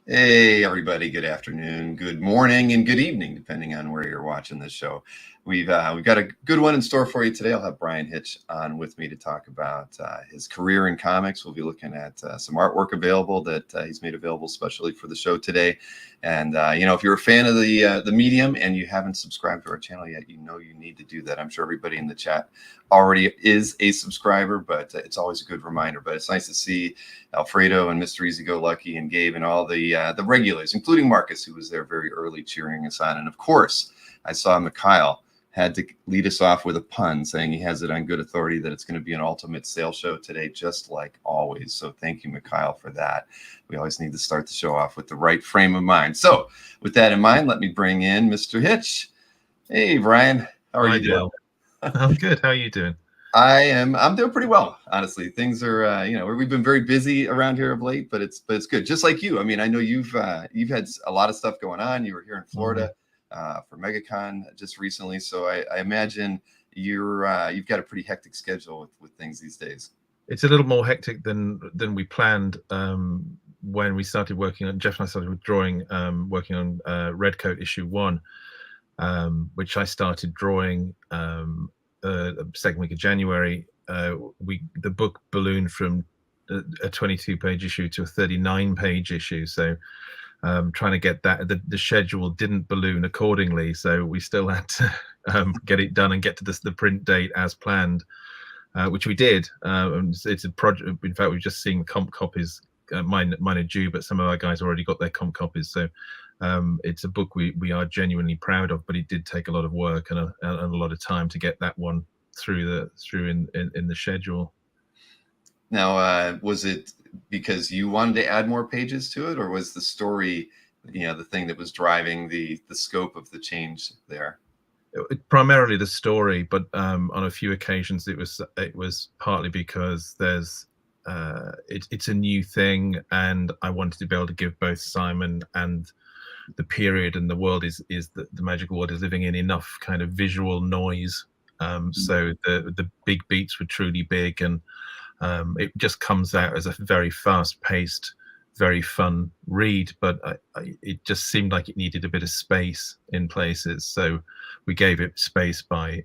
Hey, everybody. Good afternoon, good morning, and good evening, depending on where you're watching this show. We've got a good one in store for you today. I'll have Bryan Hitch on with me to talk about his career in comics. We'll be looking at some artwork available that he's made available especially for the show today. And if you're a fan of the medium and you haven't subscribed to our channel yet, you need to do that. I'm sure everybody in the chat already is a subscriber, but it's always a good reminder. But it's nice to see Alfredo and Mr. Easy Go Lucky and Gabe and all the regulars, including Marcus, who was there very early cheering us on. And of course, I saw Mikhail had to lead us off with a pun, saying he has it on good authority that it's going to be an ultimate sale show today, just like always. So thank you, Mikhail, for that. We always need to start the show off with the right frame of mind. So with that in mind, let me bring in Mr. Hitch. Hey, Bryan, how are you doing? I'm good. How are you doing? I'm doing pretty well, honestly. Things are, we've been very busy around here of late, but it's good. Just like you. I mean, I know you've had a lot of stuff going on. You were here in Florida for MegaCon just recently, so I imagine you've got a pretty hectic schedule with things these days. It's a little more hectic than we planned when we started working on. Jeff and I started working on Redcoat issue 1, which I started drawing. Second week of January. The book ballooned from a 22-page issue to a 39-page issue. So trying to get that, the schedule didn't balloon accordingly. So we still had to get it done and get to the print date as planned, which we did. It's a project. In fact, we've just seen comp copies. Mine are due, but some of our guys already got their comp copies. So it's a book we are genuinely proud of, but it did take a lot of work and a lot of time to get that one through in the schedule. Now, was it because you wanted to add more pages to it, or was the story, the thing that was driving the scope of the change there? Primarily the story, but on a few occasions it was partly because it's a new thing, and I wanted to be able to give both Simon and the period and the world is the magical world is living in enough kind of visual noise, so the big beats were truly big, and it just comes out as a very fast-paced, very fun read, but it just seemed like it needed a bit of space in places, so we gave it space by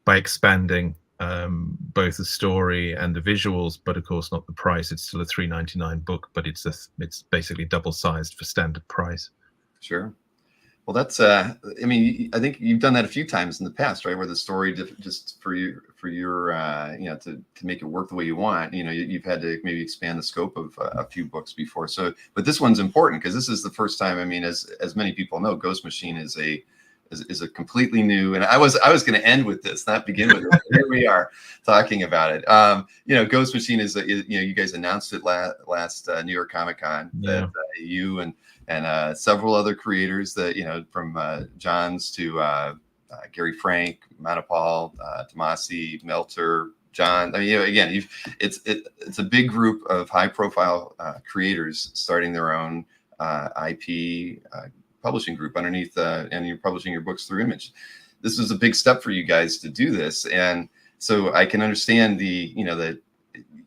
expanding both the story and the visuals, but of course not the price. It's still a $3.99 book, but it's basically double-sized for standard price. Sure. Well, that's I think you've done that a few times in the past, right? Where the story just for your to make it work the way you want, you've had to maybe expand the scope of a few books before. So, but this one's important because this is the first time. I mean, as many people know, Ghost Machine is a completely new, and I was going to end with this, not begin with it. Here we are talking about it. Ghost Machine is you guys announced it last New York Comic Con that you and several other creators that from Johns to Gary Frank, Manipal, Tomasi, Melter, John. I mean, again, it's a big group of high-profile creators starting their own IP. Publishing group underneath, and you're publishing your books through Image. This was a big step for you guys to do this, and so I can understand that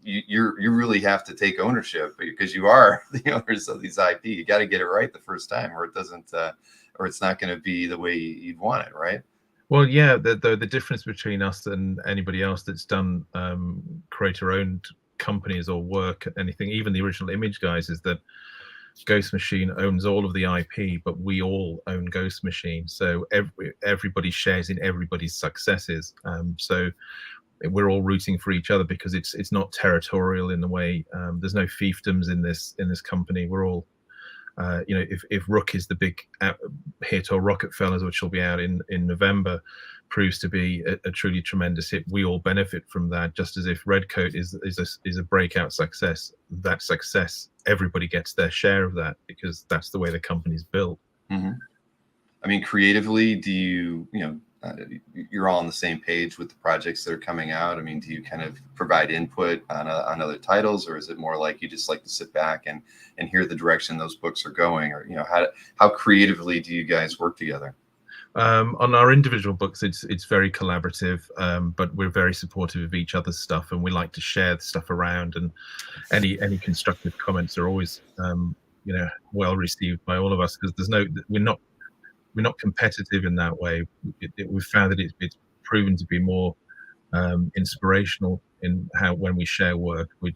you really have to take ownership because you are the owners of these IP. You got to get it right the first time, or it doesn't, or it's not going to be the way you'd want it, right? Well, yeah. The difference between us and anybody else that's done creator-owned companies or work, anything, even the original Image guys, is that Ghost Machine owns all of the IP, but we all own Ghost Machine, so everybody shares in everybody's successes. So we're all rooting for each other because it's not territorial in the way. There's no fiefdoms in this company. We're all, if Rook is the big hit, or Rocketfellas, which will be out in November, proves to be a truly tremendous hit, we all benefit from that. Just as if Redcoat is a breakout success, that success, everybody gets their share of that because that's the way the company's built. Mm-hmm. I mean, creatively, do you're all on the same page with the projects that are coming out? I mean, do you kind of provide input on other titles, or is it more like you just like to sit back and hear the direction those books are going, or how creatively do you guys work together? On our individual books, it's very collaborative, but we're very supportive of each other's stuff, and we like to share the stuff around. And any constructive comments are always well received by all of us, because we're not competitive in that way. We've found that it's proven to be more inspirational in how, when we share work, we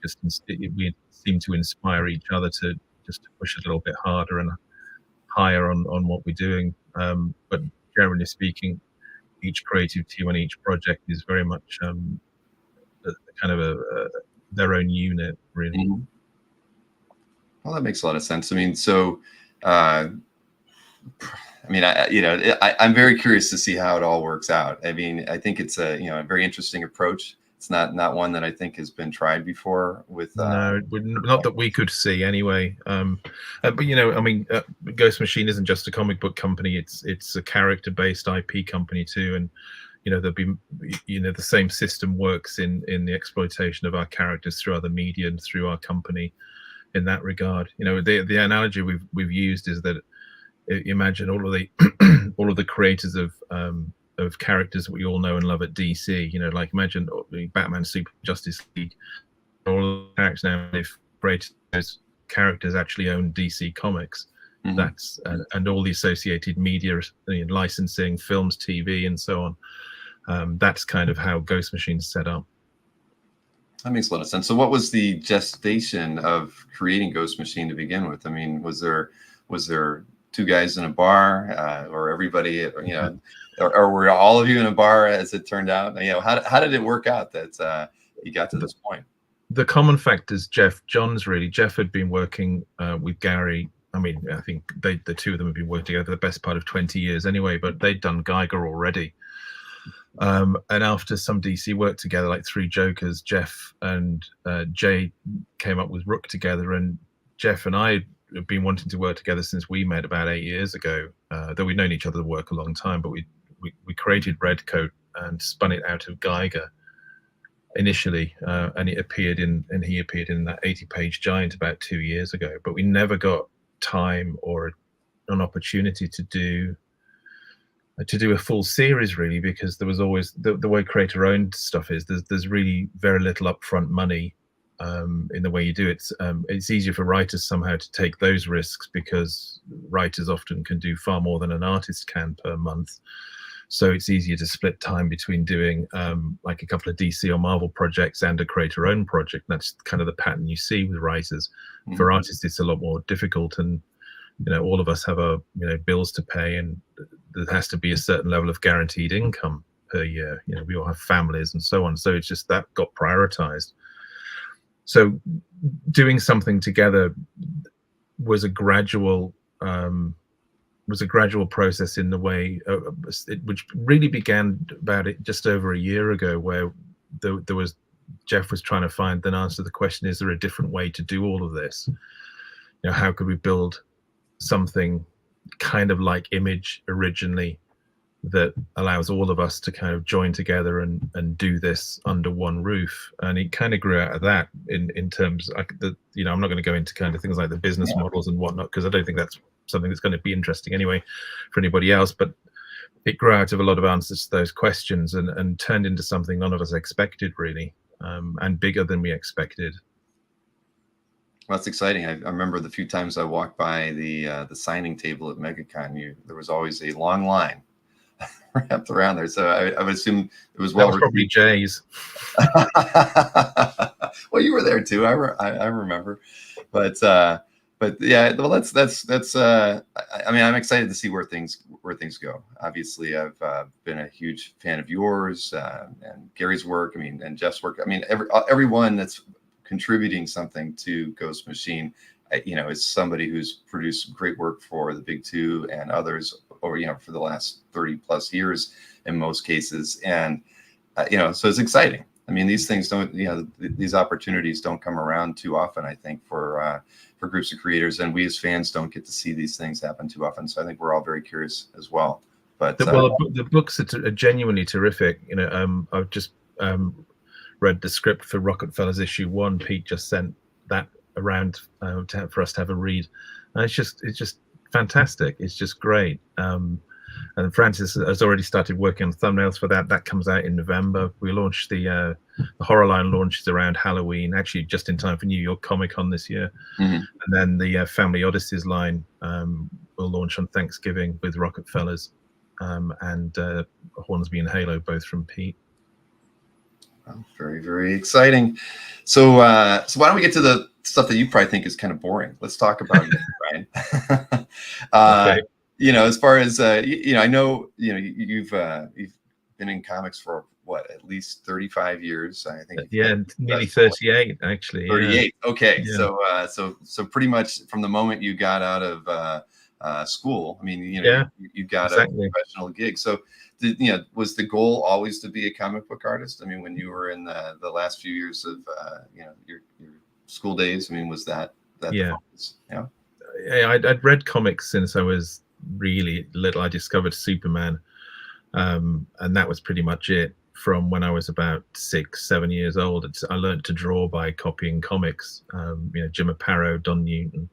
seem to inspire each other to just to push a little bit harder and higher on what we're doing. But generally speaking, each creative team on each project is very much kind of their own unit, really. Mm-hmm. Well, that makes a lot of sense. I mean, so I'm very curious to see how it all works out. I mean, I think it's a very interesting approach. It's not one that I think has been tried before with. No, not that we could see anyway. But I mean, Ghost Machine isn't just a comic book company. It's a character-based IP company too, and there'll be the same system works in the exploitation of our characters through other media and through our company. In that regard, the analogy we've used is that, imagine all of the all of the creators of characters that we all know and love at DC. Like imagine Batman, Super, Justice League, all the characters now. If those characters actually own DC Comics, mm-hmm. That's and all the associated media, licensing, films, TV, and so on. That's kind of how Ghost Machine's set up. That makes a lot of sense. So, what was the gestation of creating Ghost Machine to begin with? I mean, was there two guys in a bar, or everybody, or were all of you in a bar as it turned out? How did it work out that you got to this point? The common factor is Jeff Johns, really. Jeff had been working with Gary. I mean, I think the two of them have been working together the best part of 20 years anyway, but they'd done Geiger already. And after some DC work together, like Three Jokers, Jeff and Jay came up with Rook together, and Jeff and I have been wanting to work together since we met about 8 years ago. Though we'd known each other work a long time, but we created Redcoat and spun it out of Geiger initially, and he appeared in that 80-page giant about 2 years ago. But we never got time or an opportunity to do a full series, really, because there was always the way creator-owned stuff is. There's really very little upfront money in the way you do it. It's easier for writers somehow to take those risks, because writers often can do far more than an artist can per month. So it's easier to split time between doing like a couple of DC or Marvel projects and a creator-owned project. That's kind of the pattern you see with writers. Mm-hmm. For artists, it's a lot more difficult, and all of us have bills to pay, and there has to be a certain level of guaranteed income per year. We all have families and so on. So it's just that got prioritized. So doing something together was a gradual process in the way, which really began about just over a year ago, where Jeff was trying to find an answer to the question: is there a different way to do all of this? How could we build something kind of like Image originally that allows all of us to kind of join together and do this under one roof? And it kind of grew out of that in terms of I'm not going to go into kind of things like the business models and whatnot, because I don't think that's something that's going to be interesting anyway for anybody else. But it grew out of a lot of answers to those questions and turned into something none of us expected, really, and bigger than we expected. Well, that's exciting. I remember the few times I walked by the signing table at MegaCon, there was always a long line wrapped around there. So I would assume it was well. That was probably Jay's. Well, you were there too. I remember, but yeah. Well, that's. I mean, I'm excited to see where things go. Obviously, I've been a huge fan of yours and Gary's work. I mean, and Jeff's work. I mean, everyone that's contributing something to Ghost Machine, is somebody who's produced great work for the Big Two and others, or for the last 30 plus years in most cases. And so it's exciting. I mean, these things don't, these opportunities don't come around too often, I think, for groups of creators, and we as fans don't get to see these things happen too often. So I think we're all very curious as well. But the books are genuinely terrific. I've just read the script for Rocketfellas issue 1. Pete just sent that around for us to have a read, and it's just fantastic. It's just great. And Francis has already started working on thumbnails for that. That comes out in November. We launched the horror line launches around Halloween, actually just in time for New York Comic Con this year. And then the Family Odysseys line will launch on Thanksgiving with Rockefellers and Hornsby and Halo, both from Pete. Oh, very, very exciting. So why don't we get to the stuff that you probably think is kind of boring? Let's talk about it, Brian. Okay. As far as I know, you've been in comics for what, at least 35 years, I think. Yeah, nearly 38 actually. 38. Yeah. Okay. Yeah. So pretty much from the moment you got out of school, I mean, you got exactly. a professional gig. So was the goal always to be a comic book artist? I mean, when you were in the last few years of your school days, I mean, was that Yeah. the focus? Yeah. I'd read comics since I was really little. I discovered Superman, and that was pretty much it. From when I was about 6-7 years old, I learned to draw by copying comics. Jim Aparo, Don Newton,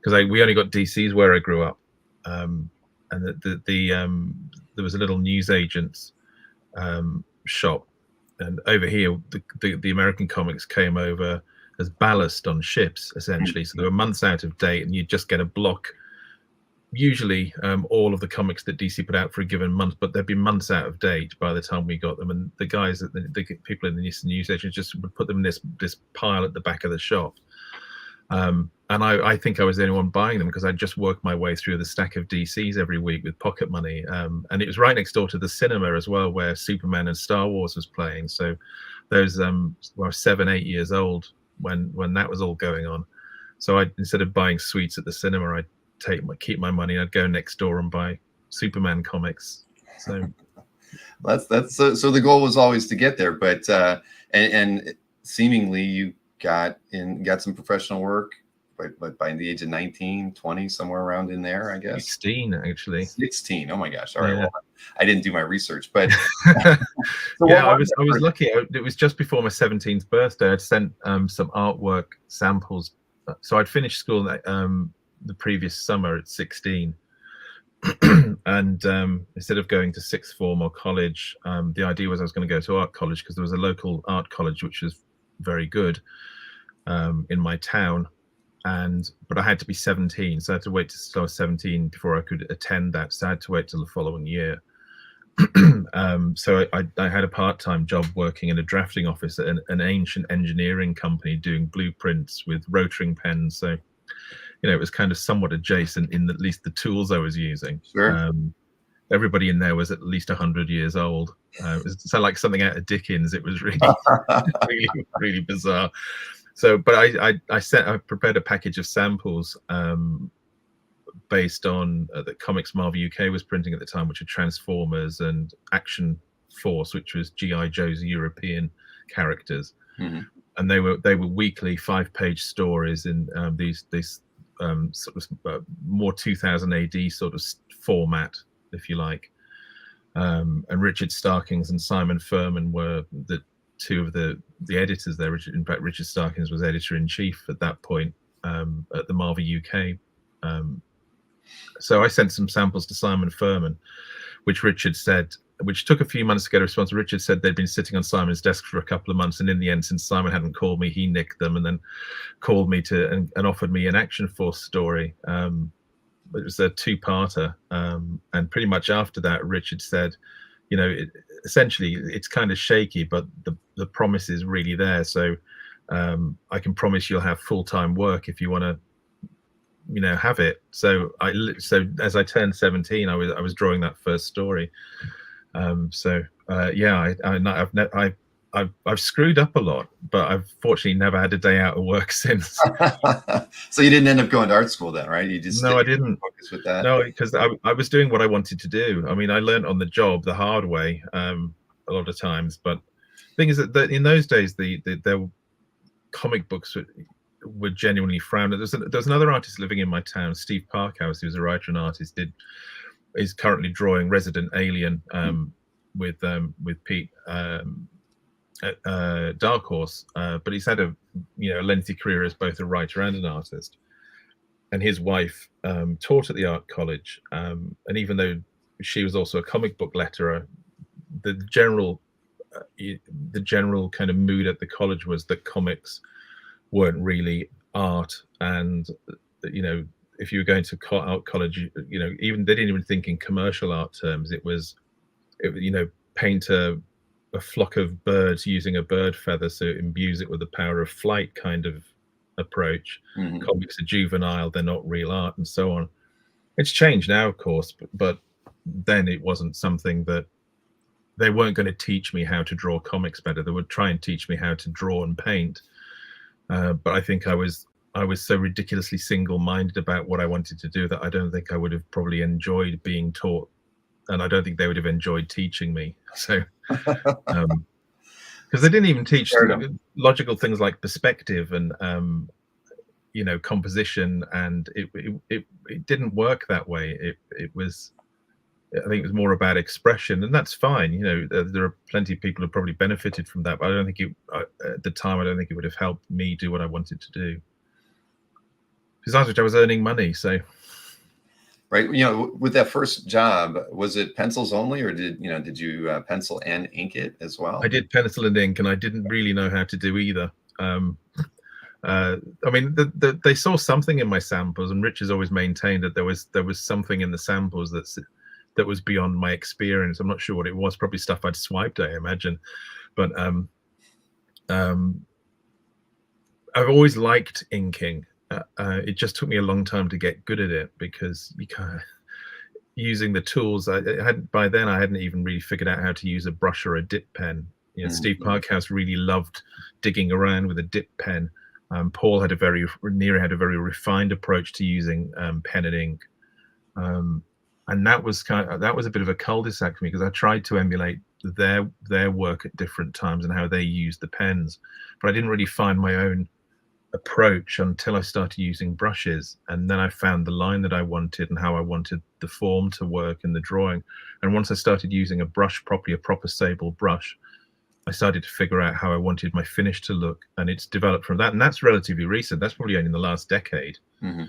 because we only got DCs where I grew up, and there was a little newsagent's shop, and over here the American comics came over as ballast on ships essentially. So they were months out of date, and you'd just get a block. Usually all of the comics that DC put out for a given month, but they'd be months out of date by the time we got them. And the guys, the people in the news agents just would put them in this pile at the back of the shop. And I think I was the only one buying them because I just worked my way through the stack of DCs every week with pocket money. And it was right next door to the cinema as well, where Superman and Star Wars was playing. So those I was 7-8 years old when that was all going on. So instead of buying sweets at the cinema, I'd keep my money. I'd go next door and buy Superman comics. So that's so the goal was always to get there, but and seemingly you got some professional work by the age of 19, 20, somewhere around in there, I guess. 16 actually. 16. Oh my gosh. All right. Well, I didn't do my research, but yeah, I was lucky. It was just before my 17th birthday. I'd sent some artwork samples. So I'd finished school the previous summer at 16, and instead of going to sixth form or college, the idea was I was going to go to art college because there was a local art college which was very good in my town, but I had to be 17, so I had to wait till I was 17 before I could attend that. So I had to wait till the following year. So I had a part-time job working in a drafting office at an ancient engineering company doing blueprints with rotring pens. So it was kind of somewhat adjacent in at least the tools I was using. Sure. Everybody in there was at least 100 years old. It was so like something out of Dickens. It was really, really, really bizarre. So, but I prepared a package of samples based on the comics Marvel UK was printing at the time, which were Transformers and Action Force, which was G.I. Joe's European characters. And they were weekly 5-page stories in these sort of more 2000 AD sort of format, if you like. And Richard Starkings and Simon Furman were the two of the editors there. In fact, Richard Starkings was editor-in-chief at that point at the Marvel UK. So I sent some samples to Simon Furman, which took a few months to get a response. Richard said they'd been sitting on Simon's desk for a couple of months, and in the end, since Simon hadn't called me, he nicked them and then called me and offered me an Action Force story. It was a 2-parter, and pretty much after that, Richard said, essentially it's kind of shaky, but the promise is really there. So I can promise you'll have full-time work if you want to have it. So as I turned 17, I was drawing that first story. I've screwed up a lot, but I've fortunately never had a day out of work since. So you didn't end up going to art school then, right? You just I didn't focus with that. No, because I was doing what I wanted to do. I mean, I learned on the job the hard way a lot of times. But the thing is that in those days, the comic books were genuinely frowned. There's another artist living in my town, Steve Parkhouse, who's a writer and artist. Is currently drawing Resident Alien with Pete at Dark Horse, but he's had a lengthy career as both a writer and an artist. And his wife taught at the art college, and even though she was also a comic book letterer. The general kind of mood at the college was that comics weren't really art, and if you were going to art college, even they didn't even think in commercial art terms. It was paint a flock of birds using a bird feather, so it imbues it with the power of flight kind of approach. Mm-hmm. Comics are juvenile, they're not real art, and so on. It's changed now, of course, but then it wasn't something that they weren't going to teach me how to draw comics better. They would try and teach me how to draw and paint. But I think I was so ridiculously single-minded about what I wanted to do that I don't think I would have probably enjoyed being taught, and I don't think they would have enjoyed teaching me. So, because they didn't even teach logical things like perspective and composition, and it didn't work that way. It was, I think it was more about expression, and that's fine. There are plenty of people who probably benefited from that, but I don't think at the time, I don't think it would have helped me do what I wanted to do. Besides which, I was earning money, so. Right. With that first job, was it pencils only, or did you pencil and ink it as well? I did pencil and ink, and I didn't really know how to do either. I mean, they saw something in my samples, and Rich has always maintained that there was something in the samples that was beyond my experience. I'm not sure what it was. Probably stuff I'd swiped, I imagine. But I've always liked inking. It just took me a long time to get good at it, because you kind of using the tools. By then I hadn't even really figured out how to use a brush or a dip pen. Steve Parkhouse really loved digging around with a dip pen. Paul Neary had a very refined approach to using pen and ink. And that was a bit of a cul-de-sac for me, because I tried to emulate their work at different times and how they used the pens, but I didn't really find my own approach until I started using brushes, and then I found the line that I wanted and how I wanted the form to work in the drawing. And once I started using a brush properly, a proper sable brush, I started to figure out how I wanted my finish to look, and it's developed from that. And that's relatively recent. That's probably only in the last decade. Mm-hmm.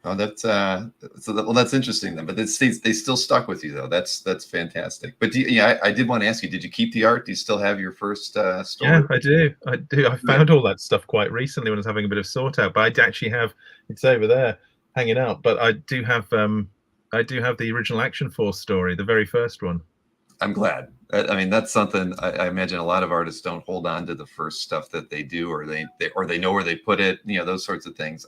Oh, that's that's interesting then. But they still stuck with you though. That's fantastic. But I did want to ask you, did you keep the art? Do you still have your first story? Yeah, I do. I found all that stuff quite recently when I was having a bit of sort out. But I actually have, it's over there hanging out. But I do have the original Action Force story, the very first one. I'm glad. I mean, that's something I imagine a lot of artists don't hold on to the first stuff that they do, or they know where they put it, those sorts of things.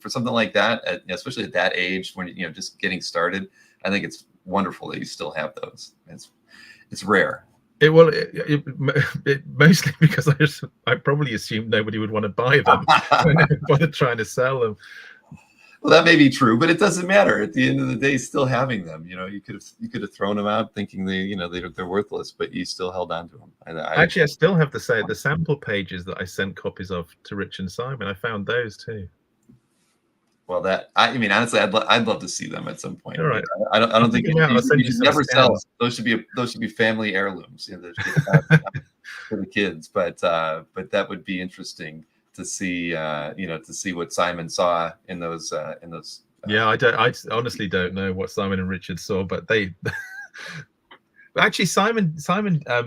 For something like that, especially at that age when just getting started, I think it's wonderful that you still have those. It's rare. It mostly because I probably assumed nobody would want to buy them when they bother trying to sell them. Well, that may be true, but it doesn't matter. At the end of the day, still having them, you could have thrown them out thinking they're worthless, but you still held on to them. I still have the sample pages that I sent copies of to Rich and Simon. I found those too. Well, honestly, I'd love to see them at some point. All right. I don't think you never sell. Those should be family heirlooms, for the kids. But that would be interesting to see, to see what Simon saw in those. Yeah, I honestly don't know what Simon and Richard saw, but they. Actually, Simon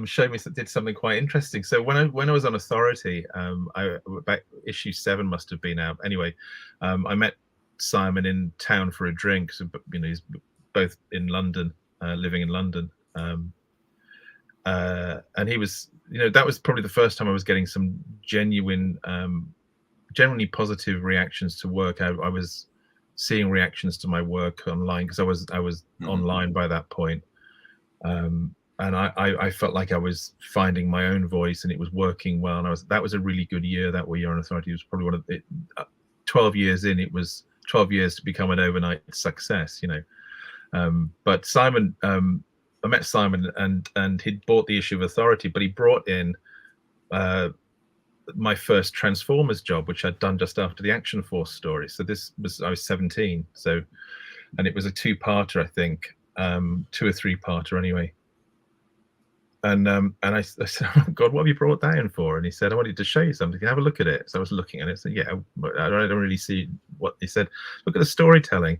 showed me did something quite interesting. So when I was on Authority, about issue 7 must have been out. Anyway, I met Simon in town for a drink. So he's both in London, living in London, and he was. That was probably the first time I was getting some genuinely positive reactions to work. I was seeing reactions to my work online, because I was online by that point. And I felt like I was finding my own voice, and it was working well. And that was a really good year. That year on Authority was probably one of the 12 years in. It was 12 years to become an overnight success, But Simon, I met Simon, and he'd bought the issue of Authority, but he brought in my first Transformers job, which I'd done just after the Action Force story. So I was 17. So, and it was a 2-parter, I think, 2 or 3-parter anyway. And I said, oh God, what have you brought that in for? And he said, I wanted to show you something. Can you have a look at it? So I was looking at it. So yeah, I don't really see what he said. Look at the storytelling.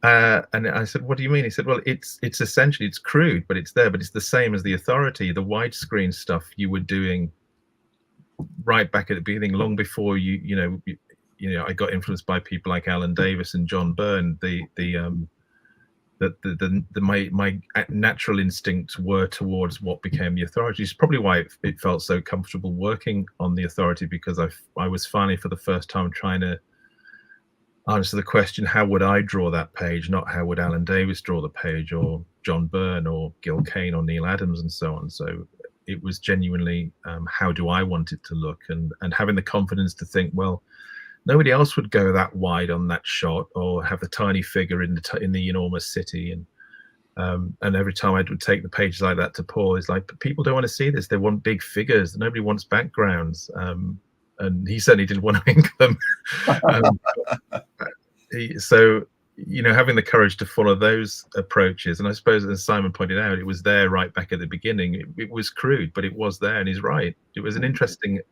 And I said, what do you mean? He said, well, it's essentially, it's crude, but it's there, but it's the same as the Authority, the widescreen stuff you were doing right back at the beginning, long before I got influenced by people like Alan Davis and John Byrne. My natural instincts were towards what became the Authority. It's probably why it felt so comfortable working on the Authority, because I was finally, for the first time, trying to answer the question, how would I draw that page, not how would Alan Davis draw the page, or John Byrne, or Gil Kane, or Neil Adams, and so on. So it was genuinely, how do I want it to look, and having the confidence to think, well, nobody else would go that wide on that shot, or have the tiny figure in the enormous city. And every time I would take the pages like that to Paul, he's like, but people don't want to see this. They want big figures. Nobody wants backgrounds. And he certainly didn't want to ink them. So, having the courage to follow those approaches, and I suppose, as Simon pointed out, it was there right back at the beginning. It was crude, but it was there, and he's right. It was an interesting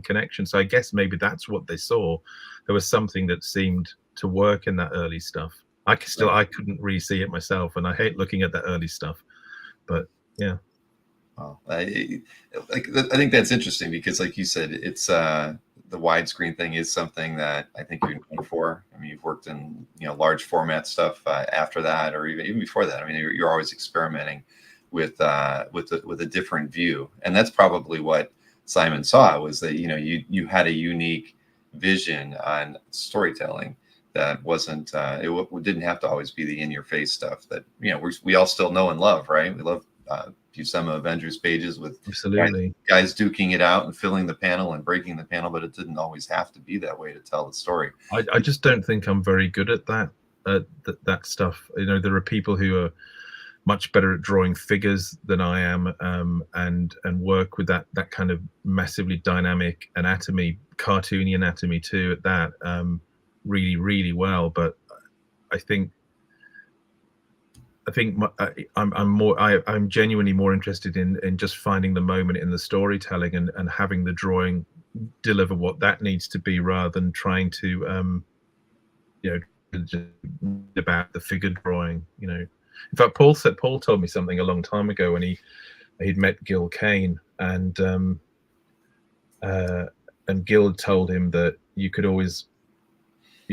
connection. So I guess maybe that's what they saw. There was something that seemed to work in that early stuff. I couldn't really see it myself, and I hate looking at that early stuff. But yeah. Well, I think that's interesting, because, like you said, it's the widescreen thing is something that I think you're known for. I mean, you've worked in large format stuff after that, or even before that. I mean, you're always experimenting with a different view, and that's probably what Simon saw, was that you had a unique vision on storytelling that wasn't it didn't have to always be the in-your-face stuff that we all still know and love, right? We love Buscema Avengers pages with absolutely guys duking it out and filling the panel and breaking the panel, but it didn't always have to be that way to tell the story. I just don't think I'm very good at that stuff. There are people who are much better at drawing figures than I am, and work with that kind of massively dynamic anatomy, cartoony anatomy too, at that really, really well. But I think I'm genuinely more interested in just finding the moment in the storytelling, and having the drawing deliver what that needs to be, rather than trying to just about the figure drawing. In fact, Paul told me something a long time ago when he'd met Gil Kane, and Gil told him that you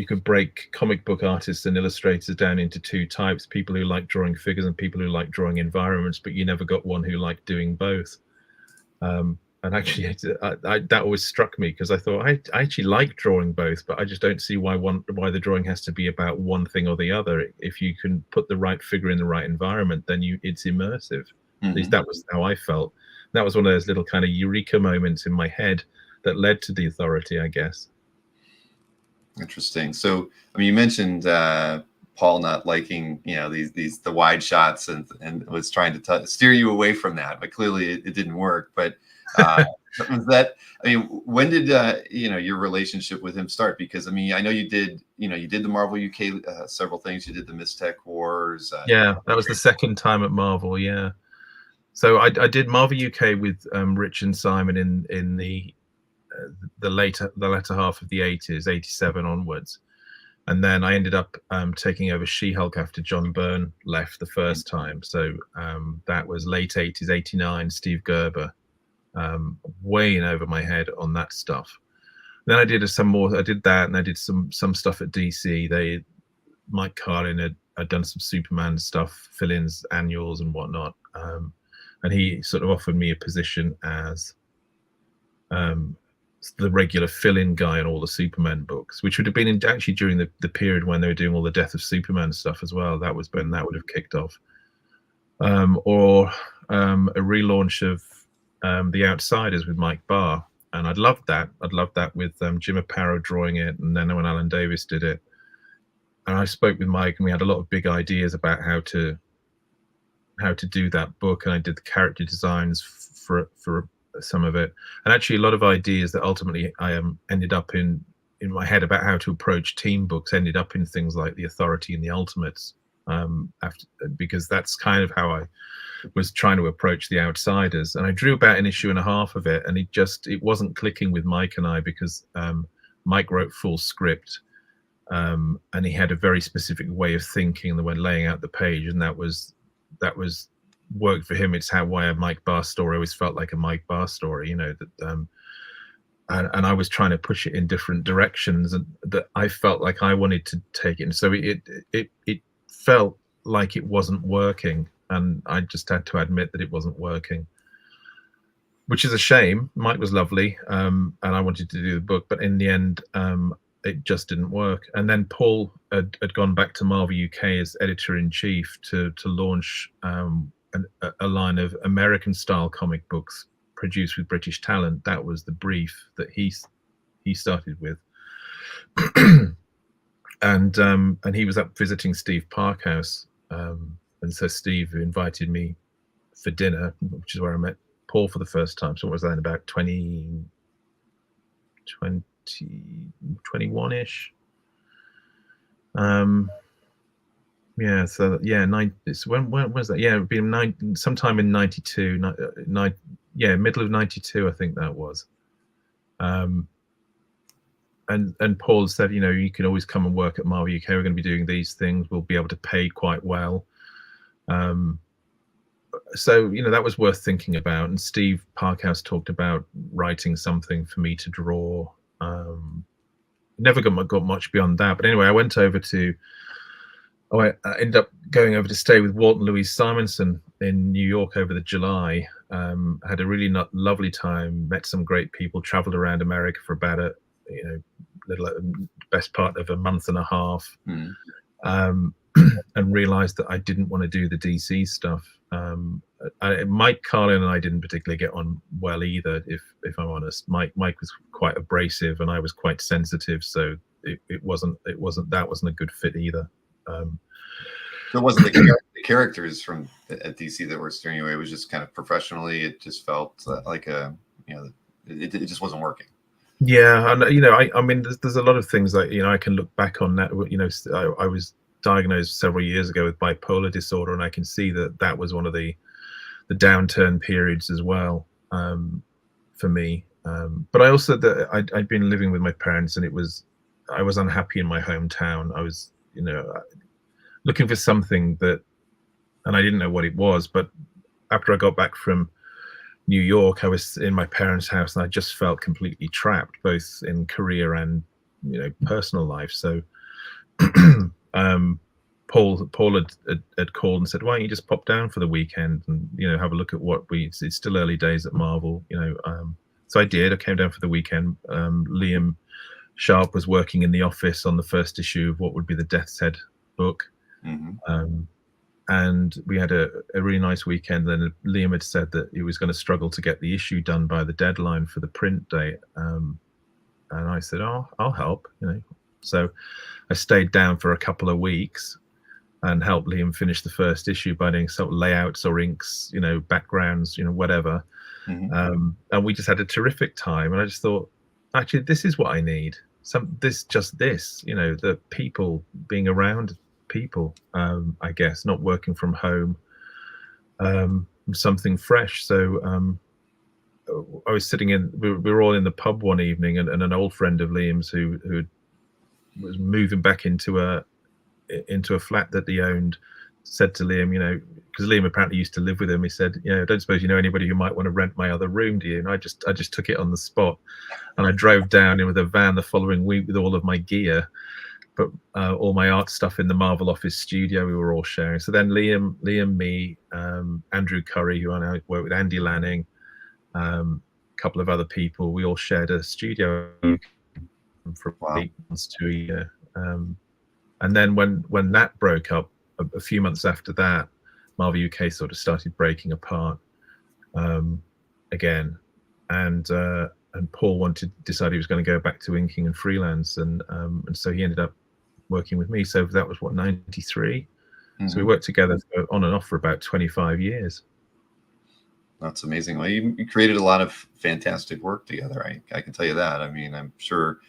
could break comic book artists and illustrators down into two types: people who like drawing figures and people who like drawing environments, but you never got one who liked doing both. And actually, that always struck me, because I thought I actually like drawing both, but I just don't see why the drawing has to be about one thing or the other. If you can put the right figure in the right environment, then it's immersive. At least that was how I felt. That was one of those little kind of eureka moments in my head that led to the Authority, I guess. Interesting. So, I mean, you mentioned Paul not liking, the wide shots, and was trying to steer you away from that, but clearly it didn't work. But was that? I mean, when did your relationship with him start? Because I mean, I know you did the Marvel UK several things. You did the Mystech Wars. Yeah, that was the second time at Marvel. Yeah. So I did Marvel UK with Rich and Simon in the latter half of the 80s, 87 onwards, and then I ended up taking over She-Hulk after John Byrne left the first time. So that was late 80s, 89. Steve Gerber, way in over my head on that stuff. Then I did some more. I did that, and I did some stuff at DC. Mike Carlin had done some Superman stuff, fill-ins, annuals, and whatnot, and he sort of offered me a position as the regular fill-in guy on all the Superman books, which would have been actually during the period when they were doing all the Death of Superman stuff as well. That was when that would have kicked off. Or a relaunch of The Outsiders with Mike Barr, and I'd loved that. I'd loved that with Jim Aparo drawing it, and then when Alan Davis did it. And I spoke with Mike, and we had a lot of big ideas about how to do that book, and I did the character designs for some of it, and actually a lot of ideas that ultimately I ended up in my head about how to approach team books ended up in things like The Authority and The Ultimates, because that's kind of how I was trying to approach The Outsiders. And I drew about an issue and a half of it, and it wasn't clicking with Mike and I, because Mike wrote full script, and he had a very specific way of thinking the way laying out the page, and that was worked for him. It's why a Mike Barr story always felt like a Mike Barr story, you know, that and I was trying to push it in different directions, and that I felt like I wanted to take it, and so it felt like it wasn't working, and I just had to admit that it wasn't working, which is a shame. Mike was lovely, and I wanted to do the book, but in the end, it just didn't work. And then Paul had gone back to Marvel UK as editor-in-chief to launch a line of American-style comic books produced with British talent. That was the brief that he started with. And he was up visiting Steve Parkhouse, and so Steve invited me for dinner, which is where I met Paul for the first time. So what was that, in about 21-ish? Yeah, so yeah, when was that? Yeah, it'd been sometime in 92, middle of 92, I think that was. And Paul said, you know, you can always come and work at Marvel UK. We're going to be doing these things. We'll be able to pay quite well. So, you know, that was worth thinking about. And Steve Parkhouse talked about writing something for me to draw. Never got much beyond that. But anyway, I went over to, I ended up going over to stay with Walt and Louise Simonson in New York over the July. Had a really lovely time, met some great people, traveled around America for about best part of a month and a half. And realized that I didn't want to do the DC stuff. Mike Carlin and I didn't particularly get on well either, if I'm honest. Mike was quite abrasive and I was quite sensitive, so that wasn't a good fit either. So it wasn't the characters from at DC that were steering you away. It was just kind of professionally, it just felt like it just wasn't working. Yeah, and you know, I mean, there's a lot of things that, you know, I can look back on that. You know, I was diagnosed several years ago with bipolar disorder, and I can see that was one of the downturn periods as well, for me. But I also, I'd been living with my parents, and I was unhappy in my hometown. I was, you know, looking for something that, and I didn't know what it was. But after I got back from New York, I was in my parents' house, and I just felt completely trapped, both in career and, you know, personal life. So Paul had called and said, why don't you just pop down for the weekend and, you know, have a look at it's still early days at Marvel, you know. So I did. I came down for the weekend. Liam Sharp was working in the office on the first issue of what would be the Death's Head book. And we had a really nice weekend. Then Liam had said that he was going to struggle to get the issue done by the deadline for the print date. And I said, oh, I'll help, you know. So I stayed down for a couple of weeks and helped Liam finish the first issue by doing sort of layouts or inks, you know, backgrounds, you know, whatever. And we just had a terrific time. And I just thought, actually, this is what I need. This, you know, the people, being around people, I guess, not working from home, something fresh. So I was sitting we were all in the pub one evening, and an old friend of Liam's who was moving back into a flat that he owned said to Liam, you know, because Liam apparently used to live with him, he said, you know, I don't suppose you know anybody who might want to rent my other room, do you? And I just took it on the spot, and I drove down in with a van the following week with all of my gear, but all my art stuff in the Marvel office studio we were all sharing. So then Liam, me, Andrew Curry, who I now work with, Andy Lanning, a couple of other people, we all shared a studio for 8 months to a year. And then when that broke up, a few months after that, Marvel UK sort of started breaking apart again, and Paul decided he was going to go back to inking and freelance, and so he ended up working with me. So that was 93. So we worked together on and off for about 25 years. That's amazing. Well, you created a lot of fantastic work together. I can tell you that. I mean, I'm sure.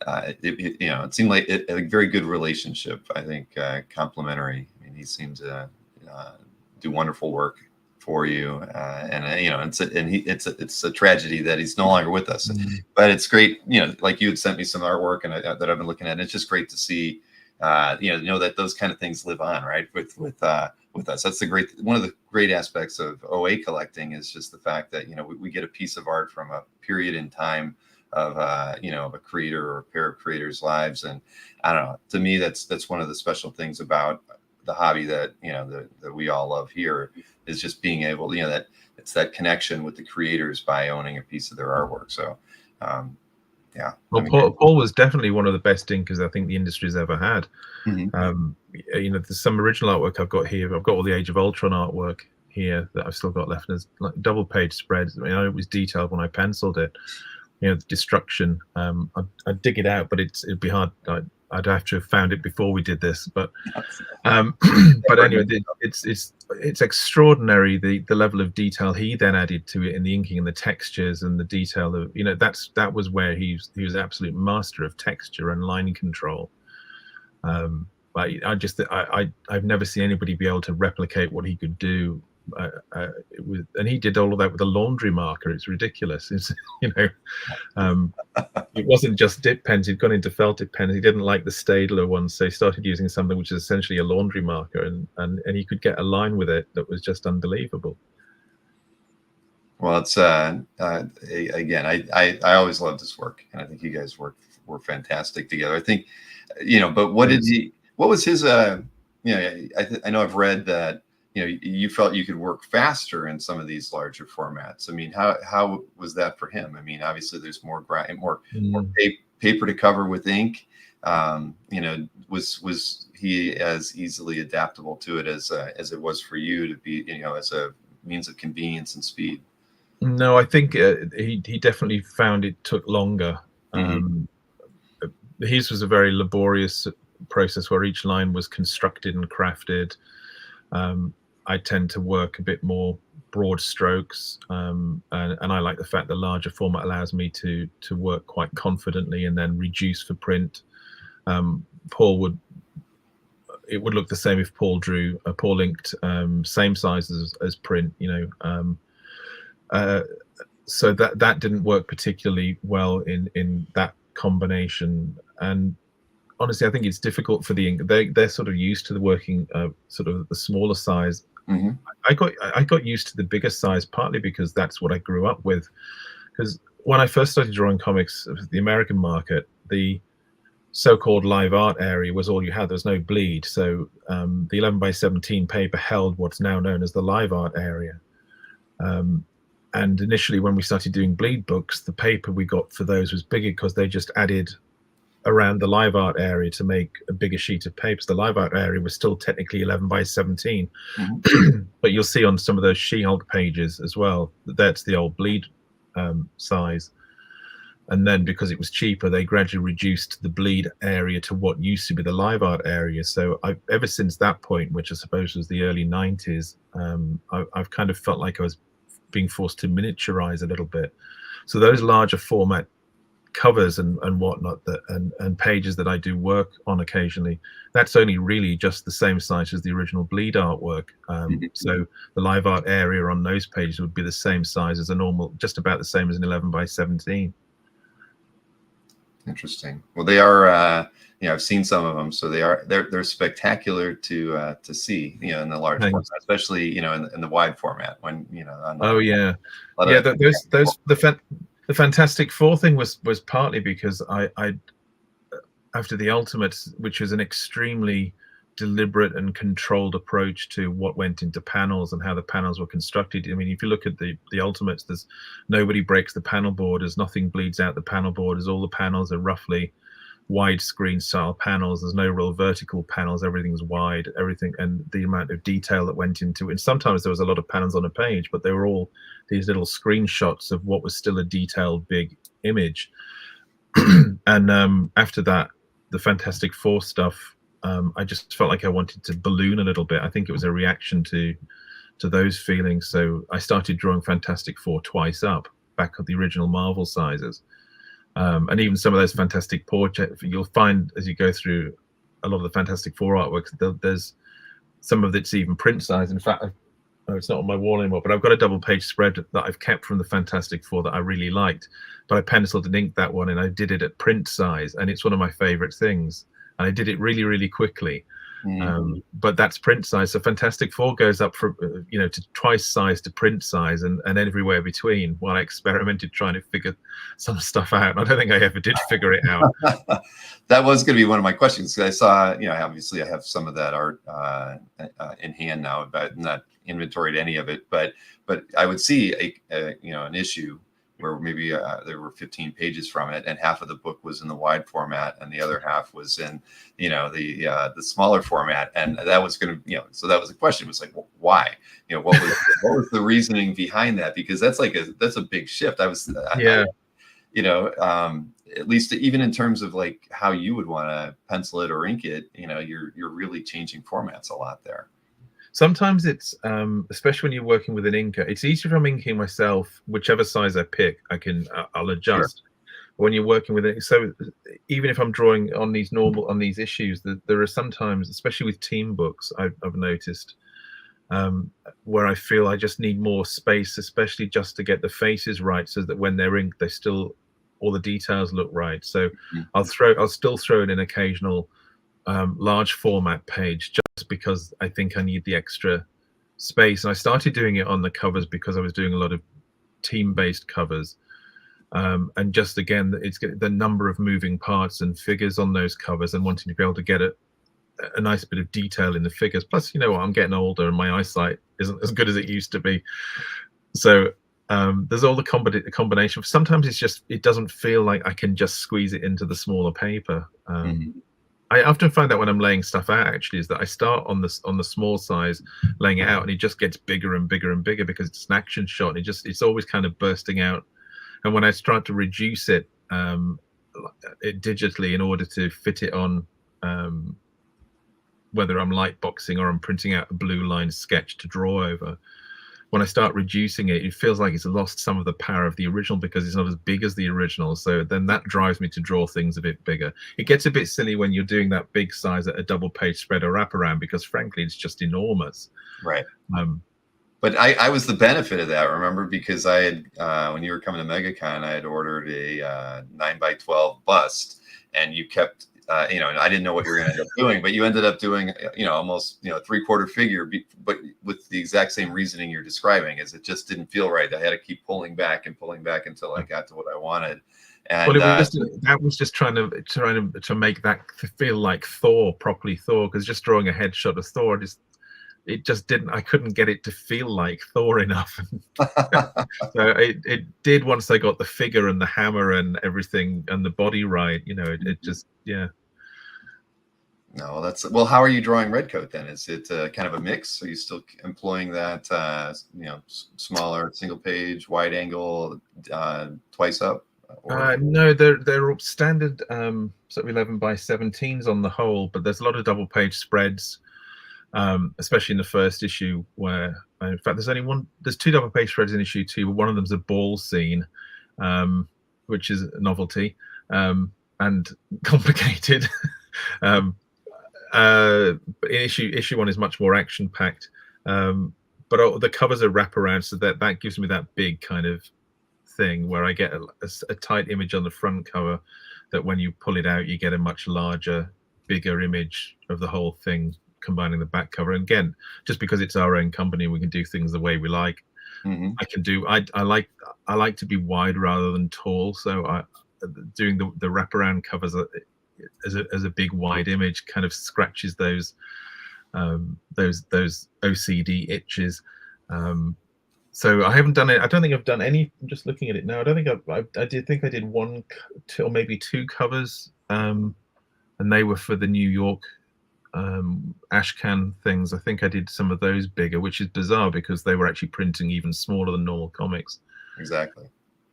It seemed like a very good relationship. I think complimentary. I mean, he seemed to do wonderful work for you, and you know, it's a tragedy that he's no longer with us. But it's great, you know, like you had sent me some artwork and that I've been looking at. And it's just great to see, you know that those kind of things live on, right? With us. That's one of the great aspects of OA collecting is just the fact that, you know, we get a piece of art from a period in time of you know, of a creator or a pair of creators' lives. And I don't know, to me, that's one of the special things about the hobby that, you know, that we all love here, is just being able to, you know, that it's that connection with the creators by owning a piece of their artwork. So yeah. Well, Paul was definitely one of the best inkers I think the industry's ever had. You know, there's some original artwork I've got here. I've got all the Age of Ultron artwork here that I've still got left. There's like double page spreads. I mean, I know it was detailed when I penciled it. You know, the destruction. I'd dig it out, but it'd be hard. I'd have to have found it before we did this. But but anyway, it's extraordinary the level of detail he then added to it in the inking and the textures and the detail of, you know, that was where he was absolute master of texture and line control. But I've never seen anybody be able to replicate what he could do. And he did all of that with a laundry marker. It's ridiculous. It's, you know, it wasn't just dip pens. He'd gone into felt tip pens. He didn't like the Staedtler ones, so he started using something which is essentially a laundry marker, and he could get a line with it that was just unbelievable. Well, it's again, I always loved his work, and I think you guys were fantastic together. I think, you know, but what was his you know, I know I've read that, you know, you felt you could work faster in some of these larger formats. I mean, how was that for him? I mean, obviously there's more paper to cover with ink. You know, was he as easily adaptable to it as it was for you to be, you know, as a means of convenience and speed? No, I think he definitely found it took longer. His was a very laborious process where each line was constructed and crafted. I tend to work a bit more broad strokes, and I like the fact the larger format allows me to work quite confidently and then reduce for print. It would look the same if Paul inked same size as print, you know. So that didn't work particularly well in that combination. And honestly, I think it's difficult for the ink. They're sort of used to the working sort of the smaller size. I got used to the bigger size partly because that's what I grew up with. Because when I first started drawing comics, the American market, the so-called live art area was all you had. There was no bleed. So the 11 by 17 paper held what's now known as the live art area. And initially, when we started doing bleed books, the paper we got for those was bigger because they just added around the live art area to make a bigger sheet of paper. So the live art area was still technically 11 by 17, but you'll see on some of those She-Hulk pages as well, that's the old bleed size. And then because it was cheaper, they gradually reduced the bleed area to what used to be the live art area. So ever since that point, which I suppose was the early 90s, I've kind of felt like I was being forced to miniaturize a little bit. So those larger format covers and whatnot and pages that I do work on occasionally, that's only really just the same size as the original bleed artwork. So the live art area on those pages would be the same size as a normal, just about the same as an 11 by 17. Interesting. Well, they are you know, I've seen some of them, so they're spectacular to see, you know, in the large format, especially, you know, in the wide format when, you know, the Fantastic Four thing was partly because I after the Ultimates, which was an extremely deliberate and controlled approach to what went into panels and how the panels were constructed. I mean, if you look at the Ultimates, there's nobody breaks the panel borders, nothing bleeds out the panel borders, all the panels are roughly widescreen style panels. There's no real vertical panels, everything's wide, everything, and the amount of detail that went into it. And sometimes there was a lot of panels on a page, but they were all these little screenshots of what was still a detailed big image. And after that, the Fantastic Four stuff, I just felt like I wanted to balloon a little bit. I think it was a reaction to those feelings. So I started drawing Fantastic Four twice up, back at the original Marvel sizes. And even some of those Fantastic Four, you'll find as you go through a lot of the Fantastic Four artworks, there's some of it's even print size. In fact, oh, it's not on my wall anymore, but I've got a double page spread that I've kept from the Fantastic Four that I really liked, but I penciled and inked that one, and I did it at print size, and it's one of my favorite things, and I did it really, really quickly. But that's print size. So Fantastic Four goes up from to twice size to print size, and everywhere between. While I experimented trying to figure some stuff out, I don't think I ever did figure it out. That was going to be one of my questions, because I saw, obviously I have some of that art in hand now, but not inventoried any of it. But I would see an issue where maybe there were 15 pages from it, and half of the book was in the wide format, and the other half was in, the smaller format. And that was going to, so that was the question. It was like, well, why? What was the reasoning behind that? Because that's a big shift. At least even in terms of like how you would want to pencil it or ink it, you're really changing formats a lot there. Sometimes it's, especially when you're working with an inker, it's easier if I'm inking myself, whichever size I pick, I'll adjust. Sure. When you're working with it, so even if I'm drawing on these issues, there are sometimes, especially with team books, I've noticed, where I feel I just need more space, especially just to get the faces right, so that when they're inked, all the details look right. So I'll still throw in an occasional large format page, just because I think I need the extra space. And I started doing it on the covers because I was doing a lot of team-based covers, and just again, it's the number of moving parts and figures on those covers, and wanting to be able to get a nice bit of detail in the figures. Plus, I'm getting older and my eyesight isn't as good as it used to be. So there's all the combination. Sometimes it doesn't feel like I can just squeeze it into the smaller paper. I often find that when I'm laying stuff out, actually, is that I start on the small size, laying it out, and it just gets bigger and bigger and bigger, because it's an action shot, and it's always kind of bursting out. And when I start to reduce it digitally in order to fit it on, whether I'm light boxing or I'm printing out a blue line sketch to draw over, when I start reducing it, it feels like it's lost some of the power of the original, because it's not as big as the original. So then that drives me to draw things a bit bigger. It gets a bit silly when you're doing that big size at a double page spread or wraparound, because frankly, it's just enormous. Right. But I was the benefit of that, remember, because I had, when you were coming to MegaCon, I had ordered a 9x12 bust, and you kept, and I didn't know what you were going to end up doing, but you ended up doing, almost, 3/4 figure, but with the exact same reasoning you're describing, is it just didn't feel right. I had to keep pulling back until I got to what I wanted. And that was just trying to make that feel like Thor, properly Thor, because just drawing a headshot of Thor, I couldn't get it to feel like Thor enough. So it did once I got the figure and the hammer and everything and the body right. It just, yeah. No, well, how are you drawing Redcoat then? Is it kind of a mix? Are you still employing that, smaller single page, wide angle, twice up? No, they're all standard sort of 11x17s on the whole, but there's a lot of double page spreads. Especially in the first issue, where in fact there's two double page spreads in issue 2, but one of them's a ball scene, which is a novelty and complicated. Issue 1 is much more action packed, but the covers are wraparound, so that gives me that big kind of thing where I get a tight image on the front cover, that when you pull it out, you get a much larger, bigger image of the whole thing, combining the back cover. And again, just because it's our own company, we can do things the way we like. I like to be wide rather than tall, so doing the wraparound covers as a big wide image kind of scratches those OCD itches. So I haven't done it. I don't think I've done any. I'm just looking at it now. I don't think I did one or maybe two covers, and they were for the New York ashcan things. I think I did some of those bigger, which is bizarre because they were actually printing even smaller than normal comics. Exactly.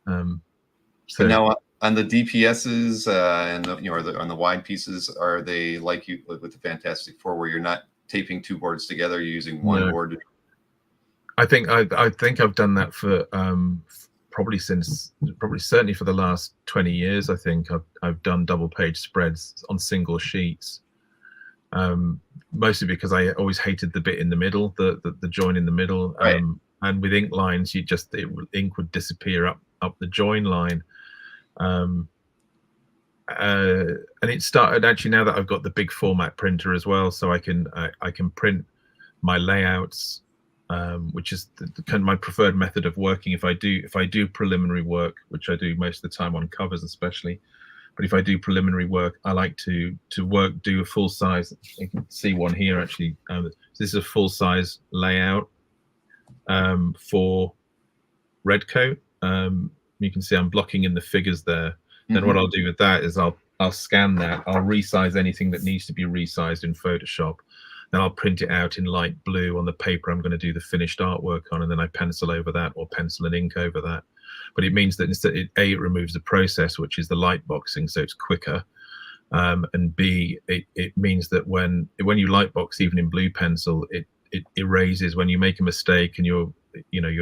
So now on the DPSs and on the wide pieces, are they like you with the Fantastic Four, where you're not taping two boards together, you're using one board? I think I've done that for probably certainly for the last 20 years. I think I've done double page spreads on single sheets. Mostly because I always hated the bit in the middle, the join in the middle. Right. And with ink lines, ink would disappear up the join line. And it started actually now that I've got the big format printer as well, so I can print my layouts, which is kind of my preferred method of working. If I do preliminary work, which I do most of the time on covers especially, but if I do preliminary work, I like to do a full size. You can see one here actually. This is a full size layout for Redcoat. You can see I'm blocking in the figures there. Then what I'll do with that is I'll scan that. I'll resize anything that needs to be resized in Photoshop. Then I'll print it out in light blue on the paper I'm going to do the finished artwork on, and then I pencil over that or pencil and ink over that. But it means that instead, it removes the process, which is the light boxing, so it's quicker. And B, it means that when you light box, even in blue pencil, it erases when you make a mistake and you're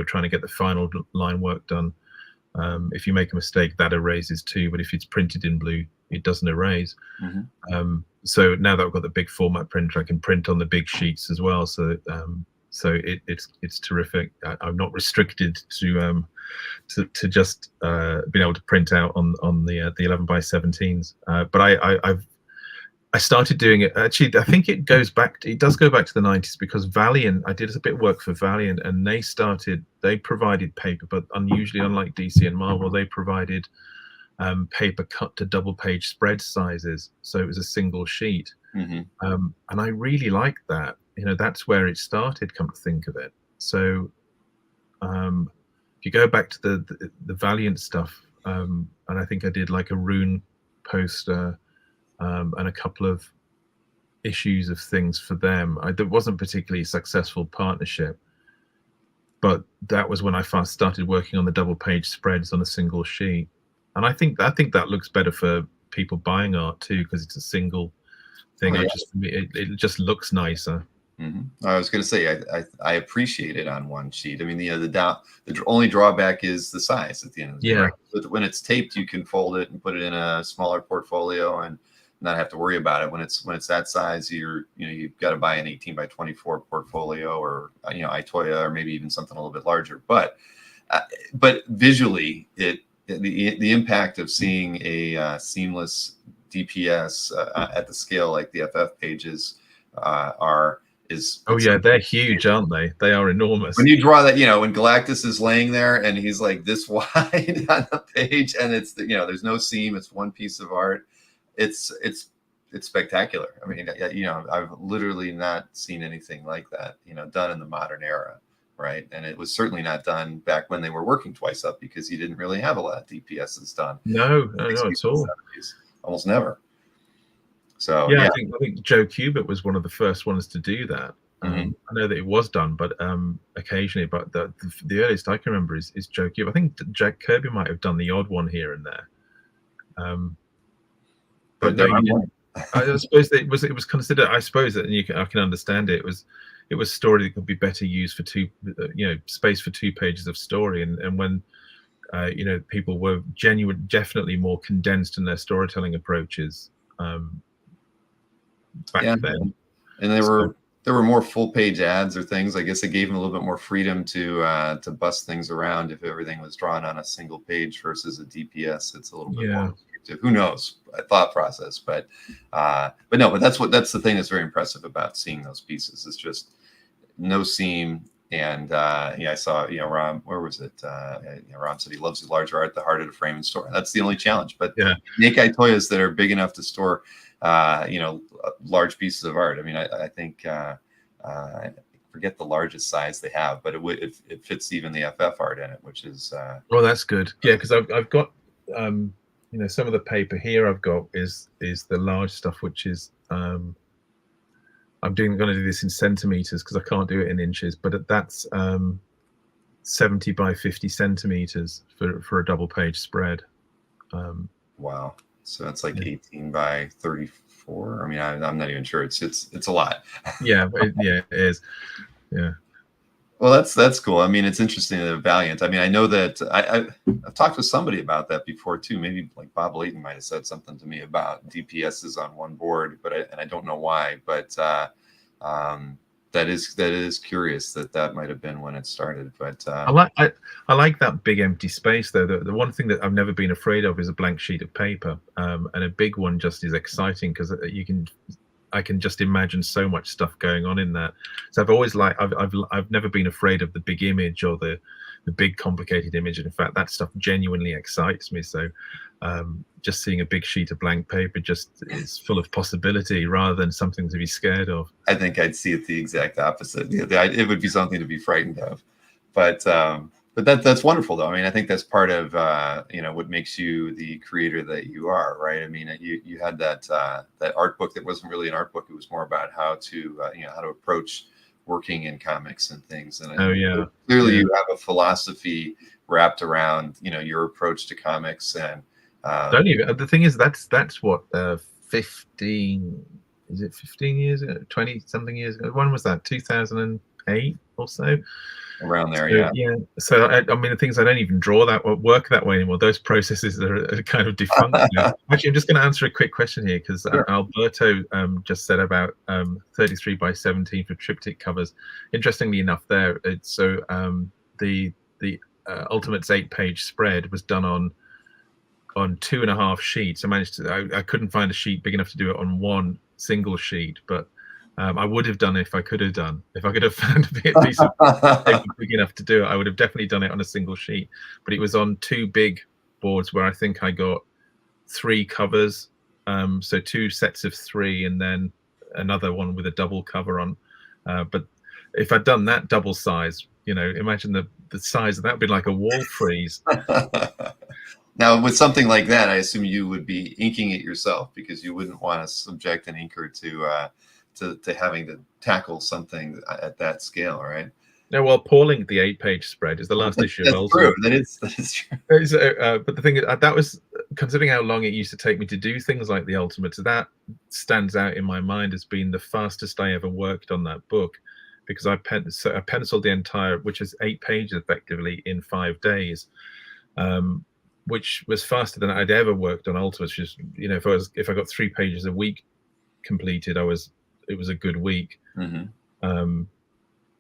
trying to get the final line work done. If you make a mistake, that erases too. But if it's printed in blue, it doesn't erase. So now that I've got the big format printer, I can print on the big sheets as well. So it's terrific. I'm not restricted to just being able to print out on the 11x17s. But I started doing it. Actually, I think it does go back to the 90s, because Valiant, I did a bit of work for Valiant, and they provided paper, but unusually, unlike DC and Marvel, they provided paper cut to double page spread sizes. So it was a single sheet. And I really liked that. That's where it started, come to think of it. So if you go back to the Valiant stuff, and I think I did like a Rune poster, and a couple of issues of things for them. There wasn't particularly a successful partnership, but that was when I first started working on the double page spreads on a single sheet. And I think that looks better for people buying art too, because it's a single thing. It just looks nicer. I was going to say I appreciate it on one sheet. I mean, the only drawback is the size at the end of the day. But when it's taped, you can fold it and put it in a smaller portfolio and not have to worry about it. When it's that size, you've got to buy an 18x24 portfolio, or iToya, or maybe even something a little bit larger. But visually, the impact of seeing a seamless DPS at the scale like the FF pages is. Oh yeah, they're huge, aren't they? They are enormous. When you draw that, when Galactus is laying there and he's like this wide on the page, and it's there's no seam, it's one piece of art. It's spectacular. I mean, I've literally not seen anything like that, done in the modern era, right? And it was certainly not done back when they were working twice up, because you didn't really have a lot of DPSs done. No, at all. Almost never. So yeah. I think Joe Kubert was one of the first ones to do that. I know that it was done, but occasionally. But the earliest I can remember is Joe Kubert. I think Jack Kirby might have done the odd one here and there. But no, I suppose it was considered. I suppose that, and I can understand it. It was story that could be better used for space for 2 pages of story, and when people were definitely more condensed in their storytelling approaches back then. And there were more full page ads or things. I guess it gave them a little bit more freedom to bust things around. If everything was drawn on a single page versus a DPS, it's a little bit more restrictive. Who knows? A thought process, but that's the thing that's very impressive about seeing those pieces. It's just no seam. And I saw Rom, where was it? Rom said he loves the large art, the harder to frame and store. That's the only challenge. But make iToyas that are big enough to store large pieces of art. I mean, I think I forget the largest size they have, but it fits even the FF art in it, which is well, that's good. Yeah, because I've got some of the paper here I've got is the large stuff, which is I'm going to do this in centimeters because I can't do it in inches, but that's 70 by 50 centimeters for a double page spread. Wow. So that's like 18 by 34. I mean, I'm not even sure. It's a lot. It is. Yeah. Well, that's cool. I mean, it's interesting that Valiant. I mean, I know that I've talked with somebody about that before too. Maybe like Bob Layton might have said something to me about DPSs on one board, but I don't know why. But that is curious that might have been when it started. But I like that big empty space though. The one thing that I've never been afraid of is a blank sheet of paper, and a big one just is exciting because I can just imagine so much stuff going on in that. So I've always I've never been afraid of the big image or the big complicated image. And in fact, that stuff genuinely excites me. So just seeing a big sheet of blank paper just is full of possibility rather than something to be scared of. I think I'd see it the exact opposite. It would be something to be frightened of. But that's wonderful though. I mean, I think that's part of what makes you the creator that you are, right? I mean, you had that art book that wasn't really an art book. It was more about how to how to approach working in comics and things. And clearly you have a philosophy wrapped around your approach to comics. And the thing is that's what 15 is it 15 years 20 something years ago? When was that? 2008 or so? Around there. So I mean, the things I don't even draw that or work that way anymore. Those processes are kind of defunct now. Actually, I'm just going to answer a quick question here because Alberto just said about 33 by 17 for triptych covers. Interestingly enough, the Ultimate's 8-page spread was done on 2.5 sheets. I couldn't find a sheet big enough to do it on one single sheet, but I would have done it if I could have found a piece of paper big enough to do it. I would have definitely done it on a single sheet, but it was on 2 big boards where I think I got 3 covers, so 2 sets of 3, and then another one with a double cover on. But if I'd done that double size, imagine the size of that would be like a wall freeze. Now, with something like that, I assume you would be inking it yourself because you wouldn't want to subject an inker to having to tackle something at that scale, right? No, well, Paul inked the 8-page spread. Is the last issue of Ultron. That is true. But the thing is, that was considering how long it used to take me to do things like the Ultimates. That stands out in my mind as being the fastest I ever worked on that book, because I penciled the entire, which is 8 pages effectively, in 5 days, which was faster than I'd ever worked on Ultimates. Just if I got 3 pages a week completed, it was a good week. Mm-hmm.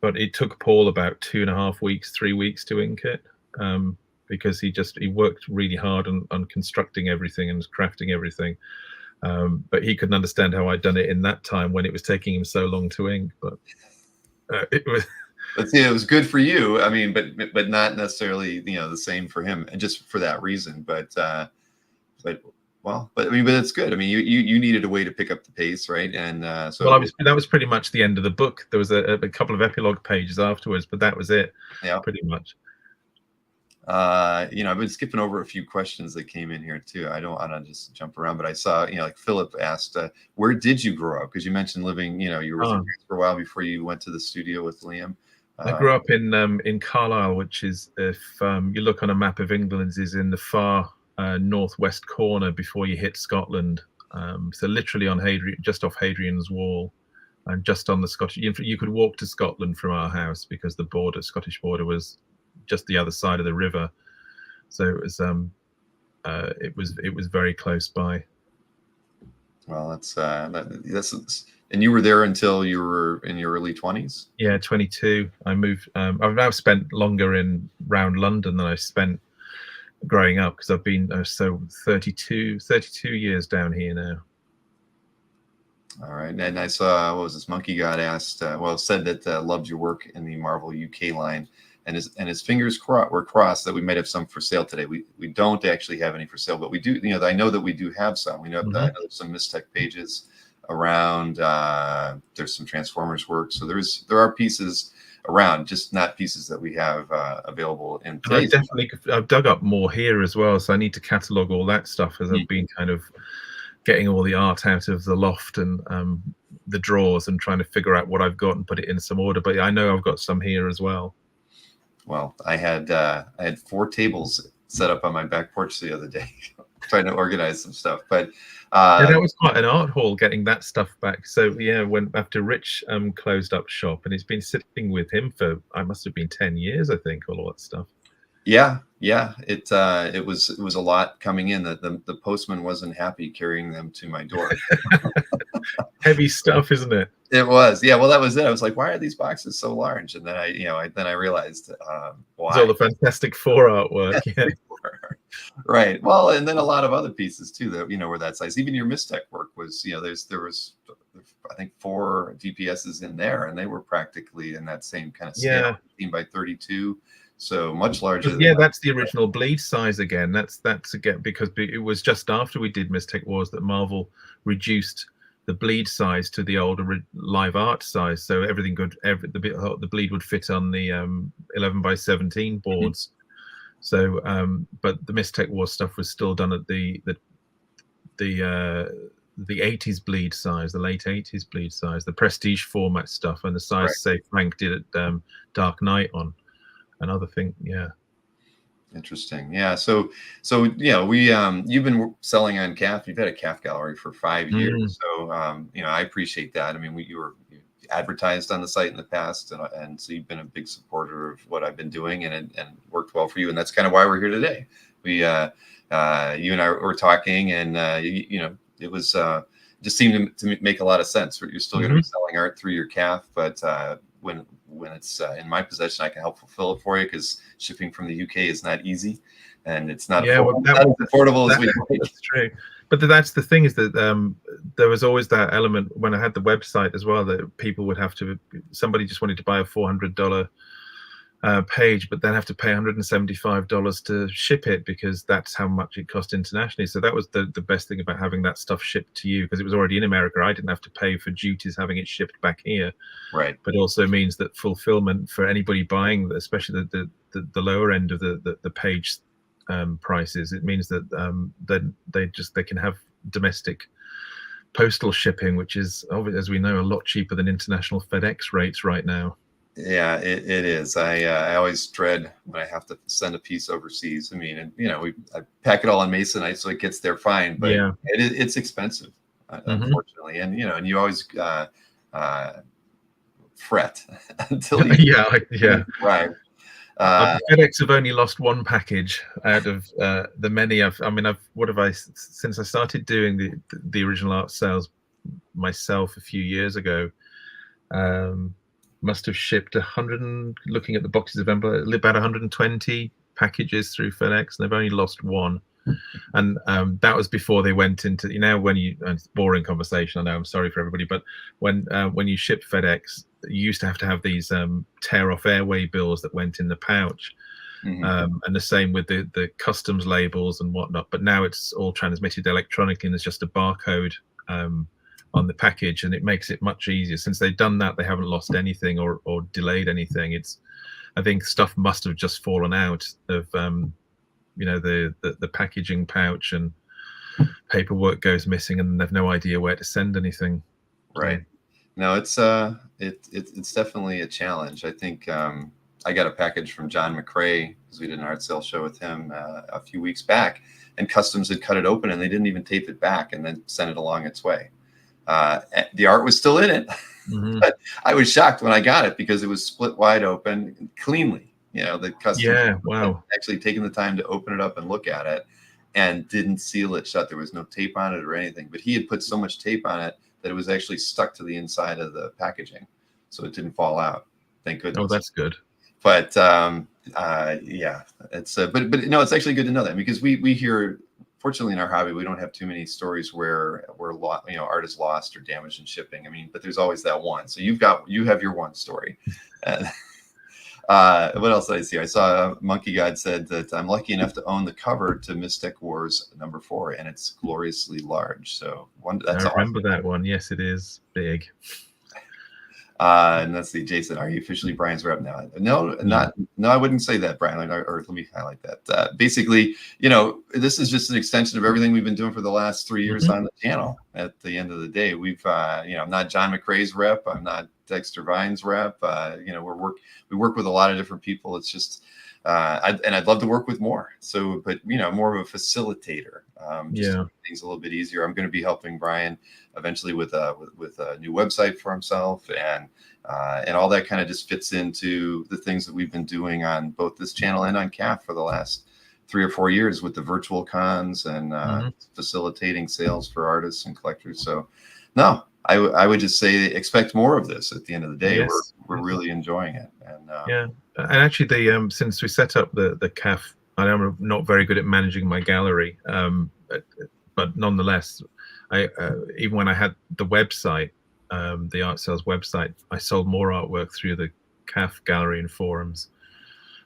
But it took Paul about 2.5 weeks, 3 weeks to ink it, because he worked really hard on constructing everything and crafting everything. But he couldn't understand how I'd done it in that time when it was taking him so long to ink. But it was. But see, it was good for you. I mean, but not necessarily the same for him, and just for that reason. But I mean, but it's good. I mean, you needed a way to pick up the pace, right? And so that was pretty much the end of the book. There was a couple of epilogue pages afterwards, but that was it. Yeah, pretty much. I've been skipping over a few questions that came in here too. I don't want to just jump around, but I saw, like Philip asked, where did you grow up? Because you mentioned living, you were with your parents for a while before you went to the studio with Liam. I grew up in Carlisle, which is, if you look on a map of England, is in the far northwest corner before you hit Scotland. So literally on just off Hadrian's Wall, and just on the Scottish. You could walk to Scotland from our house because the Scottish border was just the other side of the river. So it was very close by. Well, that's and you were there until you were in your early 20s? Yeah, 22. I moved. I've now spent longer around London than I spent growing up, because I've been 32 years down here now. All right. And I saw, what was this? Monkey God asked, said that loved your work in the Marvel UK line, and his fingers were crossed that we might have some for sale today. We don't actually have any for sale, but we do. I know that we do have some. We know that there's some Mystech pages around. There's some Transformers work, so there are pieces around, just not pieces that we have available in place. I've dug up more here as well, so I need to catalog all that stuff, as I've been kind of getting all the art out of the loft and the drawers and trying to figure out what I've got and put it in some order. But I know I've got some here as well. Well, I had 4 tables set up on my back porch the other day. trying to organize some stuff. But yeah, that was quite an art haul getting that stuff back. So yeah, when after Rich closed up shop, and it's been sitting with him for I must have been 10 years, I think, all that stuff. yeah, it was a lot coming in. That the postman wasn't happy carrying them to my door. Heavy stuff, isn't it? It was, yeah. Well, that was it. I was like, why are these boxes so large? And then I realized why. It's all the Fantastic Four artwork. Yeah. Right. Well, and then a lot of other pieces too that were that size. Even your Mistec work was, there was I think 4 DPSs in there, and they were practically in that same kind of scale, 15 by 32. So much larger. Yeah, that's the original bleed size again. That's again because it was just after we did Mistec Wars that Marvel reduced the bleed size to the older live art size, so everything could the bleed would fit on the 11 by 17 boards. So but the Mistec Wars stuff was still done at the 80s bleed size, the late 80s bleed size, the prestige format stuff, and the size say Frank did at Dark Knight on another thing. Yeah. Interesting. Yeah. So we you've been selling on CAF. You've had a CAF gallery for 5 years. So I appreciate that. I mean, you were advertised on the site in the past, and so you've been a big supporter of what I've been doing, and worked well for you. And that's kind of why we're here today. We you and I were talking, and it was just seemed to make a lot of sense. You're still going to be selling art through your CAF, but when it's in my possession, I can help fulfill it for you, because shipping from the UK is not easy, and it's not affordable as we think. That's true. But that's the thing, is that there was always that element when I had the website as well, that people would have to, somebody just wanted to buy a $400 page, but then have to pay $175 to ship it, because that's how much it cost internationally. So that was the best thing about having that stuff shipped to you, because it was already in America. I didn't have to pay for duties having it shipped back here. Right. But also means that fulfillment for anybody buying, especially the lower end of the page prices, it means that then they can have domestic postal shipping, which is, as we know, a lot cheaper than international FedEx rates right now. Yeah, it is. I always dread when I have to send a piece overseas. I mean, I pack it all in Masonite so it gets there fine, but it's expensive, unfortunately. And and you always fret until you right. FedEx have only lost one package out of the many. Since I started doing the original art sales myself a few years ago, must have shipped 100, looking at the boxes of envelopes, about 120 packages through FedEx, and they've only lost one. And that was before they went into, when you, and it's a boring conversation, I know, I'm sorry for everybody, but when you ship FedEx, you used to have these tear off airway bills that went in the pouch. And the same with the customs labels and whatnot, but now it's all transmitted electronically, and there's just a barcode on the package, and it makes it much easier. Since they've done that, they haven't lost anything or delayed anything. I think stuff must have just fallen out of the packaging pouch, and paperwork goes missing, and they've no idea where to send anything. Right. No, it's definitely a challenge. I think I got a package from John McCrae, because we did an art sale show with him a few weeks back, and customs had cut it open, and they didn't even tape it back and then send it along its way. The art was still in it, but I was shocked when I got it, because it was split wide open cleanly. The customer actually taking the time to open it up and look at it, and didn't seal it shut. There was no tape on it or anything, but he had put so much tape on it that it was actually stuck to the inside of the packaging, so it didn't fall out. Thank goodness. Oh, that's good. But it's but no, it's actually good to know that, because we hear, fortunately in our hobby, we don't have too many stories where art is lost or damaged in shipping. I mean, but there's always that one. So you have your one story. What else did I see? I saw Monkey God said that I'm lucky enough to own the cover to Mistec Wars #4, and it's gloriously large. So that's I remember that one. Yes, it is big. And let's see, Jason, are you officially Brian's rep now? No, I wouldn't say that, Brian. Or let me highlight that. Basically, this is just an extension of everything we've been doing for the last 3 years on the channel. At the end of the day, we've, I'm not John McCrae's rep. I'm not Dexter Vine's rep. We work with a lot of different people. It's just and I'd love to work with more. So, but more of a facilitator, just to Yeah. make things a little bit easier. I'm going to be helping Brian eventually with a new website for himself, and all that kind of just fits into the things that we've been doing on both this channel and on CAF for the last 3 or 4 years with the virtual cons and facilitating sales for artists and collectors. So, no, I would just say expect more of this. At the end of the day, Yes. we're really enjoying it. And yeah, and actually, the since we set up the CAF, I am not very good at managing my gallery, but nonetheless, I even when I had the website, the art sales website, I sold more artwork through the CAF gallery and forums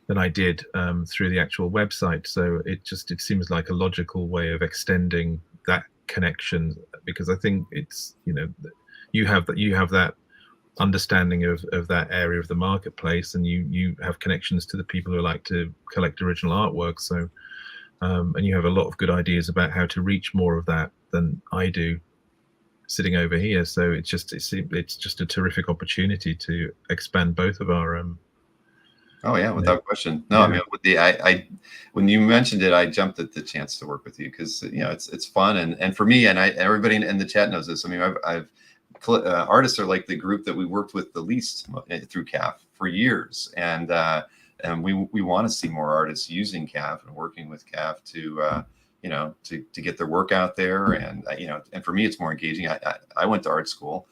than I did through the actual website. So it seems like a logical way of extending that connection, because I think it's you have that understanding of that area of the marketplace, and you have connections to the people who like to collect original artwork. So and you have a lot of good ideas about how to reach more of that than I do sitting over here. So it's just a terrific opportunity to expand both of our oh yeah, without question. No, yeah. I mean, with I when you mentioned it, I jumped at the chance to work with you, because it's fun, and for me, and everybody in the chat knows this. I mean, I've artists are like the group that we worked with the least through CAF for years, and we want to see more artists using CAF and working with CAF to to get their work out there, and and for me it's more engaging. I went to art school.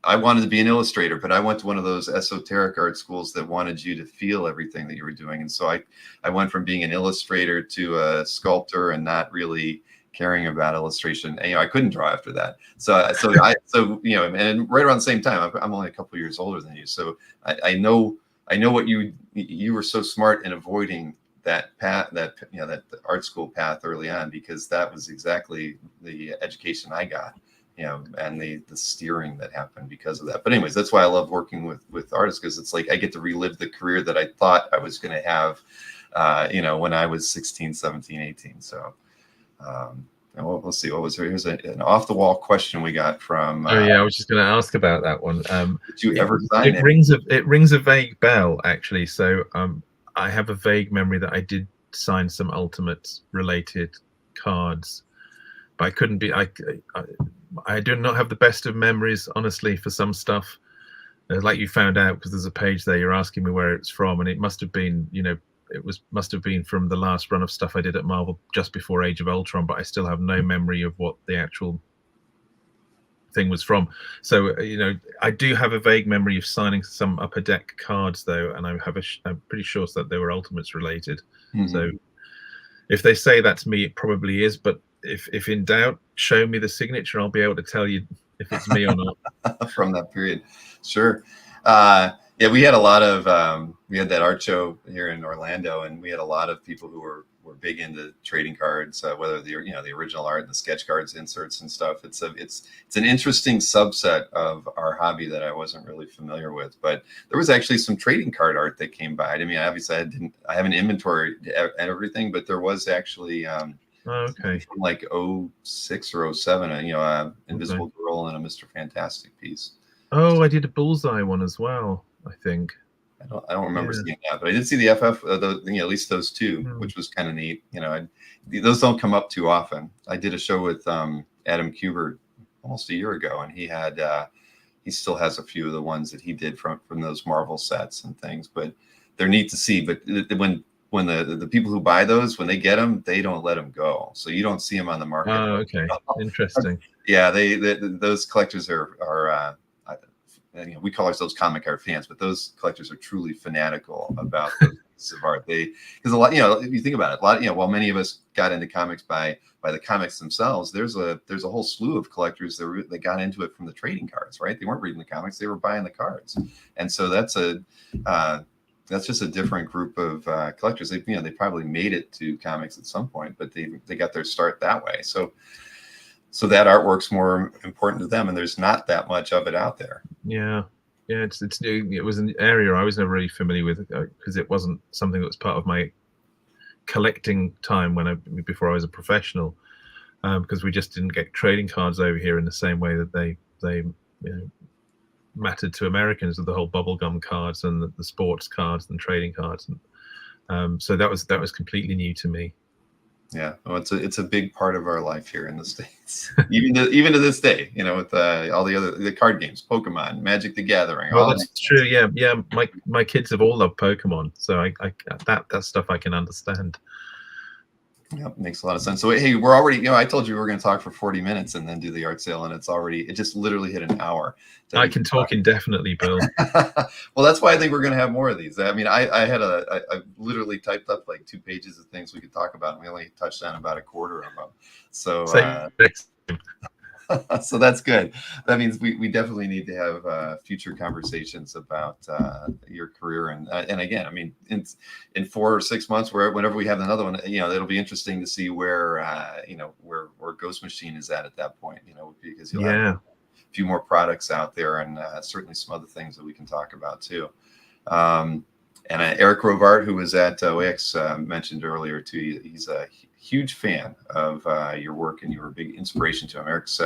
I wanted to be an illustrator, but I went to one of those esoteric art schools that wanted you to feel everything that you were doing, and so I went from being an illustrator to a sculptor and not really caring about illustration. And, I couldn't draw after that. So and right around the same time, I'm only a couple of years older than you. So I know what you were so smart in avoiding that path, that art school path early on, because that was exactly the education I got, and the steering that happened because of that. But anyways, that's why I love working with artists, because it's like I get to relive the career that I thought I was going to have, when I was 16, 17, 18. So, let's see, what was there? Here's an off the wall question we got from. Oh yeah, I was just going to ask about that one. Did you ever sign it? It rings a vague bell, actually. So I have a vague memory that I did sign some Ultimates related cards, but I couldn't be. I do not have the best of memories, honestly, for some stuff. Like you found out, because there's a page there, you're asking me where it's from, and it must have been, must have been from the last run of stuff I did at Marvel just before Age of Ultron, but I still have no memory of what the actual thing was from. So I do have a vague memory of signing some Upper Deck cards, though, and I'm pretty sure that they were Ultimates related. So if they say that to me, it probably is. But if in doubt, show me the signature. I'll be able to tell you if it's me or not. From that period. Sure. Yeah, we had a lot of we had that art show here in Orlando, and we had a lot of people who were big into trading cards, whether the original art and the sketch cards, inserts and stuff. It's an interesting subset of our hobby that I wasn't really familiar with. But there was actually some trading card art that came by. I mean, obviously I haven't inventoried everything, but there was actually okay, from like 06 or 07, Invisible Girl and a Mr. Fantastic piece. Oh, I did a Bullseye one as well, I think. I don't remember seeing that, but I did see the FF, at least those two, which was kind of neat. Those don't come up too often. I did a show with Adam Kubert almost a year ago, and he still has a few of the ones that he did from those Marvel sets and things, but they're neat to see. But when the people who buy those, when they get them, they don't let them go, so you don't see them on the market. Oh, okay, interesting. Yeah, those collectors are. We call ourselves comic art fans, but those collectors are truly fanatical about those pieces of art. Because a lot, if you think about it, a lot, while many of us got into comics by the comics themselves, there's a whole slew of collectors that got into it from the trading cards, right? They weren't reading the comics; they were buying the cards, and so that's just a different group of collectors. They probably made it to comics at some point, but they got their start that way. So that artwork's more important to them, and there's not that much of it out there. Yeah, it's new. It was an area I was never really familiar with, because it wasn't something that was part of my collecting time before I was a professional, because we just didn't get trading cards over here in the same way that they mattered to Americans with the whole bubblegum cards and the sports cards and trading cards, and so that was completely new to me. Yeah, well, it's a big part of our life here in the States, even to this day. You know, with all the card games, Pokemon, Magic the Gathering. Well, all that's true. Yeah, yeah. My kids have all loved Pokemon, so I that stuff I can understand. Yeah, makes a lot of sense. So hey, we're already, I told you we were going to talk for 40 minutes and then do the art sale, and it just literally hit an hour. I can talk indefinitely, Bill. Well, that's why I think we're going to have more of these. I mean, I literally typed up like 2 pages of things we could talk about, and we only touched on about a quarter of them. So, so that's good. That means we definitely need to have future conversations about your career. And again, I mean, in 4 or 6 months, whenever we have another one, it'll be interesting to see where where Ghost Machine is at that point. Because you'll have a few more products out there, and certainly some other things that we can talk about too. And Eric Rovart, who was at OX, mentioned earlier too. He's a huge fan of your work, and you were a big inspiration to him. Eric's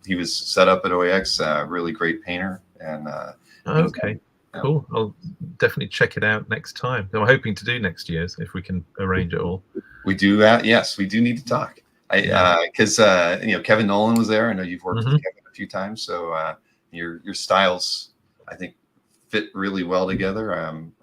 he was set up at OX, really great painter, and okay, cool. I'll definitely check it out next time. I'm hoping to do next year's if we can arrange it all. We do. Yes, we do need to talk. Because Kevin Nolan was there. I know you've worked with Kevin a few times, so your styles, I think, fit really well together.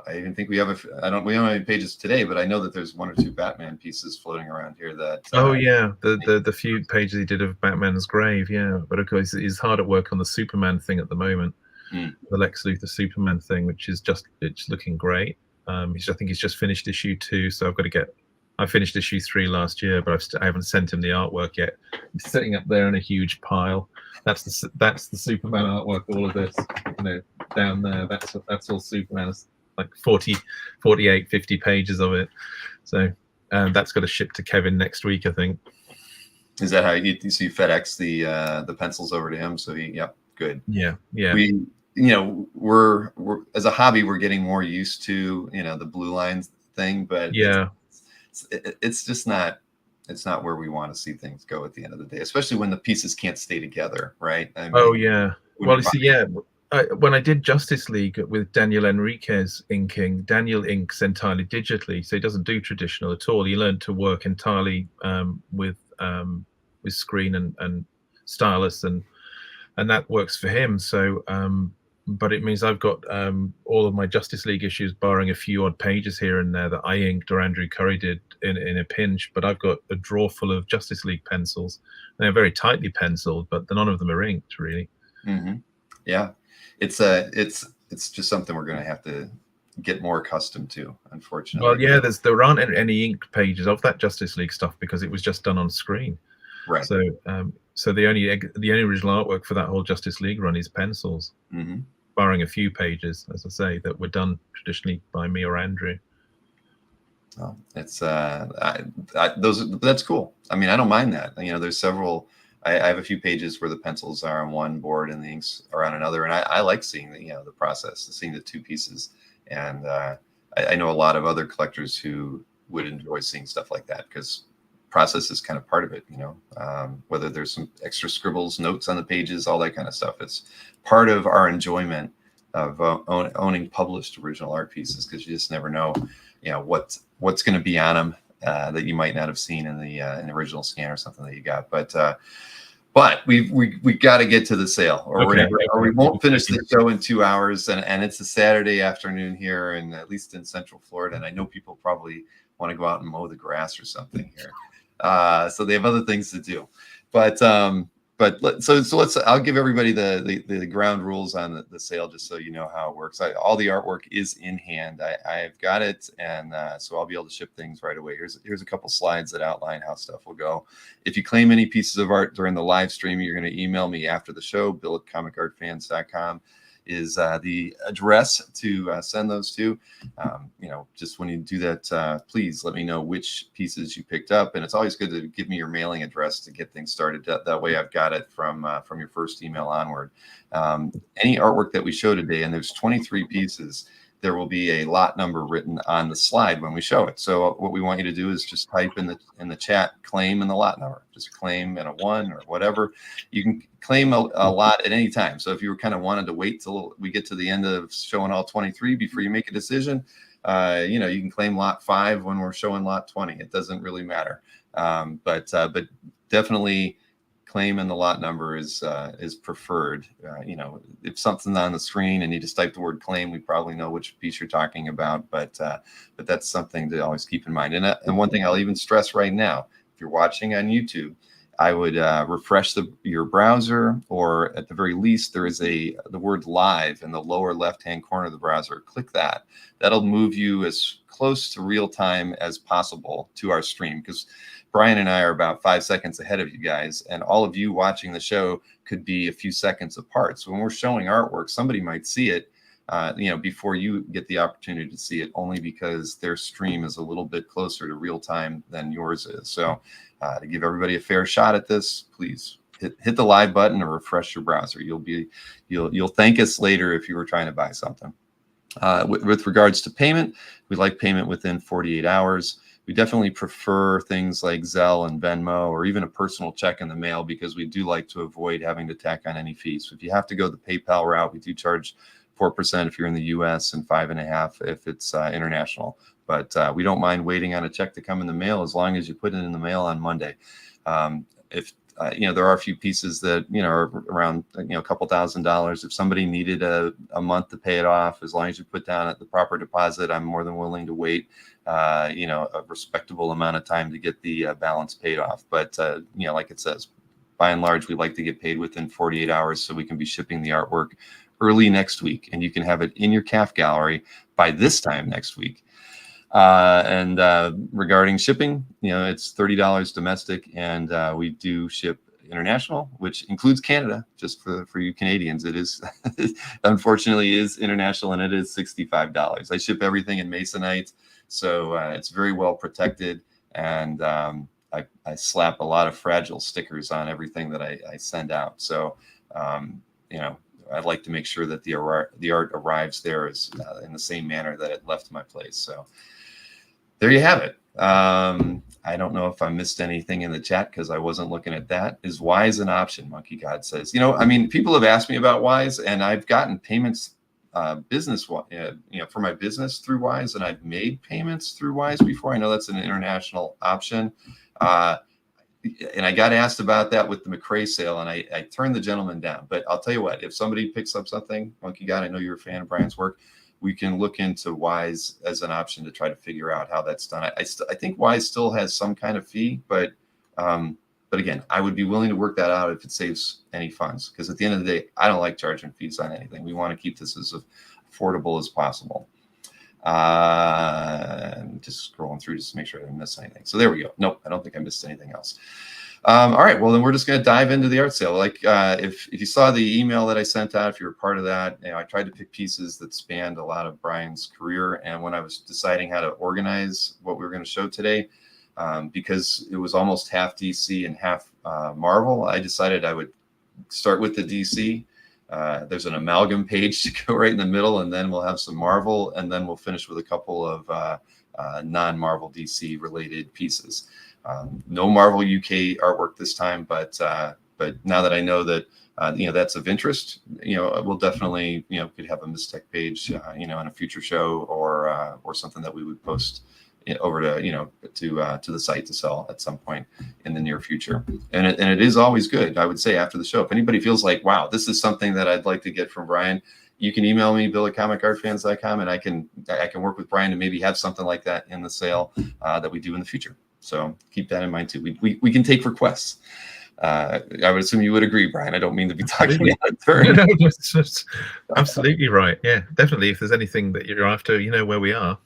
I even think we have we don't have any pages today, but I know that there's 1 or 2 Batman pieces floating around here that the few pages he did of Batman's grave, but of course he's hard at work on the Superman thing at the moment, the Lex Luthor Superman thing, which is it's looking great. I think he's just finished issue 2, so I finished issue 3 last year, but I haven't sent him the artwork yet. It's sitting up there in a huge pile. That's the Superman artwork. All of this, down there. That's all Superman. It's like 40, 48, 50 pages of it. So that's got to ship to Kevin next week, I think. Is that how you FedEx the pencils over to him? So good. Yeah. We're as a hobby, we're getting more used to the blue lines thing, but it's just not. It's not where we want to see things go at the end of the day, especially when the pieces can't stay together, right? I mean, well, you see, when I did Justice League with Daniel Enriquez inking, Daniel inks entirely digitally, so he doesn't do traditional at all. He learned to work entirely with screen and stylus, and that works for him. So, but it means I've got all of my Justice League issues, barring a few odd pages here and there that I inked or Andrew Curry did in a pinch. But I've got a drawer full of Justice League pencils. They're very tightly penciled, but none of them are inked, really. Mm-hmm. Yeah, it's just something we're going to have to get more accustomed to, unfortunately. Well, yeah, there aren't any inked pages of that Justice League stuff because it was just done on screen. Right. So, so the only original artwork for that whole Justice League run is pencils, barring a few pages, as I say, that were done traditionally by me or Andrew. Well, it's that's cool. I mean, I don't mind that. There's several. I have a few pages where the pencils are on one board and the inks are on another, and I like seeing the process, seeing the 2 pieces. And I know a lot of other collectors who would enjoy seeing stuff like that because process is kind of part of it. Whether there's some extra scribbles, notes on the pages, all that kind of stuff. It's part of our enjoyment of owning published original art pieces, because you just never know, what's going to be on them that you might not have seen in the original scan or something that you got. But we got to get to the sale, or we won't finish the show in 2 hours. And it's a Saturday afternoon here, and at least in Central Florida. And I know people probably want to go out and mow the grass or something here, so they have other things to do. But let's. I'll give everybody the ground rules on the sale, just so you know how it works. All the artwork is in hand. I've got it, and so I'll be able to ship things right away. Here's a couple slides that outline how stuff will go. If you claim any pieces of art during the live stream, you're going to email me after the show. bill@comicartfans.com is the address to send those to. Just when you do that, please let me know which pieces you picked up, and it's always good to give me your mailing address to get things started. That way I've got it from your first email onward. Any artwork that we show today, and there's 23 pieces, there will be a lot number written on the slide when we show it. So what we want you to do is just type in the chat, claim and the lot number. Just claim and a 1 or whatever. You can claim a lot at any time. So if you were kind of wanted to wait till we get to the end of showing all 23 before you make a decision, you know, you can claim lot 5 when we're showing lot 20. It doesn't really matter. But definitely claim and the lot number is preferred. You know, if something's on the screen and you just type the word claim, we probably know which piece you're talking about, but that's something to always keep in mind. And one thing I'll even stress right now, if you're watching on YouTube, I would refresh your browser, or at the very least, there is the word live in the lower left-hand corner of the browser. Click that. That'll move you as close to real time as possible to our stream, because Brian and I are about 5 seconds ahead of you guys, and all of you watching the show could be a few seconds apart. So when we're showing artwork, somebody might see it, you know, before you get the opportunity to see it, only because their stream is a little bit closer to real time than yours is. So to give everybody a fair shot at this, please hit the live button or refresh your browser. You'll thank us later if you were trying to buy something. With regards to payment, we like payment within 48 hours. We definitely prefer things like Zelle and Venmo, or even a personal check in the mail, because we do like to avoid having to tack on any fees. So if you have to go the PayPal route, we do charge 4% if you're in the US and 5.5% if it's international. But we don't mind waiting on a check to come in the mail as long as you put it in the mail on Monday. If you know, there are a few pieces that, you know, are around, you know, a couple $1,000s. If somebody needed a month to pay it off, as long as you put down at the proper deposit, I'm more than willing to wait, you know, a respectable amount of time to get the balance paid off. But, you know, like it says, by and large, we like to get paid within 48 hours so we can be shipping the artwork early next week, and you can have it in your CAF gallery by this time next week. And regarding shipping, you know, it's $30 domestic, and we do ship international, which includes Canada. Just for you Canadians, it is unfortunately is international, and it is $65. I ship everything in Masonite, so it's very well protected, and I slap a lot of fragile stickers on everything that I send out. So you know, I'd like to make sure that the art arrives there as in the same manner that it left my place. So there you have it. I don't know if I missed anything in the chat because I wasn't looking at that. Is Wise an option? Monkey God says. You know, I mean, people have asked me about Wise, and I've gotten payments business, you know, for my business through Wise, and I've made payments through Wise before. I know that's an international option. And I got asked about that with the McRae sale, and I turned the gentleman down. But I'll tell you what, if somebody picks up something, Monkey God, I know you're a fan of Brian's work, we can look into Wise as an option to try to figure out how that's done. I think Wise still has some kind of fee, but again, I would be willing to work that out if it saves any funds, because at the end of the day, I don't like charging fees on anything. We want to keep this as affordable as possible. Just scrolling through just to make sure I didn't miss anything. So there we go. Nope, I don't think I missed anything else. All right, well, then we're just going to dive into the art sale. Like if you saw the email that I sent out, if you were part of that, you know, I tried to pick pieces that spanned a lot of Brian's career. And when I was deciding how to organize what we were going to show today, because it was almost half DC and half Marvel, I decided I would start with the DC. There's an Amalgam page to go right in the middle, and then we'll have some Marvel, and then we'll finish with a couple of non-Marvel DC related pieces. No Marvel UK artwork this time, but now that I know that you know, that's of interest, you know, we'll definitely, you know, could have a Mistech page, you know, in a future show, or something that we would post over to, you know, to the site to sell at some point in the near future. And it is always good, I would say, after the show. If anybody feels like, wow, this is something that I'd like to get from Brian, you can email me, bill@comicartfans.com, and I can work with Brian to maybe have something like that in the sale that we do in the future. So keep that in mind too. We can take requests. I would assume you would agree, Brian. I don't mean to be talking out of turn. No, that's absolutely right. Yeah, definitely. If there's anything that you're after, you know where we are.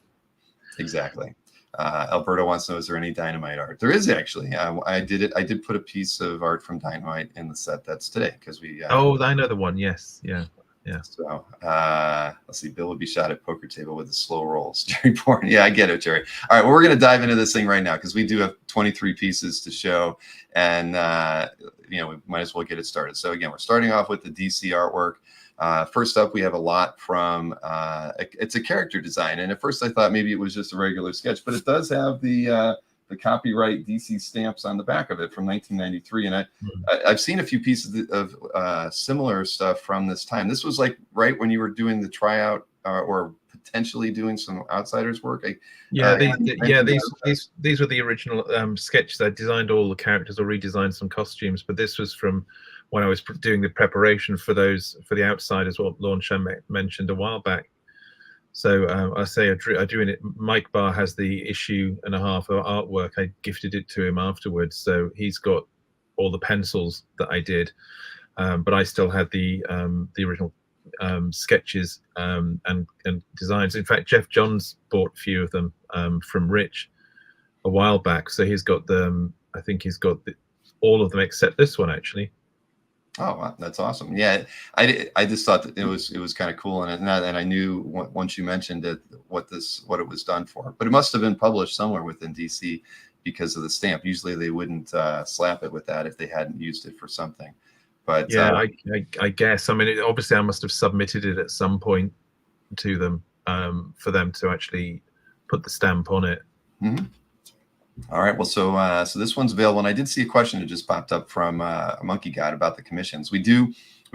Exactly. Alberto wants to know, is there any Dynamite art? There is actually. I did put a piece of art from Dynamite in the set that's today, because we. Oh, I know the one. Yes. Yeah. Yeah. So let's see. Bill would be shot at poker table with the slow rolls. Jerry Bourne. Yeah, I get it, Jerry. All right. Well, we're going to dive into this thing right now, because we do have 23 pieces to show, and you know, we might as well get it started. So again, we're starting off with the DC artwork. First up, we have a lot from, it's a character design. And at first I thought maybe it was just a regular sketch, but it does have the copyright DC stamps on the back of it from 1993. And I've seen a few pieces of similar stuff from this time. This was like right when you were doing the tryout or potentially doing some outsiders work. These were the original sketches. I designed all the characters or redesigned some costumes, but this was from when I was doing the preparation for the outsiders, what Lorne mentioned a while back. So I drew in it. Mike Barr has the issue and a half of artwork. I gifted it to him afterwards, so he's got all the pencils that I did, but I still had the original sketches and designs. In fact, Jeff Johns bought a few of them from Rich a while back, so he's got them. I think he's got all of them except this one, actually. Oh, wow, that's awesome. Yeah, I just thought that it was kind of cool, and I knew once you mentioned it what it was done for. But it must have been published somewhere within DC because of the stamp. Usually they wouldn't slap it with that if they hadn't used it for something. But yeah, I guess. I mean, obviously I must have submitted it at some point to them for them to actually put the stamp on it. Mm-hmm. All right. Well, so this one's available, and I did see a question that just popped up from Monkey God about the commissions. We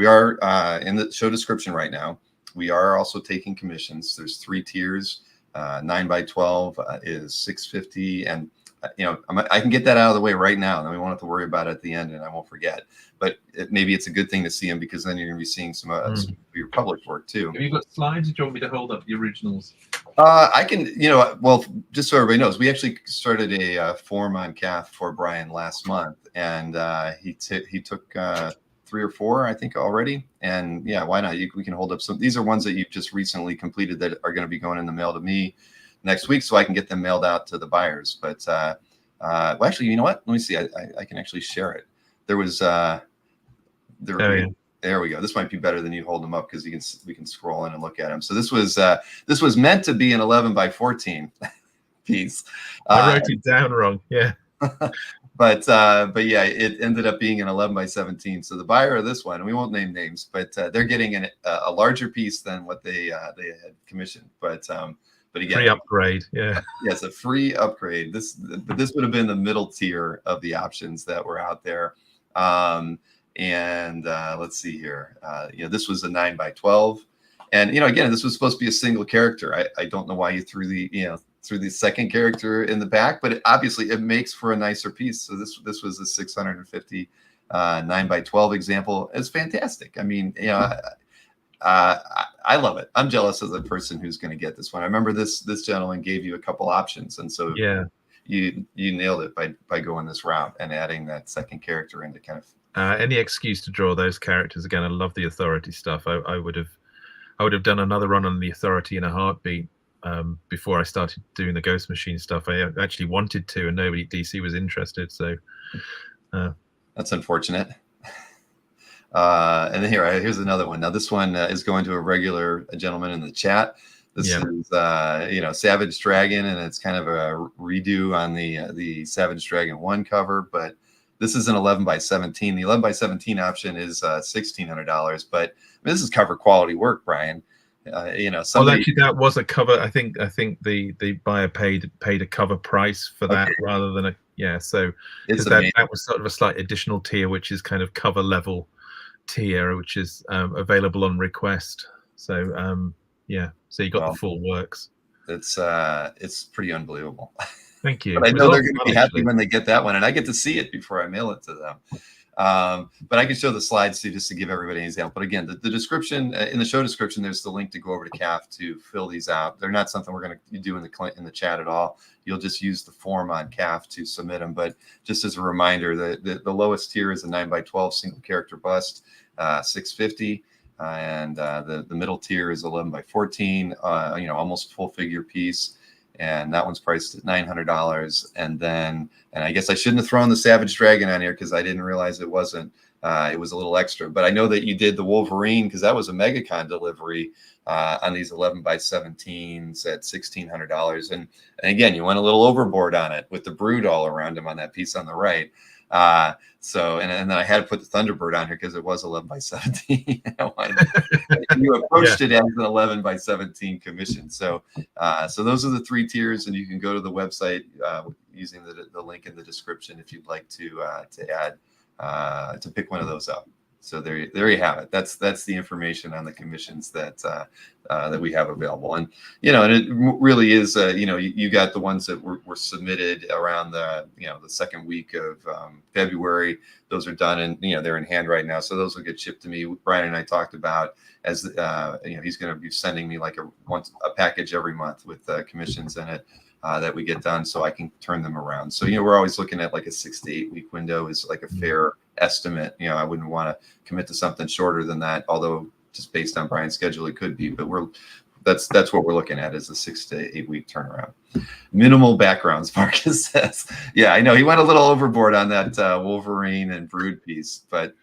are in the show description right now. We are also taking commissions. There's 3 tiers. 9x12 is $650, and I can get that out of the way right now, and then we won't have to worry about it at the end, and I won't forget. But maybe it's a good thing to see them, because then you're going to be seeing some of your published work too. Have you got slides? Or do you want me to hold up the originals? I can, well, just so everybody knows, we actually started a form on CAF for Brian last month, and he took 3 or 4, I think, already. And yeah, why not? We can hold up some. These are ones that you've just recently completed that are going to be going in the mail to me next week, so I can get them mailed out to the buyers. But well, actually, you know what? Let me see. I can actually share it. There was There we go. This might be better than you hold them up, because we can scroll in and look at them. So this was meant to be an 11x14 piece. I wrote it down wrong. Yeah. But yeah, it ended up being an 11x17. So the buyer of this one, and we won't name names, but they're getting a larger piece than what they had commissioned. But again, free upgrade. Yeah. Yes, a free upgrade. This would have been the middle tier of the options that were out there. And let's see here. This was a 9x12, and again, this was supposed to be a single character. I don't know why you threw the second character in the back, but obviously it makes for a nicer piece. So this was a 650 9x12 example. It's fantastic. I mean, I love it. I'm jealous as a person who's going to get this one. I remember this gentleman gave you a couple options, and so yeah, you nailed it by going this route and adding that second character into kind of. Any excuse to draw those characters again. I love the Authority stuff. I would have done another run on the Authority in a heartbeat before I started doing the Ghost Machine stuff. I actually wanted to, and nobody at DC was interested. So that's unfortunate. And then here's another one. Now this one is going to a gentleman in the chat. This is Savage Dragon, and it's kind of a redo on the Savage Dragon 1 cover, but this is an 11x17. The 11x17 option is $1,600, but this is cover quality work, Brian. Actually, that was a cover. I think the buyer paid a cover price for that rather than So that was sort of a slight additional tier, which is kind of cover level tier, which is available on request. So so you got the full works. It's pretty unbelievable. Thank you. But I know they're going to be happy when they get that one, and I get to see it before I mail it to them. But I can show the slides too, just to give everybody an example. But again, the description in the show description, there's the link to go over to CAF to fill these out. They're not something we're going to do in the chat at all. You'll just use the form on CAF to submit them. But just as a reminder, the lowest tier is a 9x12 single character bust, $650. And the middle tier is 11x14, almost full figure piece. And that one's priced at $900. And I guess I shouldn't have thrown the Savage Dragon on here, because I didn't realize it wasn't. It was a little extra. But I know that you did the Wolverine, because that was a MegaCon delivery on these 11x17s at $1,600. And again, you went a little overboard on it with the Brood all around him on that piece on the right. So, and then I had to put the Thunderbird on here because it was 11 by 17. You approached it as an 11 by 17 commission. So, so those are the 3 tiers, and you can go to the website using the link in the description if you'd like to add to pick one of those up. So there you have it. That's the information on the commissions that that we have available. And and it really is you got the ones that were submitted around the the second week of February. Those are done, and they're in hand right now. So those will get shipped to me. Brian and I talked about as he's going to be sending me like a package every month with commissions in it. That we get done, so I can turn them around. So we're always looking at like a 6 to 8 week window is like a fair estimate. I wouldn't want to commit to something shorter than that, although just based on Brian's schedule it could be. But that's what we're looking at is a 6 to 8 week turnaround. Minimal backgrounds, Marcus says. Yeah, I know he went a little overboard on that Wolverine and Brood piece, but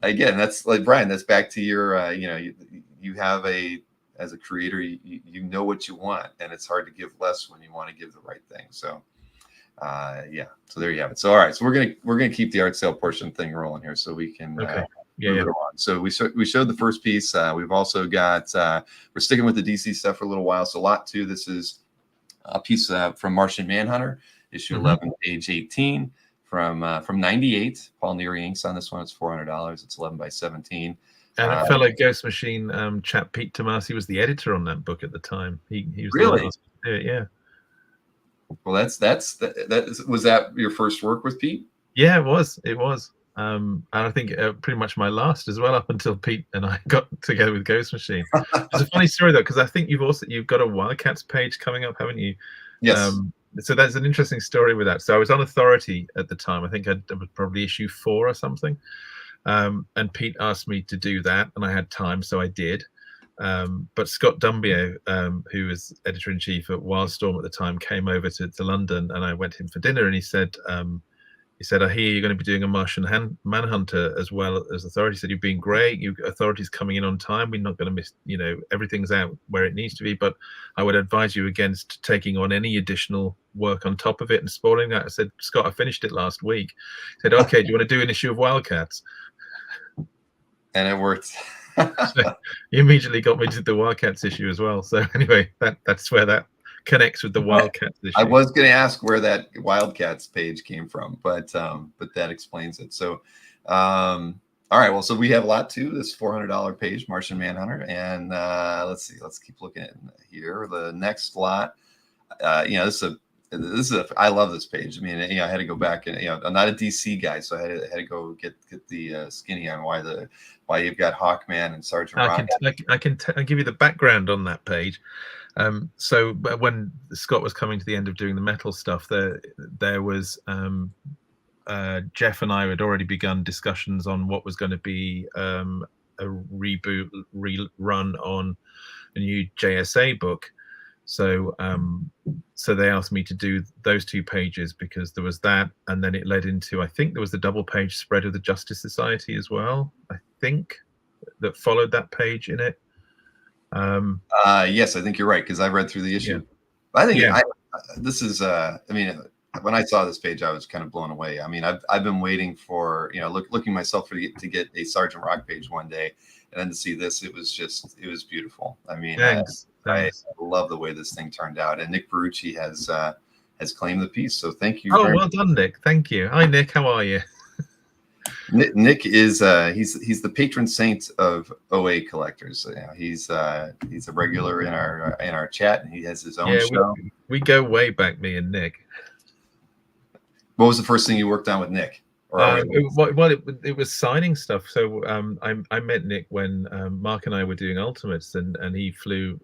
again, that's like Brian. That's back to your you have as a creator, you know what you want, and it's hard to give less when you want to give the right thing. So, so there you have it. So, all right, so we're gonna keep the art sale portion thing rolling here, so we can move it along. So we showed the first piece. We've also got we're sticking with the DC stuff for a little while. So lot 2, this is a piece from Martian Manhunter, issue 11, page 18 from 98. Paul Neary inks on this one. It's $400. It's 11 by 17. And a fellow Ghost Machine chap, Pete Tomasi, was the editor on that book at the time. He was really, the do it, yeah. Well, was that your first work with Pete? Yeah, it was. And I think pretty much my last as well, up until Pete and I got together with Ghost Machine. It's a funny story though, because I think you've got a Wildcats page coming up, haven't you? Yes. So that's an interesting story with that. So I was on Authority at the time. I think I was probably issue 4 or something. And Pete asked me to do that, and I had time, so I did. But Scott Dumbio, who was editor-in-chief at Wildstorm at the time, came over to London, and I went to him for dinner, and he said, I hear you're going to be doing a Martian Manhunter as well as Authority. He said, you've been great. Authority's coming in on time. We're not going to miss, everything's out where it needs to be. But I would advise you against taking on any additional work on top of it and spoiling that. I said, Scott, I finished it last week. He said, okay, do you want to do an issue of Wildcats? And it worked. So he immediately got me to the Wildcats issue as well. So anyway, that's where that connects with the Wildcats issue. I was going to ask where that Wildcats page came from, but that explains it. So, all right. Well, so we have lot 2, this $400 page, Martian Manhunter, and let's see. Let's keep looking at here. The next lot, this is I love this page. I mean, I had to go back and I'm not a DC guy, so I had to go get the skinny on why you've got Hawkman and Sergeant Rock. I can give you the background on that page. So when Scott was coming to the end of doing the metal stuff, there was Jeff and I had already begun discussions on what was going to be a reboot rerun on a new JSA book. So they asked me to do those 2 pages because there was that, and then it led into, I think there was the double page spread of the Justice Society as well, I think, that followed that page in it. Yes, I think you're right, because I read through the issue. Yeah. I think this is when I saw this page, I was kind of blown away. I mean, I've been waiting for looking myself to get a Sergeant Rock page one day, and then to see this, it was beautiful. I mean, Thanks. I love the way this thing turned out, and Nick Barucci has claimed the piece. So thank you. Oh, well done, Nick. Thank you. Hi, Nick. How are you? Nick is he's the patron saint of OA collectors. So, he's a regular in our chat, and he has his own show. We go way back, me and Nick. What was the first thing you worked on with Nick? It was signing stuff. So I met Nick when Mark and I were doing Ultimates, and he flew.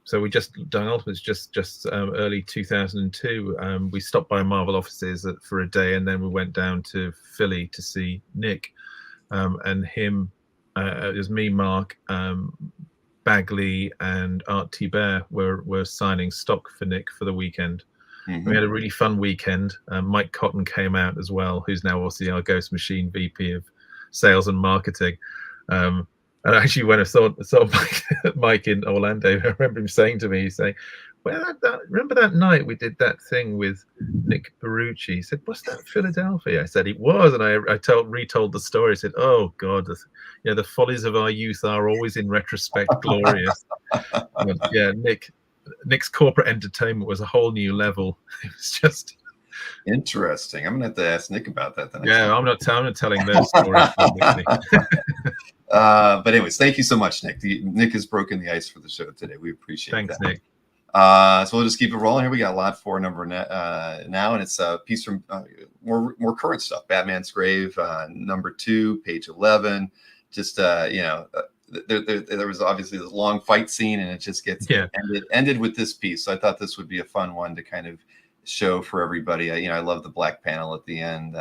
So we just done Ultimates just early 2002. We stopped by Marvel offices for a day, and then we went down to Philly to see Nick, and him. It was me, Mark, Bagley, and Art Thibert were signing stock for Nick for the weekend. Mm-hmm. We had a really fun weekend. Mike Cotton came out as well, who's now also our Ghost Machine VP of Sales and Marketing. And actually, when I saw Mike in Orlando, I remember him saying to me, well, remember that night we did that thing with Nick Barucci? He said, "Was that Philadelphia?" I said, "It was," and I retold the story. I said, "Oh God, the follies of our youth are always in retrospect glorious." But yeah, Nick's corporate entertainment was a whole new level. It was just interesting. I'm gonna have to ask Nick about that then. Yeah, I'm not telling those stories publicly. But anyways, thank you so much, Nick. Nick has broken the ice for the show today. We appreciate Thanks, that. Nick. So we'll just keep it rolling here. We got a lot for number now, and it's a piece from more current stuff. Batman's Grave, number 2, page 11. Just there was obviously this long fight scene, and it just gets ended with this piece. So I thought this would be a fun one to kind of show for everybody. I love the black panel at the end.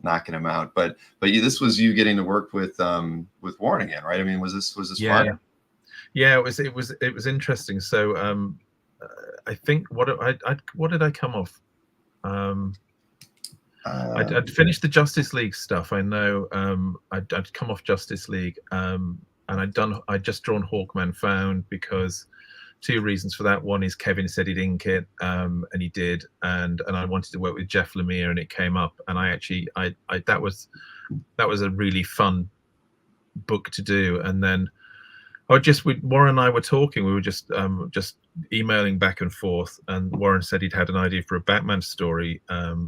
Knocking him out, but this was you getting to work with Warren again, right? I mean, was this fun? Yeah, it was interesting. So I think what did I come off? I'd finished the Justice League stuff. I know I'd come off Justice League, and I'd just drawn Hawkman Found because 2 reasons for that. One is Kevin said he'd ink it, and he did, and I wanted to work with Jeff Lemire, and it came up, and that was a really fun book to do. And then Warren and I were talking. We were just emailing back and forth, and Warren said he'd had an idea for a Batman story.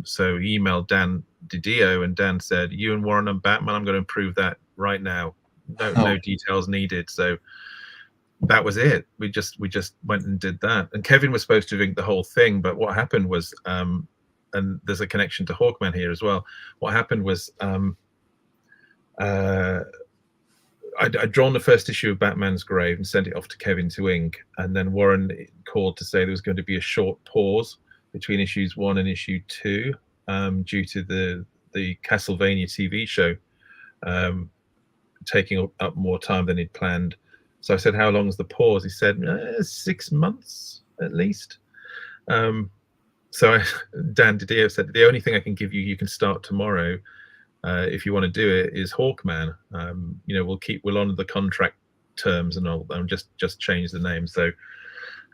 So he emailed Dan DiDio, and Dan said, "You and Warren and Batman, I'm going to improve that right now. No details needed." So that was it. We just went and did that. And Kevin was supposed to ink the whole thing, but what happened was, and there's a connection to Hawkman here as well. What happened was, I'd drawn the first issue of Batman's Grave and sent it off to Kevin to ink, and then Warren called to say there was going to be a short pause between issues 1 and issue 2 due to the Castlevania TV show taking up more time than he'd planned. So I said, "How long is the pause?" He said, 6 months at least. So Dan DiDio said, "The only thing I can give you, you can start tomorrow. If you want to do it, is Hawkman. We'll honor the contract terms, and I'll just change the name." So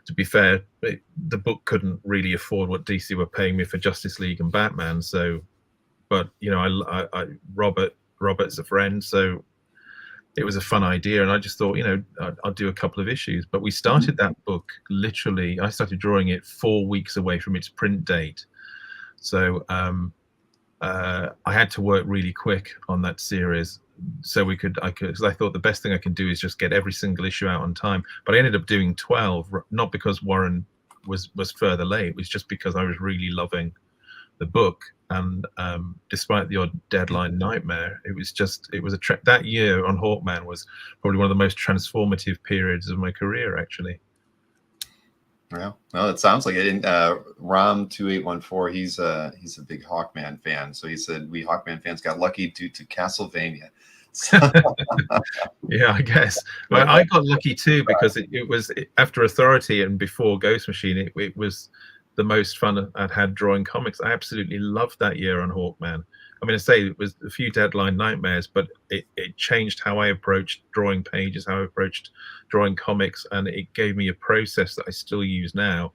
to be fair, the book couldn't really afford what DC were paying me for Justice League and Batman. So, but Robert's a friend, so it was a fun idea, and I just thought, I'll do a couple of issues. But we started that book literally. I started drawing it 4 weeks away from its print date, so I had to work really quick on that series, so because I thought the best thing I can do is just get every single issue out on time. But I ended up doing 12, not because Warren was further late. It was just because I was really loving the book, and despite the odd deadline nightmare, it was that year on Hawkman was probably one of the most transformative periods of my career, actually. Yeah, well, it sounds like it. Rom2814, he's a big Hawkman fan, so he said we Hawkman fans got lucky due to Castlevania. Yeah, I guess I got lucky too, because it was after Authority and before Ghost Machine. It was the most fun I'd had drawing comics. I absolutely loved that year on Hawkman. I mean, I say it was a few deadline nightmares, but it changed how I approached drawing pages, how I approached drawing comics, and it gave me a process that I still use now.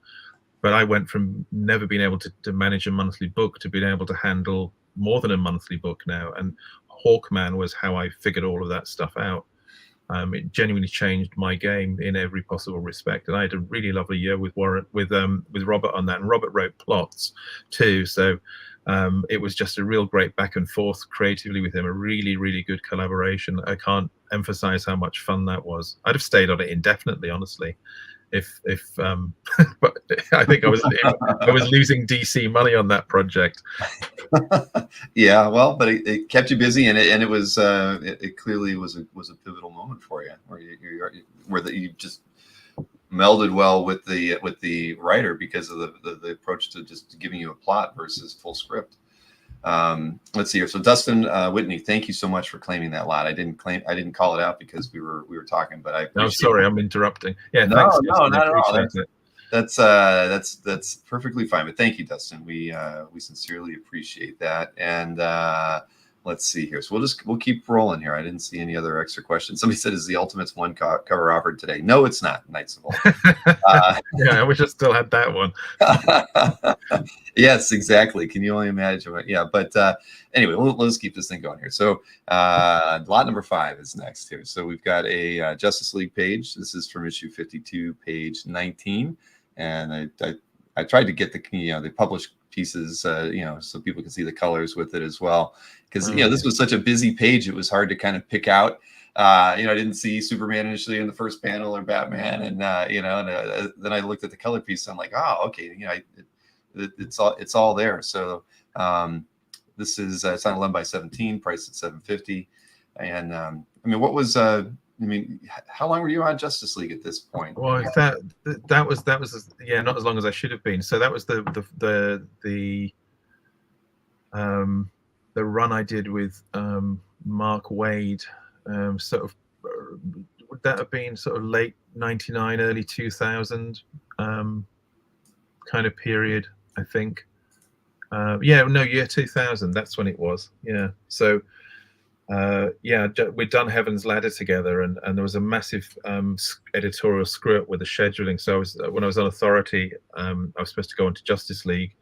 But I went from never being able to manage a monthly book to being able to handle more than a monthly book now. And Hawkman was how I figured all of that stuff out. It genuinely changed my game in every possible respect, and I had a really lovely year with Robert on that, and Robert wrote plots too. So it was just a real great back and forth creatively with him, a really, really good collaboration. I can't emphasize how much fun that was. I'd have stayed on it indefinitely, honestly, but I think I was losing DC money on that project. Yeah, well, but it kept you busy, and it was it clearly was a pivotal moment for you, where you just melded well with the writer because of the approach to just giving you a plot versus full script. Let's see here. So Dustin Whitney, thank you so much for claiming that lot. I didn't call it out because we were talking, but I. Oh, sorry, I'm interrupting. Yeah, no, thanks. No, not at all. That's perfectly fine. But thank you, Dustin. We sincerely appreciate that. And let's see here. So we'll keep rolling here. I didn't see any other extra questions. Somebody said, "Is the Ultimates one cover offered today?" No, it's not. Knights of Old. Yeah, I wish I still had that one. Yes, exactly. Can you only imagine? Yeah, but anyway, let's keep this thing going here. So lot number 5 is next here. So we've got a Justice League page. This is from issue 52, page 19, and I tried to get the published pieces, so people can see the colors with it as well, because this was such a busy page. It was hard to kind of pick out. I didn't see Superman initially in the first panel or Batman, and then I looked at the color piece. And I'm like, oh, okay, it's all there. So this is it's on 11 by 17, priced at $7.50. And what was how long were you on Justice League at this point? Well, that was not as long as I should have been. So that was the run I did with Mark Waid. Sort of, would that have been sort of late 99, early 2000 kind of period, I think. Year 2000, that's when it was. Yeah. So we'd done Heaven's Ladder together, and there was a massive editorial screw up with the scheduling. So when I was on Authority, I was supposed to go into Justice League.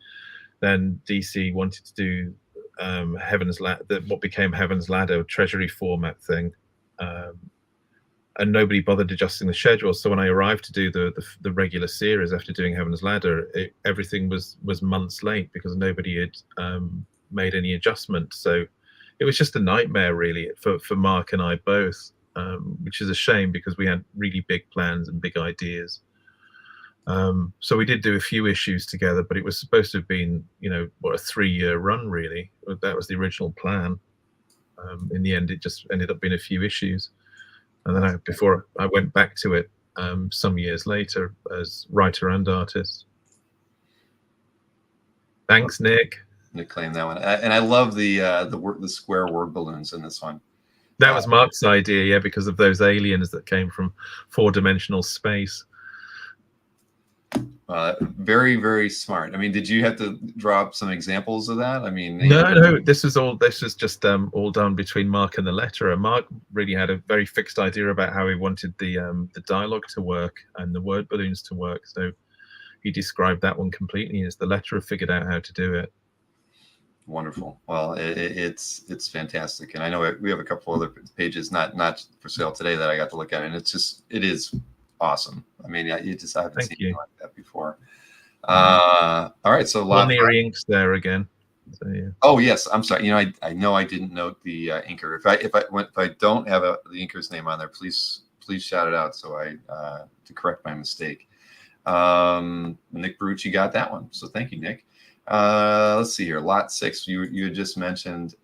Then DC wanted to do Heaven's Ladder, what became Heaven's Ladder, Treasury format thing, and nobody bothered adjusting the schedule. So when I arrived to do the regular series after doing Heaven's Ladder, everything was months late because nobody had made any adjustments. So it was just a nightmare, really, for Mark and I both, which is a shame because we had really big plans and big ideas. So we did do a few issues together, but it was supposed to have been, a 3-year run, really. That was the original plan. In the end, it just ended up being a few issues. And then before I went back to it some years later as writer and artist. Thanks, Nick. Nick claimed that one, and I love the square word balloons in this one. That was Mark's idea, yeah, because of those aliens that came from 4-dimensional space. Very, very smart. Did you have to draw up some examples of that? No. This was just all done between Mark and the letterer. Mark really had a very fixed idea about how he wanted the dialogue to work and the word balloons to work. So he described that one completely as the letterer figured out how to do it. Wonderful. Well, it's fantastic, and I know we have a couple other pages not for sale today that I got to look at, and it is awesome. I haven't seen anything like that before. All right, so Paul Neary inks there again. So, yeah. Oh yes, I'm sorry. I know I didn't note the inker. If I don't have the inker's name on there, please shout it out so I to correct my mistake. Nick Barucci got that one, so thank you, Nick. Let's see here. Lot 6. You had just mentioned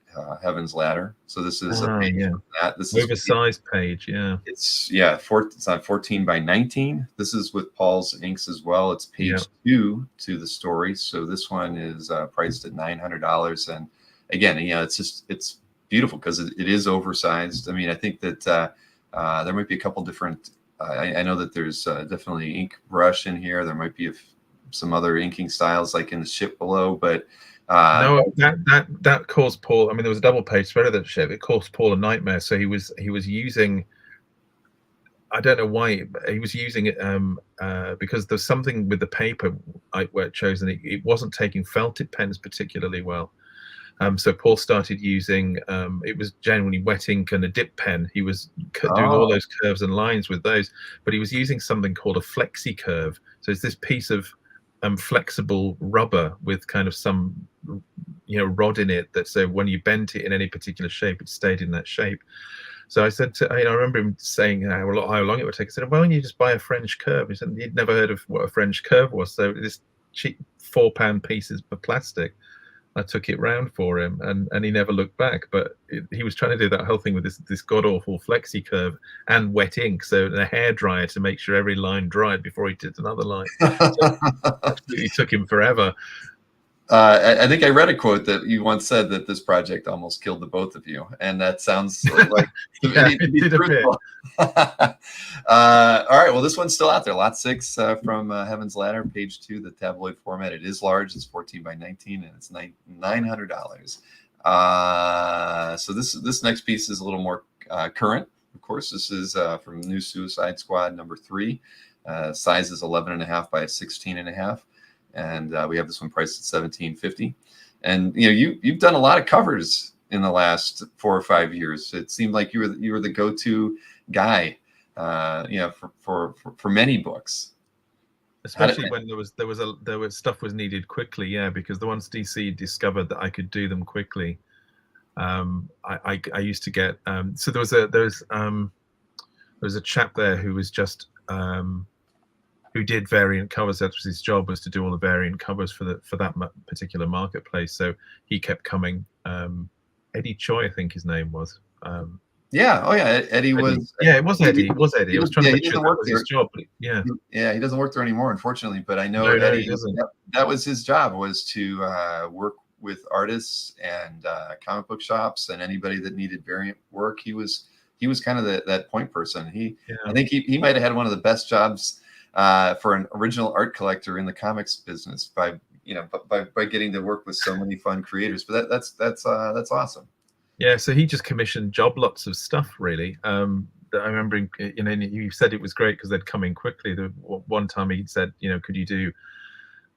Heaven's Ladder. So this is a page from that. This is oversized page. Yeah. It's on 14 by 19. This is with Paul's inks as well. It's page 2 to the story. So this one is priced at $900. And again, it's beautiful because it is oversized. I think that there might be a couple different. I know that there's definitely ink brush in here. There might be some other inking styles like in the ship below, but no, that caused Paul. There was a double page spread of that ship. It caused Paul a nightmare. So he was using. I don't know why he was using it because there's something with the paper where it chose, and it wasn't taking felted pens particularly well. So Paul started using it was generally wet ink and a dip pen. He was doing all those curves and lines with those, but he was using something called a flexi curve. So it's this piece of flexible rubber with kind of some rod in it that so when you bent it in any particular shape, it stayed in that shape. So I said I remember him saying how long it would take. I said, why don't you just buy a French curve? He said he'd never heard of what a French curve was. So this cheap £4 pieces of plastic, I took it round for him, and he never looked back. But he was trying to do that whole thing with this god awful flexi curve and wet ink, so a hairdryer to make sure every line dried before he did another line. So it took him forever. I think I read a quote that you once said that this project almost killed the both of you, and that sounds like it did a bit. All right, well, this one's still out there. Lot 6 from Heaven's Ladder, page 2, the tabloid format. It is large. It's 14 by 19, and it's $900. So this next piece is a little more current. Of course, this is from New Suicide Squad #3. Size is 11.5 by 16.5, and we have this one priced at $17.50. And you've done a lot of covers in the last 4 or 5 years. It seemed like you were the go-to guy, for many books. Especially when there was stuff was needed quickly, yeah, because the once DC discovered that I could do them quickly, I used to get so there was a chap there who was just who did variant covers. That was his job, was to do all the variant covers for that particular marketplace. So he kept coming. Eddie Choi, I think his name was. Yeah. Oh, yeah. Eddie was. Yeah, it was Eddie. It was Eddie. I was trying to make sure that was his job. But yeah, he doesn't work there anymore, unfortunately. But I know no, Eddie. he doesn't. That was his job, was to work with artists and comic book shops and anybody that needed variant work. He was kind of that point person. I think he might have had one of the best jobs for an original art collector in the comics business by getting to work with so many fun creators. But that's awesome. Yeah, so he just commissioned job lots of stuff, really. That I remember, you said it was great because they'd come in quickly. One time he said, could you do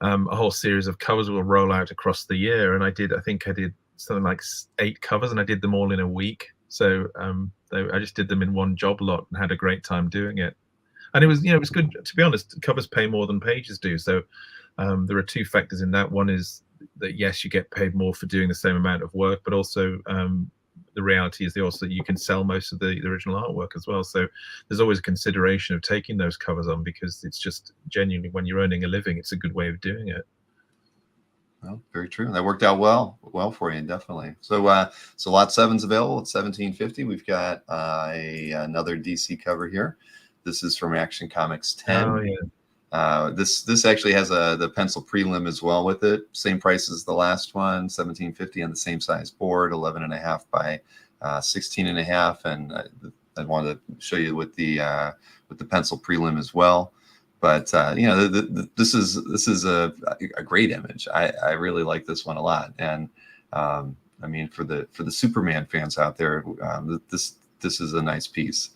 a whole series of covers will roll out across the year? And I think I did something like 8 covers, and I did them all in a week. So I just did them in one job lot and had a great time doing it. And it was good. To be honest, covers pay more than pages do. So there are 2 factors in that. One is that, yes, you get paid more for doing the same amount of work, but also the reality is also you can sell most of the original artwork as well. So there's always a consideration of taking those covers on, because it's just genuinely, when you're earning a living, it's a good way of doing it. Well, very true. That worked out well for you, definitely. So lot 7's available at $17.50. We've got another DC cover here. This is from Action Comics 10. Oh, yeah. This actually has the pencil prelim as well with it. Same price as the last one, $17.50 on the same size board, 11.5 by 16.5. And I wanted to show you with the pencil prelim as well. But this is a great image. I really like this one a lot. And I mean, for the Superman fans out there, this is a nice piece.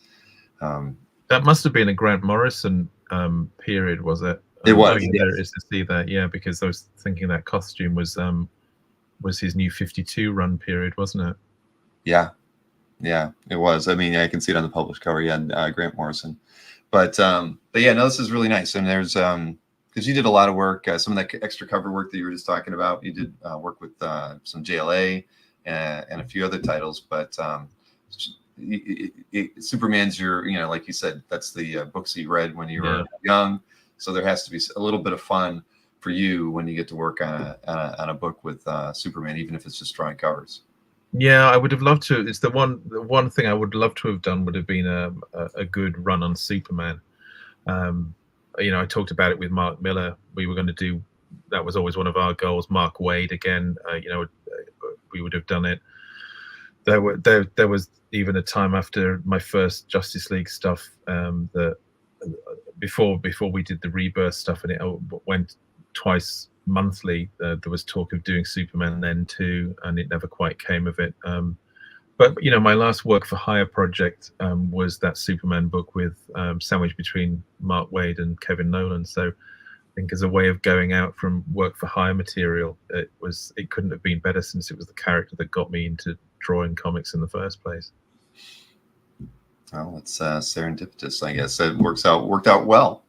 That must have been a Grant Morrison period, was it? It was. Yes. There it is to see that, yeah, because I was thinking that costume was his New 52 run period, wasn't it? Yeah, it was. I mean, I can see it on the published cover. Yeah, Grant Morrison. But yeah, no, this is really nice. And there's because you did a lot of work, some of that extra cover work that you were just talking about. You did work with some JLA and a few other titles, but Superman's like you said, that's the books you read when you were young. So there has to be a little bit of fun for you when you get to work on a book with Superman, even if it's just drawing covers. Yeah, I would have loved to. It's the one thing I would love to have done would have been a good run on Superman. I talked about it with Mark Miller. We were going to do, that was always one of our goals. Mark Waid again. We would have done it. There was even a time after my first Justice League stuff that before we did the Rebirth stuff, and it went twice monthly. There was talk of doing Superman then too, and it never quite came of it. But my last work for hire project was that Superman book with sandwiched between Mark Waid and Kevin Nolan. So I think as a way of going out from work for hire material, it couldn't have been better, since it was the character that got me into drawing comics in the first place. Well, it's serendipitous, I guess. It worked out well.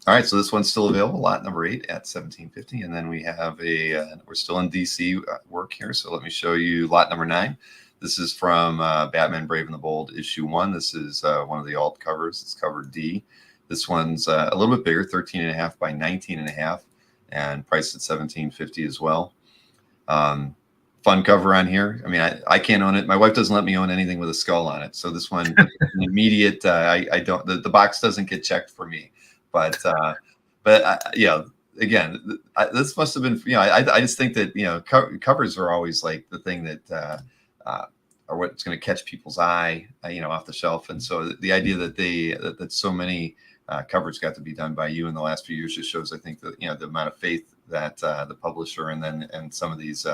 All right, so this one's still available, lot number 8 at $17.50, and then we have we're still in DC work here, so let me show you lot number 9. This is from Batman Brave and the Bold issue 1. This is one of the alt covers. It's cover D. This one's a little bit bigger, 13.5 by 19.5, and priced at $17.50 as well. Fun cover on here. I mean, I can't own it. My wife doesn't let me own anything with a skull on it. So this one, an immediate, I don't, the box doesn't get checked for me. But again, this must have been, I just think that, covers are always like the thing that are what's going to catch people's eye, off the shelf. And so the idea that that so many covers got to be done by you in the last few years just shows, I think, that, the amount of faith that the publisher and some of these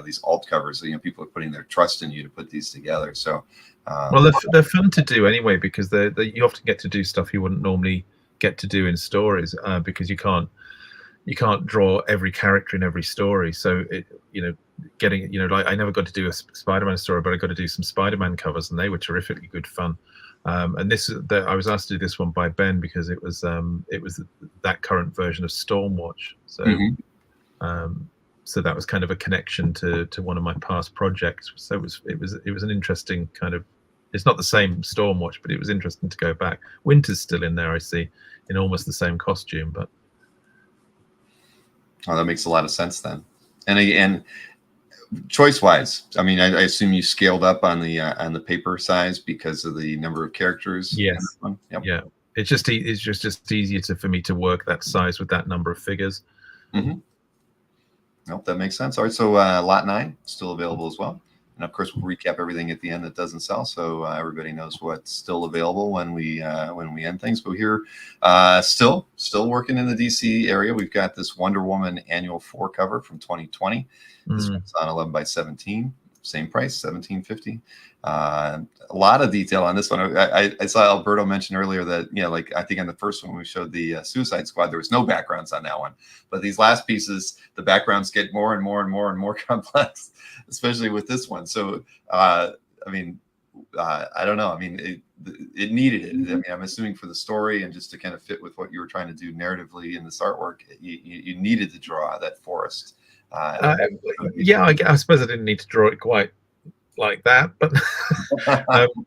these alt covers. People are putting their trust in you to put these together. So, well, they're fun to do anyway, because you often get to do stuff you wouldn't normally get to do in stories, because you can't draw every character in every story. So like I never got to do a Spider-Man story, but I got to do some Spider-Man covers, and they were terrifically good fun. And I was asked to do this one by Ben because it was that current version of Stormwatch. So so that was kind of a connection to one of my past projects. So it was an interesting kind of. It's not the same Stormwatch, but it was interesting to go back. Winter's still in there, I see, in almost the same costume, but. Oh, that makes a lot of sense then. And choice-wise, I mean, I assume you scaled up on the paper size because of the number of characters. Yes. Yep. Yeah. It's just easier for me to work that size with that number of figures. Mm-hmm. Nope, that makes sense. All right, so lot 9 still available as well. And of course, we'll recap everything at the end that doesn't sell, so everybody knows what's still available when we end things. But here, still working in the DC area. We've got this Wonder Woman Annual 4 cover from 2020. This one's on 11 by 17. Same price, $17.50. A lot of detail on this one. I saw Alberto mention earlier that, like I think on the first one we showed the Suicide Squad, there was no backgrounds on that one. But these last pieces, the backgrounds get more and more and more and more complex, especially with this one. So, I don't know. I mean, it needed it. I mean, I'm assuming for the story and just to kind of fit with what you were trying to do narratively in this artwork, you needed to draw that forest. Yeah, I suppose I didn't need to draw it quite like that, but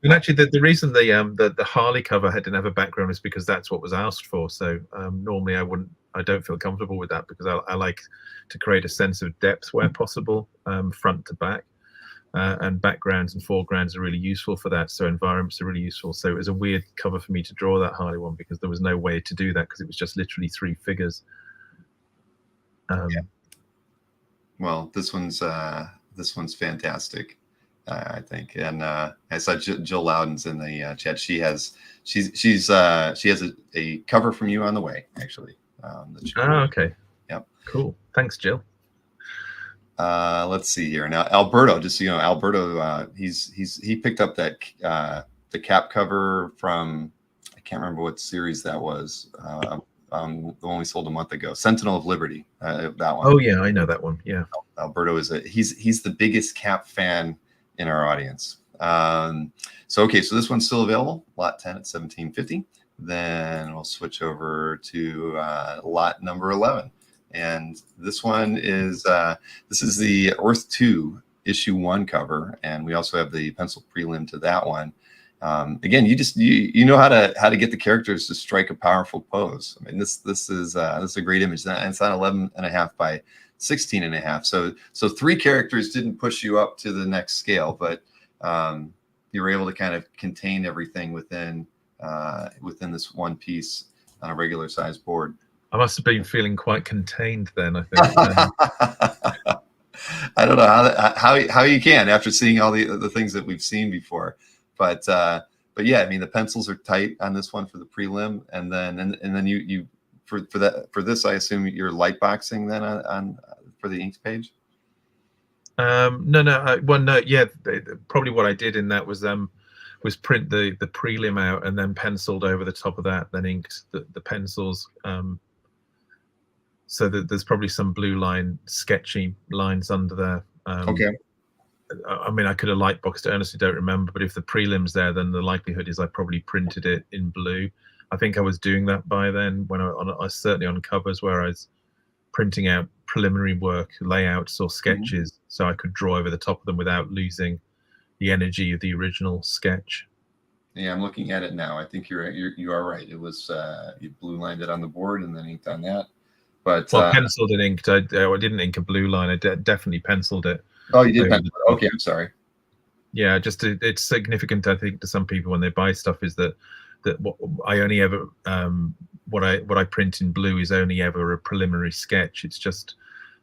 and actually the reason the Harley cover didn't have a background is because that's what was asked for. So normally I don't feel comfortable with that, because I like to create a sense of depth where possible, front to back, and backgrounds and foregrounds are really useful for that. So environments are really useful. So it was a weird cover for me to draw that Harley one, because there was no way to do that, because it was just literally 3 figures. Yeah. Well, this one's fantastic, I think. And I saw Jill Loudon's in the chat. She has a cover from you on the way, actually. Okay. Yep. Cool. Thanks, Jill. Let's see here now. Alberto, just so you know, Alberto, he picked up that the Cap cover from, I can't remember what series that was. The one we sold a month ago, Sentinel of Liberty. That one. Oh yeah, I know that one. Yeah. Alberto he's the biggest Cap fan in our audience. So this one's still available. Lot 10 at $17.50. Then we'll switch over to lot number 11, and this one is this is the Earth 2 issue 1 cover, and we also have the pencil prelim to that one. Again, you know how to get the characters to strike a powerful pose. I mean, this is a great image. And it's on 11.5 by 16.5. So 3 characters didn't push you up to the next scale, but you were able to kind of contain everything within this one piece on a regular size board. I must have been feeling quite contained then, I think. I don't know how you can, after seeing all the things that we've seen before. But yeah, I mean, the pencils are tight on this one for the prelim, and then you for this, I assume you're light boxing then on for the inks page. No. Yeah, probably what I did in that was print the prelim out and then penciled over the top of that, then inked the pencils. So that there's probably some blue line sketchy lines under there. Okay. I mean, I could have light boxed it. I honestly don't remember, but if the prelim's there, then the likelihood is I probably printed it in blue. I think I was doing that by then when I was certainly on covers where I was printing out preliminary work, layouts or sketches, so I could draw over the top of them without losing the energy of the original sketch. Yeah, I'm looking at it now. I think you are right. It was you blue lined it on the board and then inked on that. But penciled and inked. I didn't ink a blue line. I definitely penciled it. Oh, you did pencil it. Okay, I'm sorry. Yeah, it's significant, I think, to some people when they buy stuff is that what I only ever what I print in blue is only ever a preliminary sketch. It's just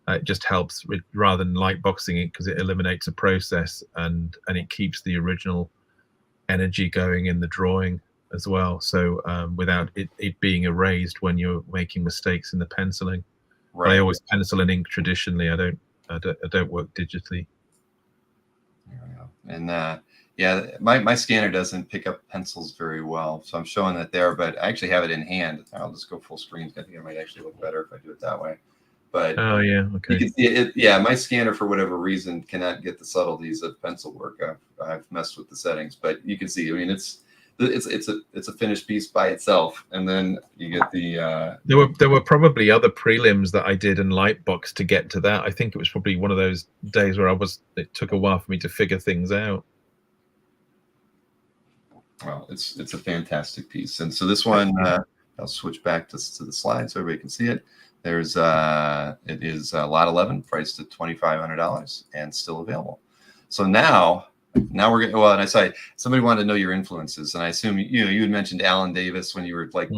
it just helps with, rather than light boxing it, because it eliminates a process and it keeps the original energy going in the drawing as well. So without it being erased when you're making mistakes in the penciling. Right. I always pencil and ink traditionally. I don't I don't work digitally. There we go. And yeah, my scanner doesn't pick up pencils very well, so I'm showing that there, but I actually have it in hand. I'll just go full screen. I think it might actually look better if I do it that way. But oh yeah, okay. You can see it. Yeah, my scanner for whatever reason cannot get the subtleties of pencil work. I've messed with the settings, but you can see. I mean, it's a finished piece by itself, and then you get the. There were probably other prelims that I did in Lightbox to get to that. I think it was probably one of those days where it took a while for me to figure things out. Well, it's a fantastic piece, and so this one I'll switch back to the slide so everybody can see it. There's it is lot 11, priced at $2,500 and still available. So now we're getting, well, and I saw somebody wanted to know your influences, and I assume you had mentioned Alan Davis when you were like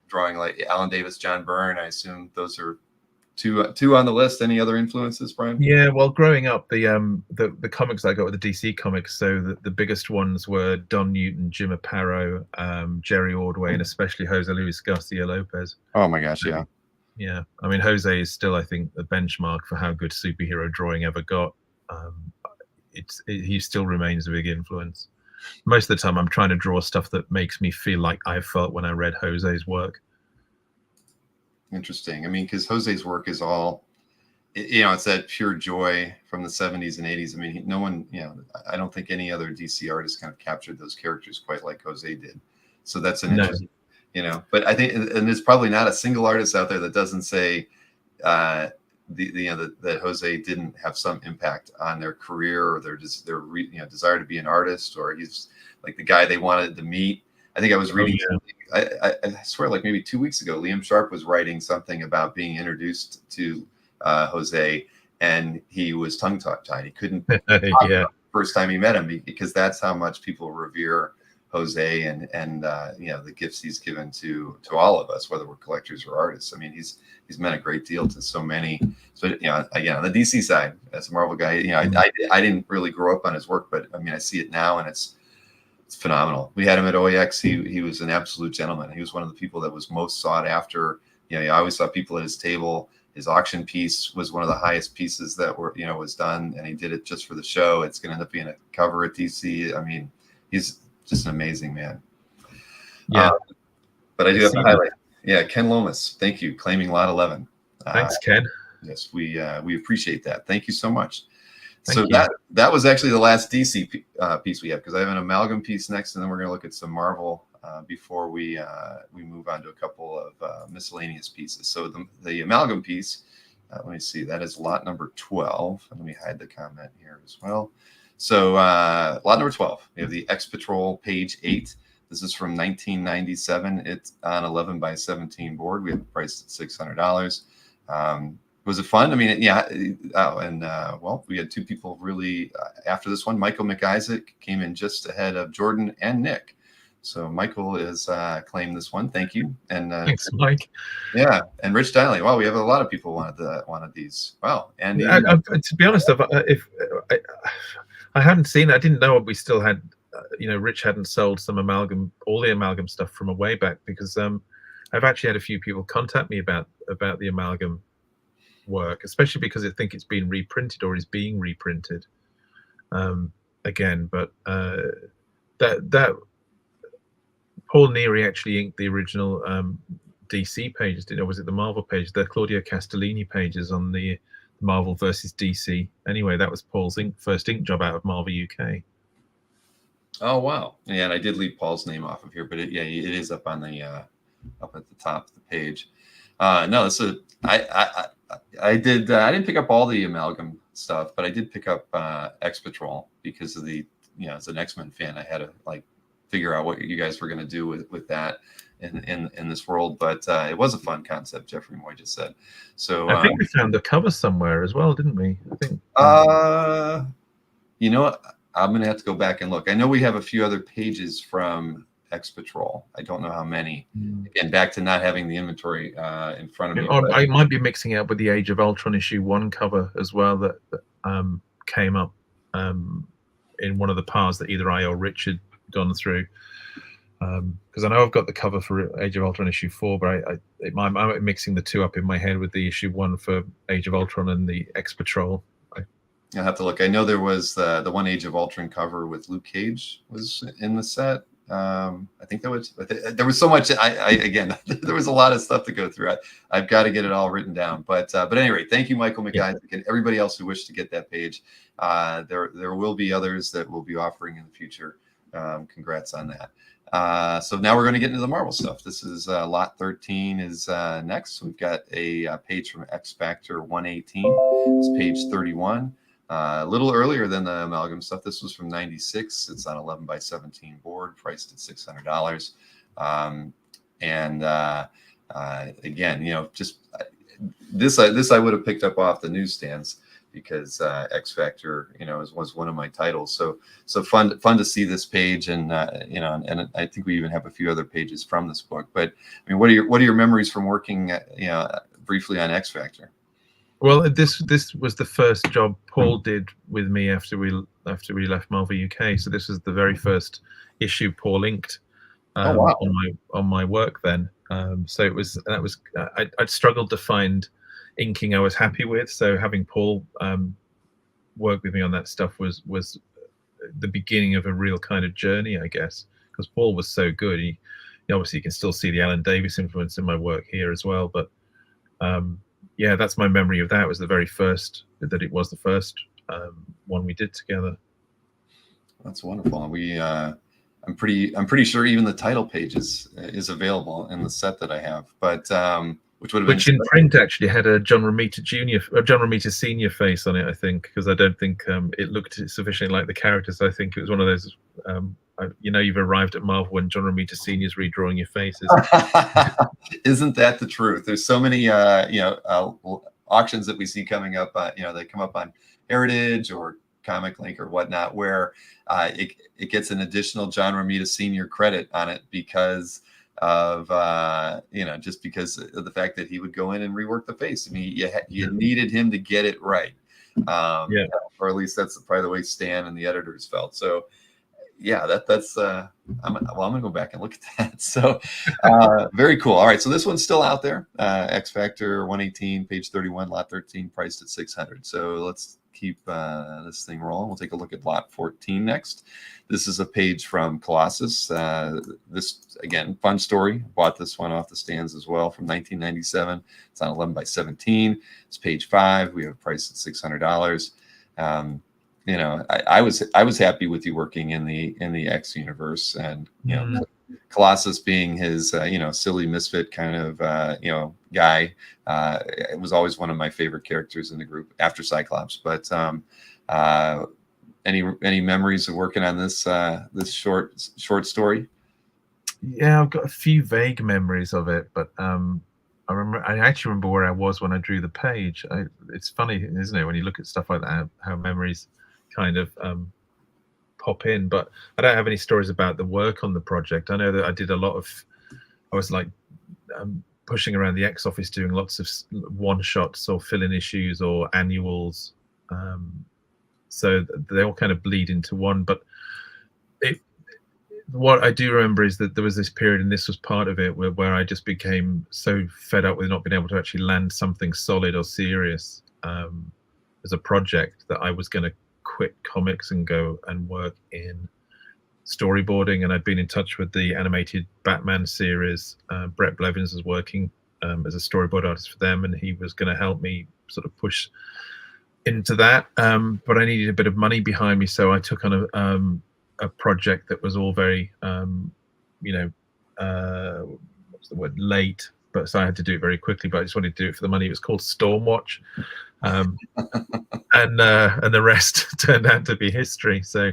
drawing, like Alan Davis, John Byrne. I assume those are two on the list. Any other influences, Brian? Yeah, well, growing up, the comics I got were the DC comics, so the biggest ones were Don Newton, Jim Aparo, Jerry Ordway, and especially Jose Luis Garcia Lopez. Oh my gosh, yeah. Yeah, I mean, Jose is still, I think, the benchmark for how good superhero drawing ever got. He still remains a big influence. Most of the time, I'm trying to draw stuff that makes me feel like I felt when I read Jose's work. Interesting. I mean, because Jose's work is all, it's that pure joy from the 70s and 80s. I mean, no one, I don't think any other DC artist kind of captured those characters quite like Jose did. So that's an interesting, but I think, and there's probably not a single artist out there that doesn't say that Jose didn't have some impact on their career or their desire to be an artist, or he's like the guy they wanted to meet. I think I was reading, I swear, like maybe 2 weeks ago, Liam Sharp was writing something about being introduced to Jose, and he was tongue-tied. He couldn't talk about the first time he met him, because that's how much people revere Jose and the gifts he's given to all of us, whether we're collectors or artists. I mean, he's meant a great deal to so many. So again, on the DC side, as a Marvel guy, I didn't really grow up on his work, but I mean, I see it now, and it's phenomenal. We had him at OEX. He was an absolute gentleman. He was one of the people that was most sought after. I always saw people at his table. His auction piece was one of the highest pieces that was done, and he did it just for the show. It's going to end up being a cover at DC. I mean, he's just an amazing man. Yeah. But I do have to highlight. Yeah, Ken Lomas. Thank you. Claiming lot 11. Thanks, Ken. Yes, we appreciate that. Thank you so much. Thank you. That was actually the last DC piece we have, because I have an Amalgam piece next, and then we're going to look at some Marvel before we move on to a couple of miscellaneous pieces. So the Amalgam piece, let me see, that is lot number 12. Let me hide the comment here as well. So lot number 12, we have the X Patrol page 8. This is from 1997. It's on 11 by 17 board. We have it priced at $600. Was it fun? I mean, yeah. Well, we had two people really after this one. Michael McIsaac came in just ahead of Jordan and Nick. So Michael is claimed this one. Thank you. And thanks, Mike. Yeah, and Rich Diley. Wow, we have a lot of people wanted these. Wow, and to be honest, if I hadn't seen it, I didn't know we still had. Rich hadn't sold all the Amalgam stuff from a way back, because I've actually had a few people contact me about the Amalgam work, especially because I think it's been reprinted or is being reprinted again. But that Paul Neary actually inked the original DC pages, or was it the Marvel page? The Claudio Castellini pages on the Marvel versus DC. Anyway, that was Paul's first ink job out of Marvel UK. Oh wow! Yeah, and I did leave Paul's name off of here, but it is up on the up at the top of the page. No, so I didn't pick up all the Amalgam stuff, but I did pick up X Patrol because of as an X-Men fan, I had to figure out what you guys were going to do with that in this world. But it was a fun concept, Jeffrey Moy just said. So I think we found the cover somewhere as well, didn't we? I think. You know what? I'm going to have to go back and look. I know we have a few other pages from X Patrol. I don't know how many. Again, back to not having the inventory in front of me. I might be mixing it up with the Age of Ultron issue 1 cover as well that came up in one of the piles that either I or Rich had gone through. Because I know I've got the cover for Age of Ultron issue 4, but I'm mixing the two up in my head with the issue 1 for Age of Ultron and the X Patrol. I'll have to look. I know there was the one Age of Ultron cover with Luke Cage was in the set. I think that was, there was so much. Again, there was a lot of stuff to go through. I've got to get it all written down. But anyway, thank you, Michael McIsaac, and everybody else who wished to get that page. There will be others that we'll be offering in the future. Congrats on that. So now we're going to get into the Marvel stuff. This is lot 13 is next. We've got a page from X Factor 118. It's page 31. A little earlier than the Amalgam stuff. This was from '96. It's on 11 by 17 board, priced at $600. Again, just this I would have picked up off the newsstands because X Factor, was one of my titles. So fun to see this page, and and I think we even have a few other pages from this book. But I mean, what are your memories from working, briefly on X Factor? Well, this was the first job Paul did with me after we left Marvel UK. So this was the very first issue Paul inked on my work then. So I'd struggled to find inking I was happy with. So having Paul work with me on that stuff was the beginning of a real kind of journey, I guess, because Paul was so good. He obviously, you can still see the Alan Davis influence in my work here as well, but yeah, that's my memory of that. It was the very first one we did together. That's wonderful. I'm pretty sure even the title page is available in the set that I have, but which in print actually had a John Romita Senior face on it, I think, because I don't think it looked sufficiently like the characters. I think it was one of those. You've arrived at Marvel when John Romita Senior's redrawing your faces. Isn't that the truth? There's so many auctions that we see coming up. They come up on Heritage or Comic Link or whatnot, where it gets an additional John Romita Senior credit on it because of just because of the fact that he would go in and rework the face. I mean, you needed him to get it right. Or at least that's probably the way Stan and the editors felt. So yeah, that's I'm gonna go back and look at that. So very cool. All right, so this one's still out there. X Factor 118, page 31, lot 13, priced at $600. So let's keep this thing rolling. We'll take a look at lot 14 next. This is a page from Colossus. This, again, fun story. Bought this one off the stands as well from 1997. It's on 11 by 17. It's page 5. We have a price at $600. I was happy with you working in the X universe, and Colossus being his silly misfit kind of guy. It was always one of my favorite characters in the group after Cyclops. But any memories of working on this this short story? Yeah, I've got a few vague memories of it, but I actually remember where I was when I drew the page. It's funny, isn't it, when you look at stuff like that, how memories kind of pop in. But I don't have any stories about the work on the project. I know that I did I was like pushing around the X office doing lots of one-shots or fill-in issues or annuals. So they all kind of bleed into one. But what I do remember is that there was this period, and this was part of it, where I just became so fed up with not being able to actually land something solid or serious as a project that I was going to quit comics and go and work in storyboarding. And I'd been in touch with the animated Batman series. Brett Blevins was working as a storyboard artist for them, and he was going to help me sort of push into that. But I needed a bit of money behind me, so I took on a project that was all very, what's the word, late. But so I had to do it very quickly. But I just wanted to do it for the money. It was called Stormwatch. And the rest turned out to be history. So,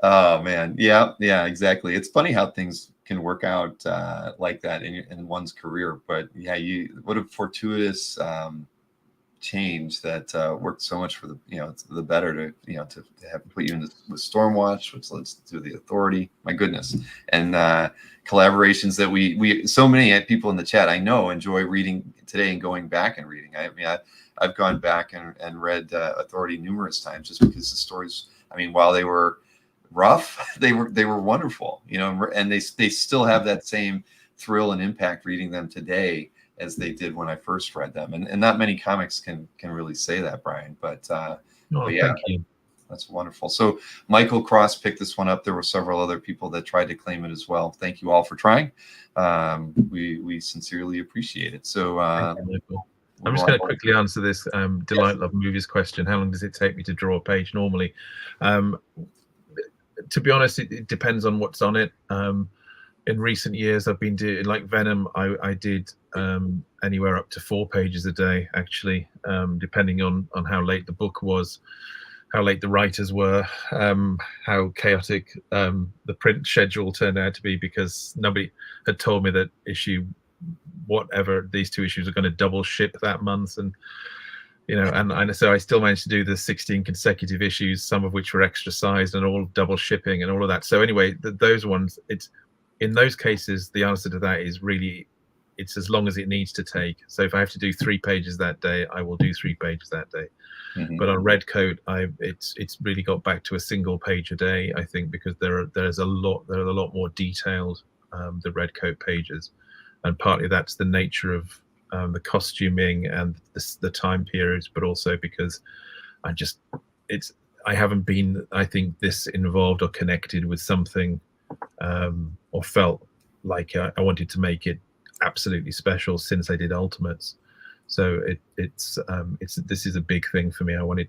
oh man, yeah, exactly. It's funny how things can work out like that in one's career. But yeah, what a fortuitous change that worked so much for the better to have put you in with Stormwatch, which leads to the Authority. My goodness, and collaborations that we so many people in the chat I know enjoy reading today and going back and reading. I mean, I've gone back and read Authority numerous times just because the stories, I mean, while they were rough, they were wonderful, and they still have that same thrill and impact reading them today as they did when I first read them. And not many comics can really say that, Brian. But yeah, thank you. That's wonderful. So Michael Cross picked this one up. There were several other people that tried to claim it as well. Thank you all for trying. We sincerely appreciate it. So Thank you, Michael. I'm just going to quickly answer this Delight Love Movies question. How long does it take me to draw a page normally? To be honest, it depends on what's on it. In recent years, I've been doing, like Venom, I did anywhere up to 4 pages a day, actually, depending on how late the book was, how late the writers were, how chaotic the print schedule turned out to be, because nobody had told me that whatever these 2 issues are going to double ship that month. And and so I still managed to do the 16 consecutive issues, some of which were extra sized and all double shipping and all of that. So anyway, those ones, it's in those cases, the answer to that is really, it's as long as it needs to take. So if I have to do 3 pages that day, I will do 3 pages that day. Mm-hmm. But on Redcoat, it's really got back to a single page a day, I think, because there are a lot more detailed, the Redcoat pages, and partly that's the nature of the costuming and the time periods, but also because I haven't been, I think, this involved or connected with something, or felt like I wanted to make it absolutely special since I did Ultimates. So this is a big thing for me. I want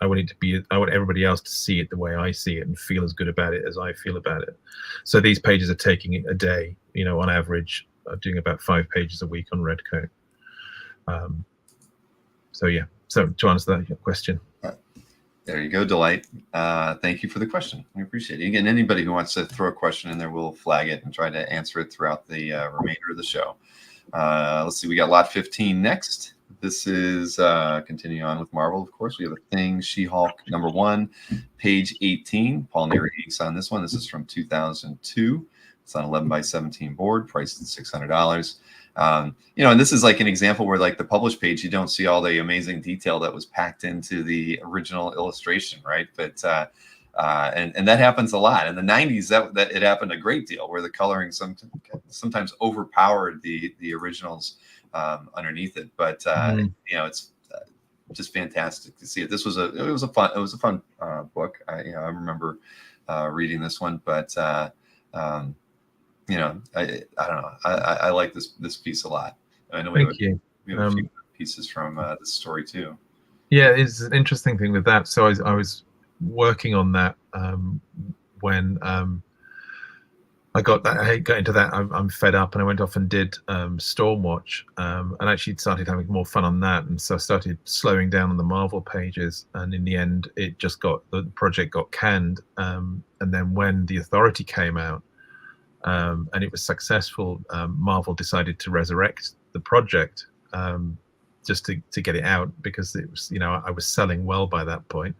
everybody else to see it the way I see it and feel as good about it as I feel about it. So these pages are taking a day, on average. I'm doing about 5 pages a week on Redcoat. So yeah, so to answer that question. There you go, Delight. Thank you for the question. We appreciate it. Again, anybody who wants to throw a question in there, we'll flag it and try to answer it throughout the remainder of the show. Let's see, we got lot 15 next. This is continuing on with Marvel, of course. We have A Thing, She-Hulk, #1, page 18. Paul Neary inks on this one. This is from 2002. It's on 11x17 board, priced at $600. And this is like an example where, like, the published page, you don't see all the amazing detail that was packed into the original illustration, right? But and that happens a lot. In the 90s, that it happened a great deal, where the coloring sometimes overpowered the originals underneath it. But it's just fantastic to see it. It was a fun book. I remember reading this one, but I don't know. I like this piece a lot. I know we have a few pieces from this story too. Yeah, it's an interesting thing with that. So I was working on that when I got into that. I'm fed up, and I went off and did Stormwatch, and actually started having more fun on that. And so I started slowing down on the Marvel pages, and in the end, the project got canned. And then when The Authority came out, and it was successful, Marvel decided to resurrect the project, just to get it out, because it was, I was selling well by that point,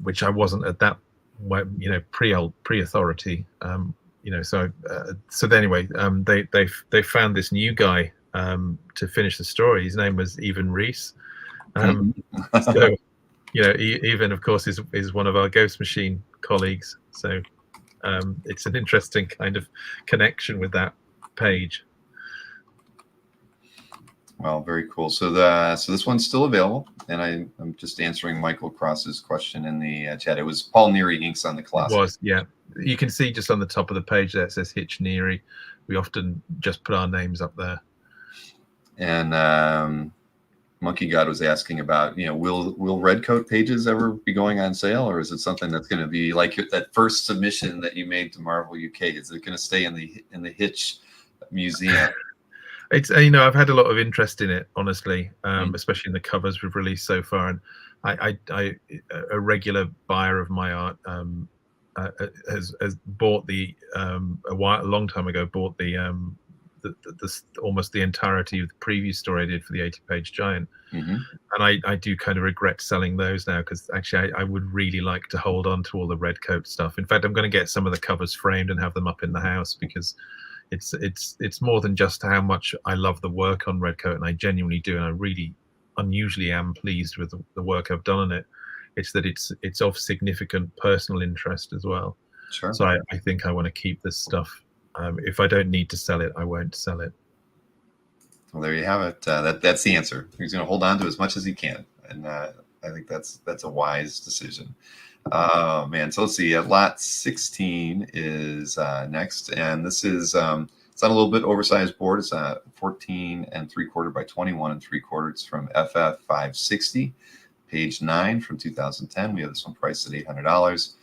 which I wasn't at that, pre-Authority, so anyway, they found this new guy to finish the story. His name was Evan Reese. So Evan, of course, is one of our Ghost Machine colleagues, so it's an interesting kind of connection with that page. Well, very cool. So this one's still available, and I'm just answering Michael Cross's question in the chat. It was Paul Neary inks on the Colossus. It was, yeah. You can see just on the top of the page there, it says Hitch Neary. We often just put our names up there. And Monkey God was asking about, will Redcoat pages ever be going on sale, or is it something that's going to be like that first submission that you made to Marvel UK? Is it going to stay in the Hitch Museum? It's I've had a lot of interest in it, honestly, especially in the covers we've released so far. And I a regular buyer of my art has bought a long time ago bought the almost the entirety of the preview story I did for the 80-page Giant. Mm-hmm. And I do kind of regret selling those now, because actually I would really like to hold on to all the Redcoat stuff. In fact, I'm going to get some of the covers framed and have them up in the house, because it's more than just how much I love the work on Redcoat, and I genuinely do, and I really unusually am pleased with the work I've done on it. It's that it's of significant personal interest as well. Sure. So I think I want to keep this stuff. If I don't need to sell it, I won't sell it. Well, there you have it. That's the answer. He's going to hold on to as much as he can, and I think that's a wise decision. Oh man, so let's see. Lot 16 is next, and this is it's on a little bit oversized board. It's 14 3/4 by 21 3/4. It's from FF 560, page 9 from 2010. We have this one priced at $800.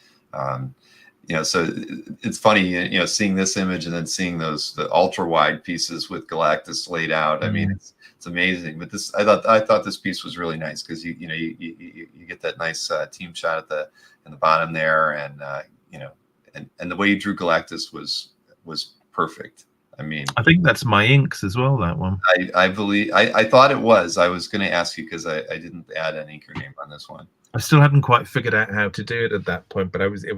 So it's funny, seeing this image and then seeing the ultra wide pieces with Galactus laid out. I mean, it's amazing. But this, I thought this piece was really nice because you get that nice team shot in the bottom there, and the way you drew Galactus was perfect. I mean, I think that's my inks as well. That one. I believe I thought it was. I was going to ask you because I didn't add an inker name on this one. I still hadn't quite figured out how to do it at that point, but it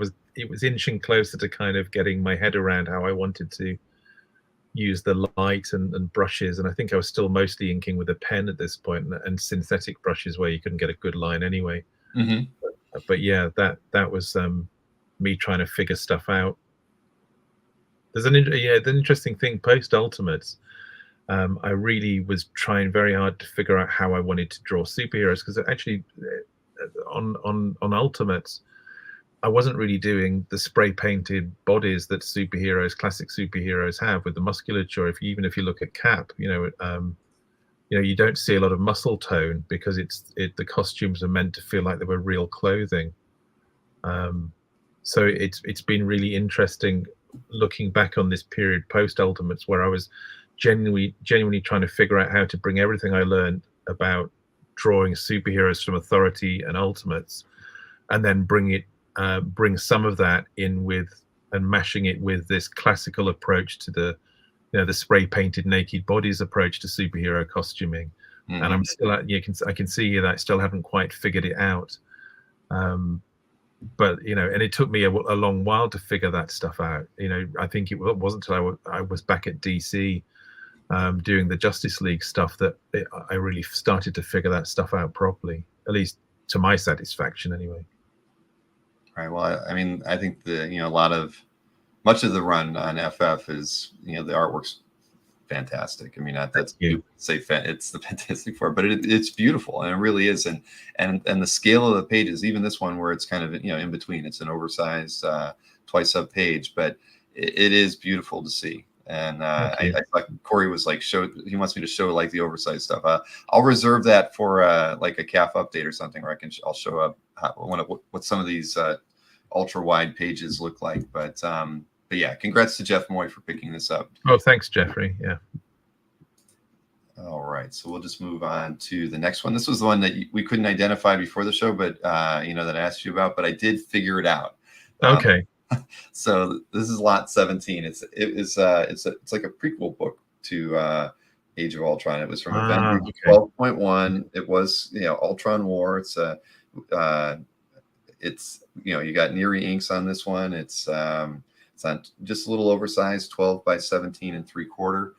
was inching closer to kind of getting my head around how I wanted to use the light and brushes. And I think I was still mostly inking with a pen at this point, and synthetic brushes where you couldn't get a good line anyway. Mm-hmm. But yeah, that was me trying to figure stuff out. There's an interesting thing post Ultimates. I really was trying very hard to figure out how I wanted to draw superheroes, because actually on Ultimates, I wasn't really doing the spray painted bodies that classic superheroes have with the musculature. Even if you look at Cap, you don't see a lot of muscle tone because the costumes are meant to feel like they were real clothing. So it's been really interesting looking back on this period post Ultimates, where I was genuinely trying to figure out how to bring everything I learned about drawing superheroes from Authority and Ultimates, and then bring some of that in with and mashing it with this classical approach to the spray painted naked bodies approach to superhero costuming. Mm-hmm. And I'm still I can see that I still haven't quite figured it out. But and it took me a long while to figure that stuff out. I think it wasn't until I was back at DC doing the Justice League stuff that I really started to figure that stuff out properly, at least to my satisfaction anyway. Right. Well, I mean, I think much of the run on FF is, the artwork's fantastic. I mean, that's you say it's the Fantastic Four, but it's beautiful, and it really is. And the scale of the pages, even this one where it's kind of in between, it's an oversized twice up page, but it is beautiful to see. And I thought Corey was like, he wants me to show like the oversized stuff. I'll reserve that for like a CAF update or something where I'll show up what some of these ultra wide pages look like. But yeah, congrats to Jeff Moy for picking this up. Oh, thanks, Jeffrey. Yeah. All right, so we'll just move on to the next one. This was the one that we couldn't identify before the show, but that I asked you about, but I did figure it out. Okay. So this is lot 17. It's like a prequel book to Age of Ultron. It was from Avengers 12.1. It was Ultron War. It's you got Neary inks on this one. It's on just a little oversized, 12 by 17 3/4.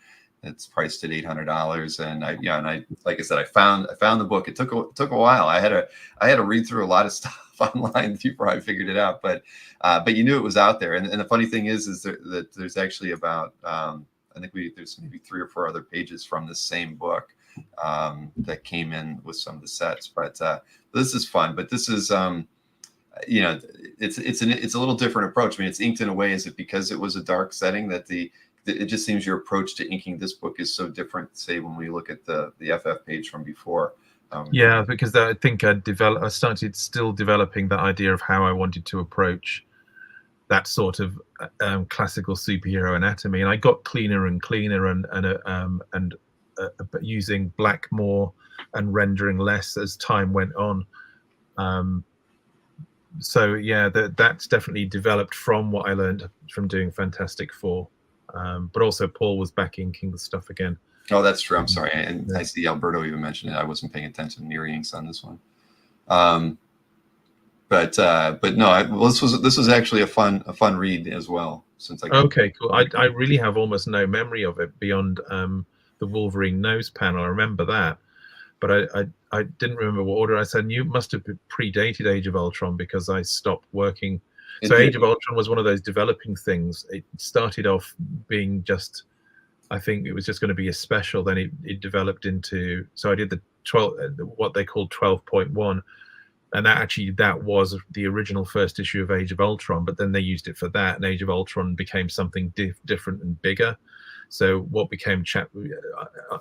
It's priced at $800, and I like I said, I found the book. It took a while. I had to read through a lot of stuff online before I figured it out, but you knew it was out there. And the funny thing is that there's actually about I think there's maybe 3 or 4 other pages from the same book that came in with some of the sets. But this is fun. But this is it's a little different approach. I mean, it's inked in a way. Is it because it was a dark setting that it just seems your approach to inking this book is so different, say, when we look at the FF page from before? Yeah, because I think I started still developing that idea of how I wanted to approach that sort of classical superhero anatomy, and I got cleaner and cleaner and using black more and rendering less as time went on. So yeah, that's definitely developed from what I learned from doing Fantastic Four. But also Paul was back inking the stuff again. Oh, that's true. I'm sorry. And I see Alberto even mentioned it. I wasn't paying attention. Neary inks on this one. But no, this was actually a fun read as well. Okay, cool. I really have almost no memory of it beyond the Wolverine nose panel. I remember that, but I didn't remember what order I said. You must have predated Age of Ultron because I stopped working. So Age of Ultron was one of those developing things. It started off being just I think it was just going to be a special. Then it developed into, so I did the 12, what they called 12.1, and that was the original first issue of Age of Ultron. But then they used it for that, and Age of Ultron became something different and bigger. So what became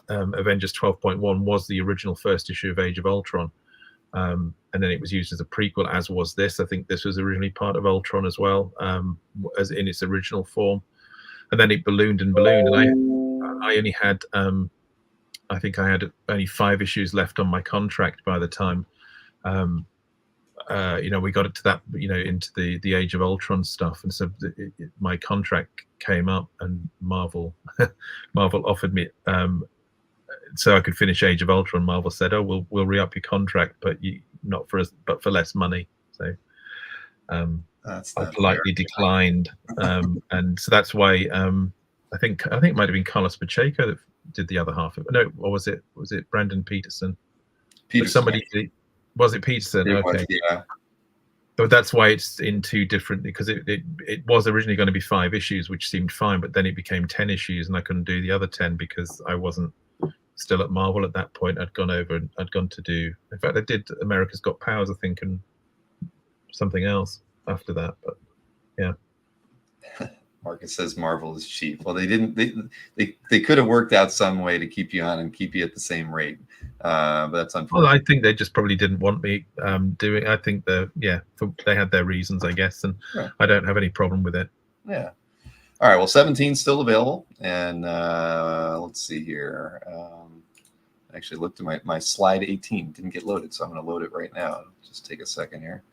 Avengers 12.1 was the original first issue of Age of Ultron. And then it was used as a prequel, as was this. I think this was originally part of Ultron as well, as in its original form. And then it ballooned and ballooned, and I only had, I think I had only 5 issues left on my contract by the time, we got it to that, into the Age of Ultron stuff. And so my contract came up, and Marvel offered me, so I could finish Age of Ultron. Marvel said, "Oh, we'll re-up your contract, but not for us, but for less money." So I politely declined, and so that's why I think it might have been Carlos Pacheco that did the other half of it. No, or was it Brandon Peterson? Somebody was it Peterson? Okay. Yeah. But that's why it's in 2 different, because it was originally going to be 5 issues, which seemed fine, but then it became 10 issues, and I couldn't do the other 10 because I wasn't still at Marvel at that point. I'd gone to do, in fact, I did America's Got Powers, I think, and something else after that. But yeah. Marcus says Marvel is cheap. Well, they didn't. They could have worked out some way to keep you on and keep you at the same rate. But that's unfortunate. Well, I think they just probably didn't want me doing. I think they had their reasons, I guess, and right. I don't have any problem with it. Yeah. All right. Well, 17 is still available, and let's see here. I actually looked at my slide 18 didn't get loaded, so I'm going to load it right now. Just take a second here.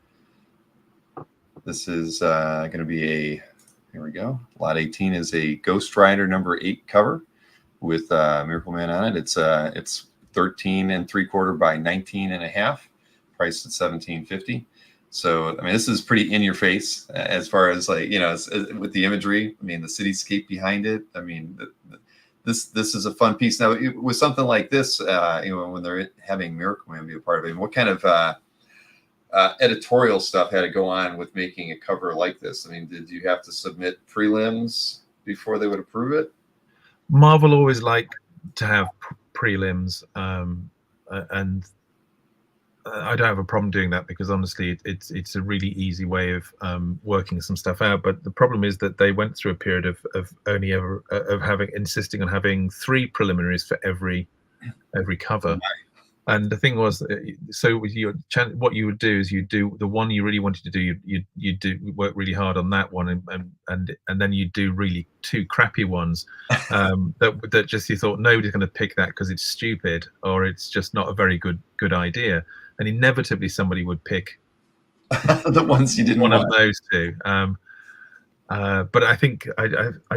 This is going to be here we go. Lot 18 is a Ghost Rider number 8 cover with Miracle Man on it. It's 13 3/4 by 19 1/2, priced at $17.50. So I mean, this is pretty in your face as far as with the imagery. I mean, the cityscape behind it. I mean, this is a fun piece. Now, with something like this, when they're having Miracle Man be a part of it, what kind of editorial stuff had to go on with making a cover like this? I mean, did you have to submit prelims before they would approve it? Marvel always like to have prelims, and I don't have a problem doing that, because honestly, it's a really easy way of working some stuff out. But the problem is that they went through a period of insisting on having 3 preliminaries for every cover. Right. And the thing was, so with what you would do is you do the one you really wanted to do. You do work really hard on that one, and then you do really 2 crappy ones that just you thought nobody's going to pick that because it's stupid or it's just not a very good idea. And inevitably somebody would pick the ones you didn't want. Of those 2. But I think I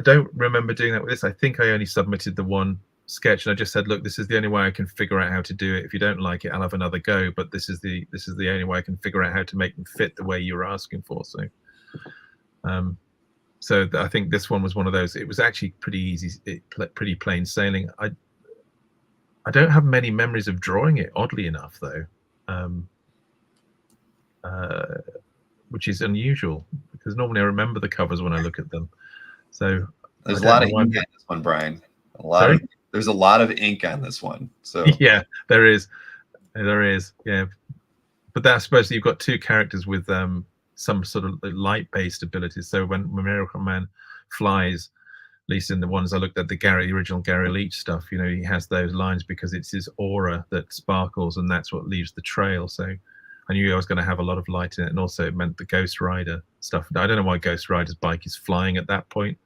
don't remember doing that with this. I think I only submitted the one sketch, and I just said, look, this is the only way I can figure out how to do it. If you don't like it, I'll have another go, but this is the only way I can figure out how to make them fit the way you were asking for. So I think this one was one of those. It was actually pretty easy, pretty plain sailing. I don't have many memories of drawing it, oddly enough, though, which is unusual, because normally I remember the covers when I look at them. So there's a lot of ink on this one, Brian. There's a lot of ink on this one. So yeah, there is. Yeah, but I suppose you've got 2 characters with some sort of light-based abilities. So when Miracle Man flies, at least in the ones I looked at, the original Gary Leach stuff, he has those lines because it's his aura that sparkles, and that's what leaves the trail. So I knew I was going to have a lot of light in it, and also it meant the Ghost Rider stuff. I don't know why Ghost Rider's bike is flying at that point,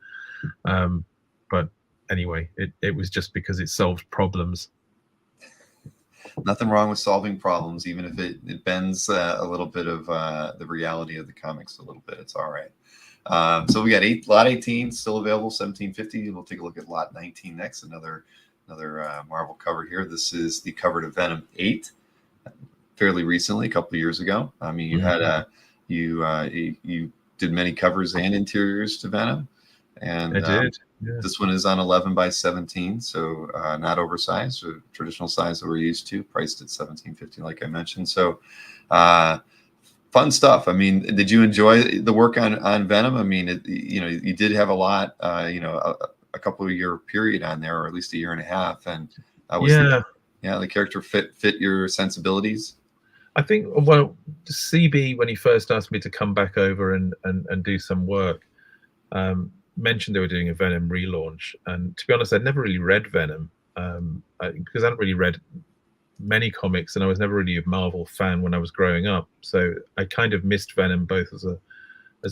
but anyway, it was just because it solves problems. Nothing wrong with solving problems, even if it bends a little bit of the reality of the comics a little bit. It's all right. So we got lot 18 still available, $17.50. We'll take a look at lot 19 next. Another Marvel cover here. This is the cover to Venom 8, fairly recently, a couple of years ago. I mean, you had you did many covers and interiors to Venom, and I did. Yeah. This one is on 11 by 17, so not oversized, or traditional size that we're used to, priced at $17.50, like I mentioned. So fun stuff. I mean, did you enjoy the work on Venom? I mean, you did have a lot, a a couple of year period on there, or at least a year and a half. And the character fit your sensibilities. I think, well, CB, when he first asked me to come back over and do some work, mentioned they were doing a Venom relaunch. And to be honest, I'd never really read Venom because I hadn't really read many comics, and I was never really a Marvel fan when I was growing up. So I kind of missed Venom both as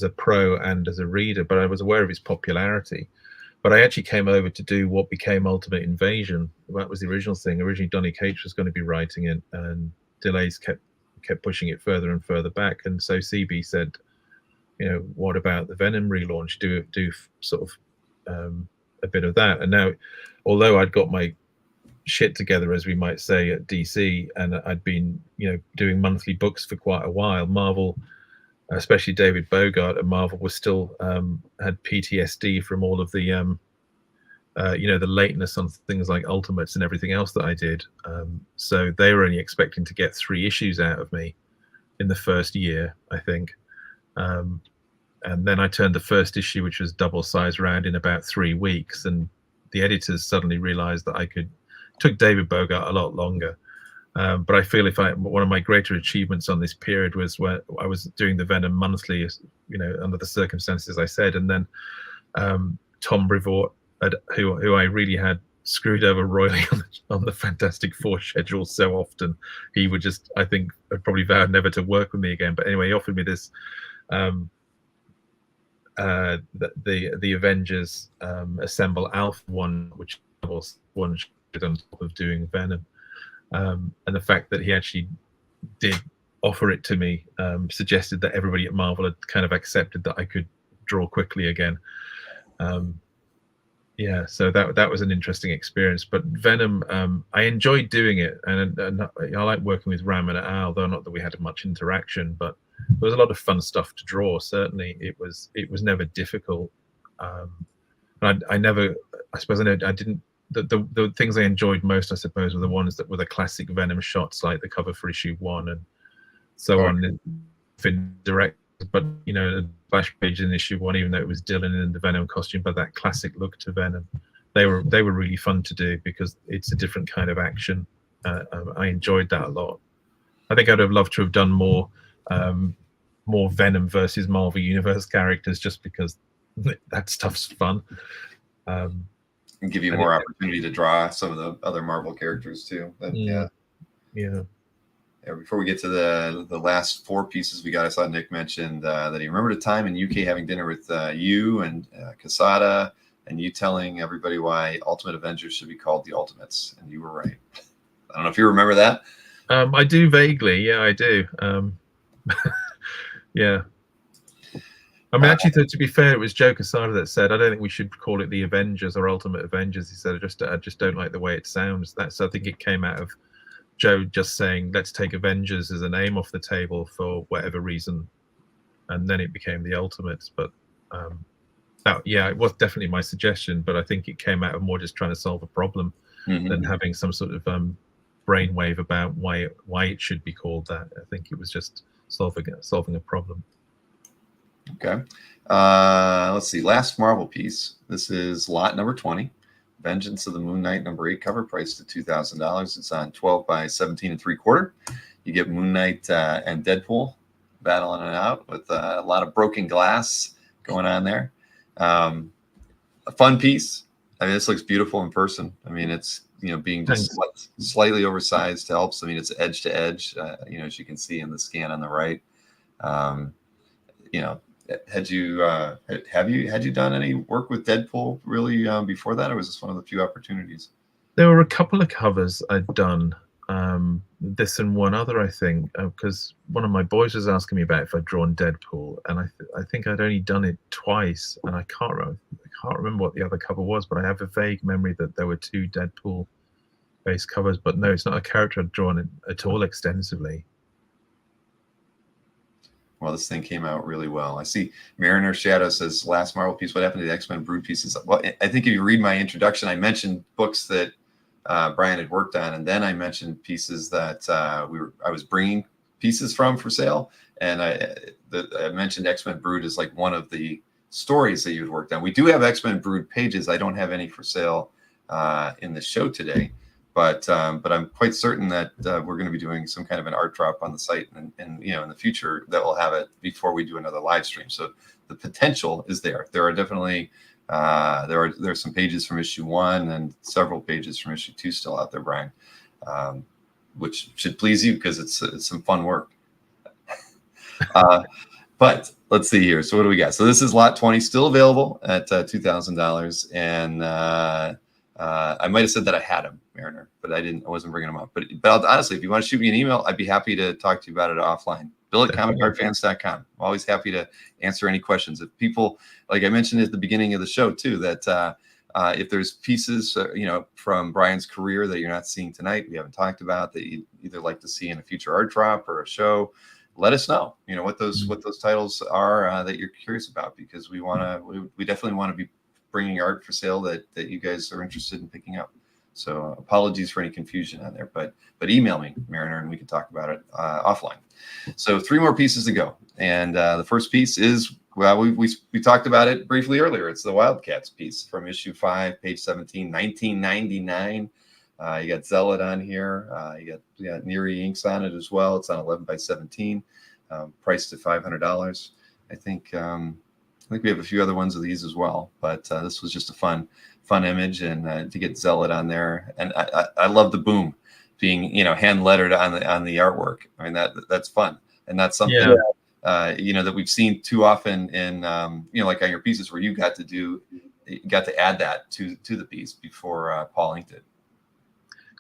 a pro and as a reader, but I was aware of his popularity. But I actually came over to do what became Ultimate Invasion. That was the original thing. Originally, Donny Cates was going to be writing it, and delays kept pushing it further and further back. And so CB said, you know, what about the Venom relaunch? Do sort of a bit of that. And now, although I'd got my shit together, as we might say, at DC, and I'd been, you know, doing monthly books for quite a while, Marvel, especially David Bogart at Marvel, was still had PTSD from all of the you know, the lateness on things like Ultimates and everything else that I did. So they were only expecting to get 3 issues out of me in the first year, I think. And then I turned the first issue, which was double size, round in about 3 weeks. And the editors suddenly realized that took David Bogart a lot longer. But I feel one of my greater achievements on this period was where I was doing the Venom monthly, you know, under the circumstances I said. And then Tom Brevoort, who I really had screwed over royally on the Fantastic Four schedule so often, he would just, I think, probably vowed never to work with me again. But anyway, he offered me this, the Avengers Assemble Alpha one, which was one on top of doing Venom. And the fact that he actually did offer it to me suggested that everybody at Marvel had kind of accepted that I could draw quickly again. Yeah, so that was an interesting experience. But Venom, I enjoyed doing it, and I like working with Ram and Al, though not that we had much interaction. But there was a lot of fun stuff to draw. Certainly, it was never difficult. I suppose I didn't. The things I enjoyed most, I suppose, were the ones that were the classic Venom shots, like the cover for issue 1 and so on. Direct, but you know, the splash page in issue 1, even though it was Dylan in the Venom costume, but that classic look to Venom, they were really fun to do because it's a different kind of action. I enjoyed that a lot. I think I'd have loved to have done more Venom versus Marvel Universe characters, just because that stuff's fun. And give you more opportunity to draw some of the other Marvel characters too. But, yeah. Before we get to the last 4 pieces we got, I saw Nick mentioned that he remembered a time in UK having dinner with you and Quesada, and you telling everybody why Ultimate Avengers should be called the Ultimates, and you were right. I don't know if you remember that. I do vaguely. Yeah, I do. Yeah. I mean, actually, to be fair, it was Joe Quesada that said, "I don't think we should call it the Avengers or Ultimate Avengers." He said, "I just don't like the way it sounds." So I think it came out of Joe just saying, "Let's take Avengers as a name off the table for whatever reason," and then it became the Ultimates. But it was definitely my suggestion. But I think it came out of more just trying to solve a problem than having some sort of brainwave about why it should be called that. I think it was just solving a problem. Okay. Let's see. Last Marvel piece. This is lot number 20. Vengeance of the Moon Knight number 8, cover priced at $2,000. It's on 12 by 17 3/4. You get Moon Knight and Deadpool battling it out with a lot of broken glass going on there. A fun piece. I mean, this looks beautiful in person. I mean, it's, you know, being just slightly oversized helps. I mean, it's edge to edge, you know, as you can see in the scan on the right. You know, had you done any work with Deadpool really before that, or was this one of the few opportunities? There were a couple of covers I'd done, this and one other, I think, because one of my boys was asking me about if I'd drawn Deadpool, and I think I'd only done it twice, and I can't remember what the other cover was, but I have a vague memory that there were 2 Deadpool-based covers. But no, it's not a character I'd drawn at all extensively. Well, this thing came out really well. I see Mariner Shadow says, last Marvel piece, what happened to the X-Men Brood pieces? Well, I think if you read my introduction, I mentioned books that Brian had worked on, and then I mentioned pieces that I was bringing pieces from for sale, and I mentioned X-Men Brood as like one of the stories that you've worked on. We do have X-Men Brood pages. I don't have any for sale in the show today, but I'm quite certain that we're going to be doing some kind of an art drop on the site, and in the future that we'll have it before we do another live stream. So the potential is there. There are definitely there's some pages from issue 1 and several pages from issue 2 still out there, Brian, which should please you because it's some fun work. But let's see here. So what do we got? So this is lot 20, still available at $2,000. And I might have said that I had them, Mariner, but I wasn't bringing them up. But honestly, if you want to shoot me an email, I'd be happy to talk to you about it offline. Bill at comicardfans.com. I'm always happy to answer any questions. If people, like I mentioned at the beginning of the show too, that if there's pieces, from Brian's career that you're not seeing tonight, we haven't talked about, that you'd either like to see in a future art drop or a show, let us know, what those titles are that you're curious about, because we definitely want to be bringing art for sale that you guys are interested in picking up. So apologies for any confusion on there, but email me, Mariner, and we can talk about it offline. So 3 more pieces to go. And the first piece is, well, we talked about it briefly earlier. It's the Wildcats piece from issue 5, page 17, 1999. You got Zealot on here. You got Neary inks on it as well. It's on 11 by 17, priced at $500. I think we have a few other ones of these as well, but this was just a fun image, and to get Zealot on there. And I love the boom being hand lettered on the artwork. I mean, that's fun, and that's something that we've seen too often in like on your pieces where you got to add that to the piece before Paul inked it.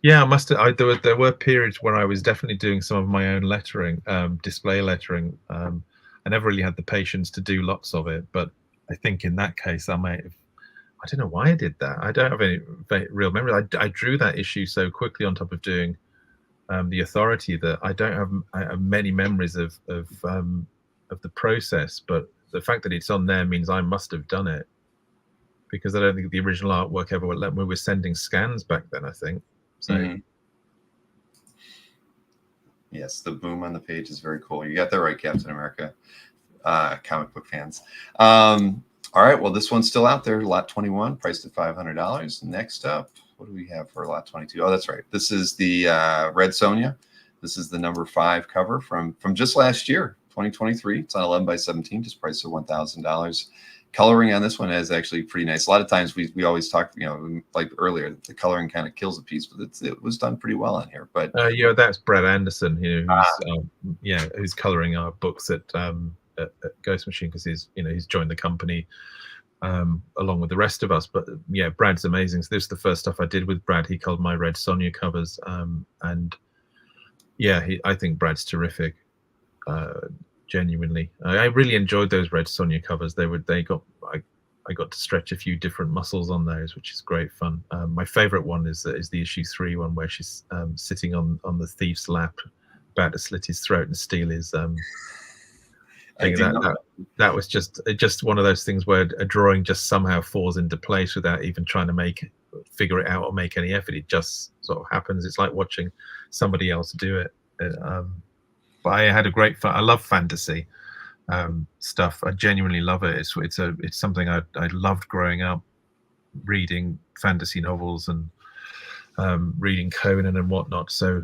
Yeah, I must have. There were periods where I was definitely doing some of my own lettering, display lettering. I never really had the patience to do lots of it, but I think in that case I might have. I don't know why I did that. I don't have any real memory. I drew that issue so quickly on top of doing the Authority that I don't have many memories of the process. But the fact that it's on there means I must have done it, because I don't think the original artwork ever went. We were sending scans back then, I think. So. Yes, the boom on the page is very cool. You got that right, Captain America, comic book fans. All right, well, this one's still out there, lot 21, priced at $500. Next up, what do we have for lot 22? Oh, that's right. This is the Red Sonja. This is the number 5 cover from just last year, 2023. It's on 11 by 17, just priced at $1,000. Coloring on this one is actually pretty nice. A lot of times we always talk, like earlier, the coloring kind of kills a piece, but it was done pretty well on here. But that's Brad Anderson, who's coloring our books at Ghost Machine, because he's joined the company along with the rest of us. But yeah, Brad's amazing. So this is the first stuff I did with Brad. He colored my Red Sonja covers, and yeah, I think Brad's terrific. Genuinely, I really enjoyed those Red Sonja covers. I got to stretch a few different muscles on those, which is great fun. My favorite one is the issue 3 one, where she's sitting on the thief's lap, about to slit his throat and steal his. That was just one of those things where a drawing just somehow falls into place without even trying to figure it out or make any effort. It just sort of happens. It's like watching somebody else do it. But I had a great fun. I love fantasy stuff. I genuinely love it. It's something I loved growing up, reading fantasy novels and reading Conan and whatnot. So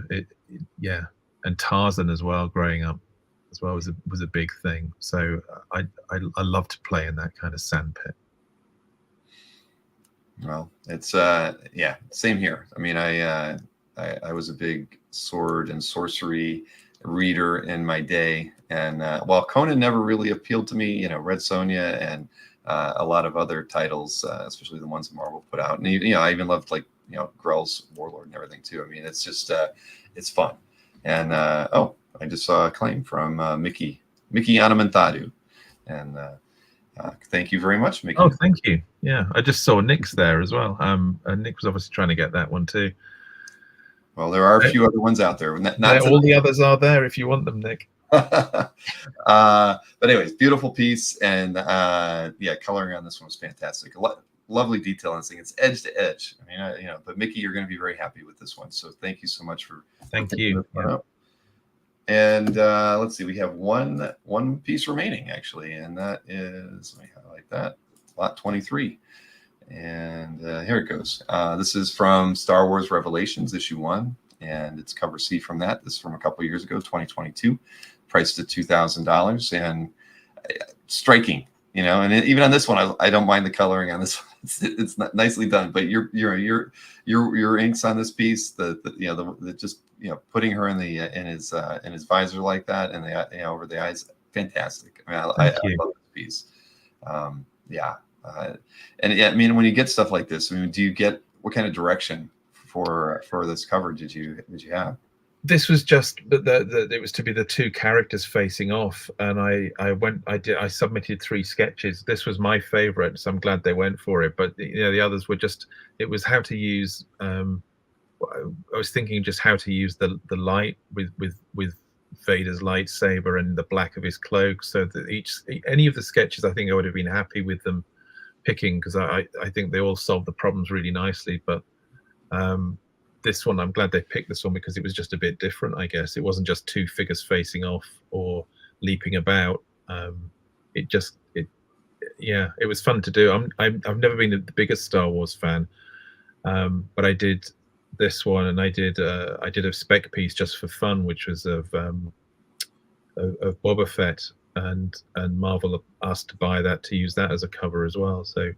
and Tarzan as well. Growing up as well was a big thing. So I love to play in that kind of sandpit. Well, it's same here. I mean, I was a big sword and sorcery reader in my day, and while Conan never really appealed to me, Red Sonja and a lot of other titles, especially the ones that Marvel put out, and I even loved Grell's Warlord and everything too. I mean, it's just it's fun. And I just saw a claim from Mickey Anamentadu, and thank you very much, Mickey. Oh, thank you. Yeah, I just saw Nick's there as well. And Nick was obviously trying to get that one too. Well, there are a few other ones out there. Not all the others are there if you want them, Nick. But anyways, beautiful piece, and coloring on this one was fantastic. Lovely detail on this thing. It's edge to edge. I mean, but Mickey, you're going to be very happy with this one. So thank you so much for. Thank you. And let's see, we have one piece remaining actually, and that is, let me highlight that, lot 23. And here it goes. This is from Star Wars Revelations issue 1, and it's cover C from that. This is from a couple years ago, 2022, priced at $2,000, and striking, you know. And even on this one, I don't mind the coloring on this one. It's not nicely done, but your inks on this piece, the just, you know, putting her in his visor like that, and the, you know, over the eyes, fantastic. I mean, I love this piece. Yeah. And yeah, I mean, when you get stuff like this, I mean, do you get, what kind of direction for this cover did you have? This was just it was to be the two characters facing off, and I submitted 3 sketches. This was my favorite, so I'm glad they went for it. But you know, the others were just, it was how to use. I was thinking just how to use the light with Vader's lightsaber and the black of his cloak, so that any of the sketches, I think I would have been happy with them picking, because I think they all solved the problems really nicely. But this one, I'm glad they picked this one because it was just a bit different, I guess. It wasn't just 2 figures facing off or leaping about. It was fun to do. I've never been the biggest Star Wars fan, but I did this one, and I did a spec piece just for fun, which was of Boba Fett, and Marvel asked to buy that to use that as a cover as well. So